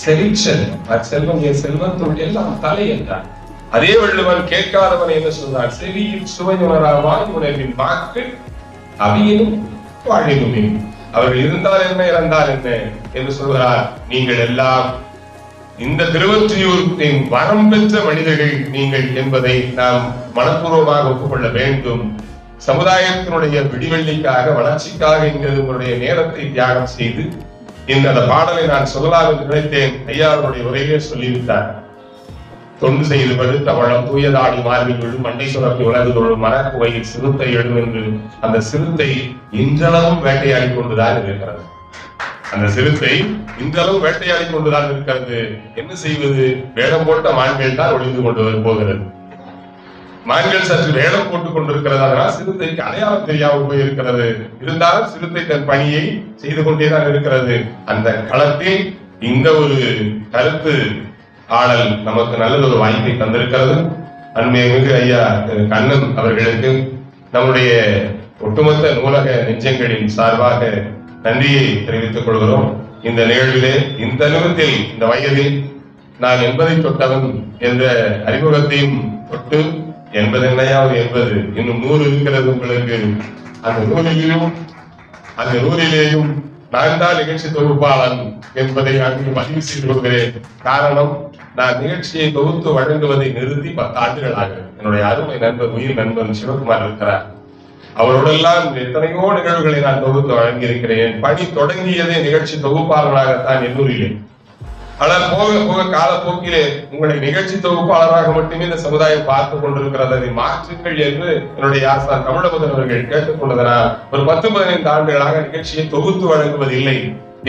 செழிச்சல், செல்வம் என் செல்வத்துள் எல்லாம் தலை என்றார். அதே வள்ளுவன் கேட்காதவன் என்ன சொன்னார், செவியில் சுவையுணரா வாயுணர்வின் வாக்கு அவியினும் வாழினுமே. அவர்கள் இருந்தால் என்ன, இறந்தால் என்ன என்று சொல்கிறார். நீங்கள் எல்லாம் இந்த திருவொற்றியூரின் வரம் பெற்ற மனிதர்கள் நீங்கள் என்பதை நாம் மனப்பூர்வமாக ஒப்புக்கொள்ள வேண்டும். சமுதாயத்தினுடைய விடிவெள்ளிக்காக, வளர்ச்சிக்காக இங்கு உங்களுடைய நேரத்தை தியாகம் செய்து இந்த பாடலை நான் சொல்லலாம் என்று நினைத்தேன். ஐயா அவருடைய உரையிலே சொல்லிவிட்டார். தொண்டு செய்து படுத்த வளம் தூயதாடி மார்பில் விழும் மண்டை சுரப்பி உலகு தொழும் மனக்குவையில் சிறுத்தை எழும் என்று அந்த சிறுத்தை இன்றளவும் வேட்டையாடி கொண்டுதான் இருக்கிறது. அந்த சிறுத்தை இந்த அளவு வேட்டையாடி கொண்டுதான் இருக்கிறது. என்ன செய்வது? வேடம் போட்ட மான்கள் தான் ஒளிந்து கொண்டு போகிறது. மான்கள் சற்று வேடம் போட்டுக் கொண்டிருக்கிறது. அதனால் சிறுத்தைக்கு அடையாளம் தெரியாமல் போயிருக்கிறது. இருந்தாலும் சிறுத்தை தன் பணியை செய்து கொண்டேதான் இருக்கிறது. அந்த களத்தில் இந்த ஒரு கருத்து ஆடல் நமக்கு நல்ல ஒரு வாய்ப்பை தந்திருக்கிறது. அன்மைமிகு ஐயா திரு கண்ணன் அவர்களுக்கு நம்முடைய ஒட்டுமொத்த நூலக நெஞ்சங்களின் சார்பாக நன்றியை தெரிவித்துக் கொள்கிறோம். இந்த நிகழ்விலே இந்த நிமிடத்தில் இந்த வயதில் நான் 80 தொட்டவன் என்ற அறிமுகத்தையும் தொட்டு 80 என்னையாவது 80 இன்னும் 100 இருக்கிறது உங்களுக்கு. அந்த நூலிலேயும் நான் தான் நிகழ்ச்சி தொகுப்பாளன் என்பதை அங்கு பதிவு செய்து கொள்கிறேன். காரணம், நான் நிகழ்ச்சியை தொகுத்து வழங்குவதை நிறுத்தி 10 ஆண்டுகள் ஆகிறது. என்னுடைய அருமை நண்பர், உயிர் நண்பன் சிவகுமார் இருக்கிறார். அவரோடெல்லாம் எத்தனையோ நிகழ்வுகளை நான் தொகுத்து வழங்கி இருக்கிறேன். பணி தொடங்கியதே நிகழ்ச்சி தொகுப்பாளராகத்தான் எண்ணூரிலே. ஆனால் போக போக காலப்போக்கிலே உங்களை நிகழ்ச்சி தொகுப்பாளராக மட்டுமே இந்த சமுதாயம் பார்த்து கொண்டிருக்கிறது, அதை மாற்றுங்கள் என்று என்னுடைய ஆசான் தமிழமுதன் அவர்கள் கேட்டுக்கொண்டதனால் ஒரு 10-15 ஆண்டுகளாக நிகழ்ச்சியை தொகுத்து வழங்குவதில்லை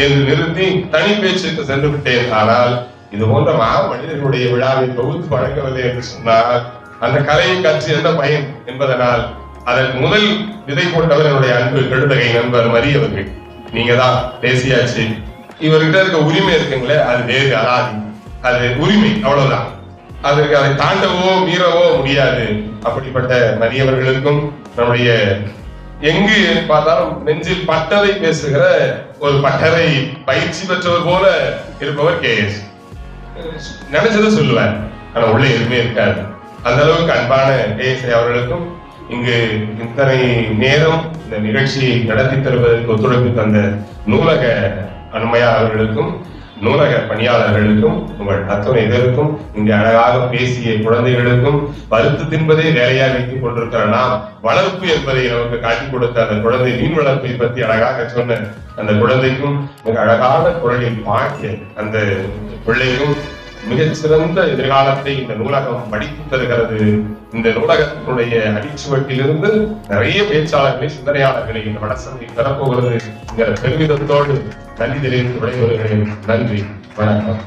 என்று நிறுத்தி தனி பேச்சுக்கு சென்று விட்டேன். ஆனால் இது போன்ற மனிதர்களுடைய விழாவை தொகுத்து வழங்கவில்லை என்று சொன்னால் அந்த கலையை கற்று என்ன பயன் என்பதனால் அதற்கு முதல் விதை போட்டவர் என்னுடைய அன்பு கெடுதகை நண்பர் மரியவர்கள். நீங்க தான் தேசியாச்சு, இவர்கிட்ட இருக்க உரிமை இருக்குங்களே, அது வேறு அலாதி, அது உரிமை, அவ்வளவுதான். அதற்கு அதை தாண்டவோ மீறவோ முடியாது. அப்படிப்பட்ட மரியவர்களுக்கும் நம்முடைய எங்கு பார்த்தாலும் நெஞ்சில் பட்டதை பேசுகிற ஒரு பட்டறை பயிற்சி பெற்றவர் போல இருப்பவர் KS. நினைச்சதை சொல்லுவார், ஆனா உள்ள எதுவுமே இருக்காது. அந்த அளவுக்கு அன்பான KS அவர்களுக்கும் இங்கு இத்தனை நேரம் இந்த நிகழ்ச்சியை நடத்தி தருவதற்கு ஒத்துழைப்பு தந்த நூலக அனுமையார் அவர்களுக்கும் நூலக பணியாளர்களுக்கும் உங்கள் அத்தனை இதற்கும் இங்கு அழகாக பேசிய குழந்தைகளுக்கும் பருத்து தின்பதே வேலையாக வைத்துக் கொண்டிருக்கிற நாம் வளர்ப்பு என்பதை நமக்கு காட்டிக் கொடுத்த அந்த குழந்தை மீன் வளர்ப்பை பற்றி அழகாக சொன்ன அந்த குழந்தைக்கும் மிக அழகான குரலில் பாடிய அந்த பிள்ளைக்கும் மிகச்சிறந்த எதிர்காலத்தை இந்த நூலகம் படித்து தருகிறது. இந்த நூலகத்தினுடைய அடிச்சுவட்டிலிருந்து நிறைய பேச்சாளர்களை, சிந்தனையாளர்களை இந்த வடசந்தை பெறப்போகிறது என்கிற பெருமிதத்தோடு நன்றி தெரிவித்து விடைபெறுகிறேன். நன்றி, வணக்கம்.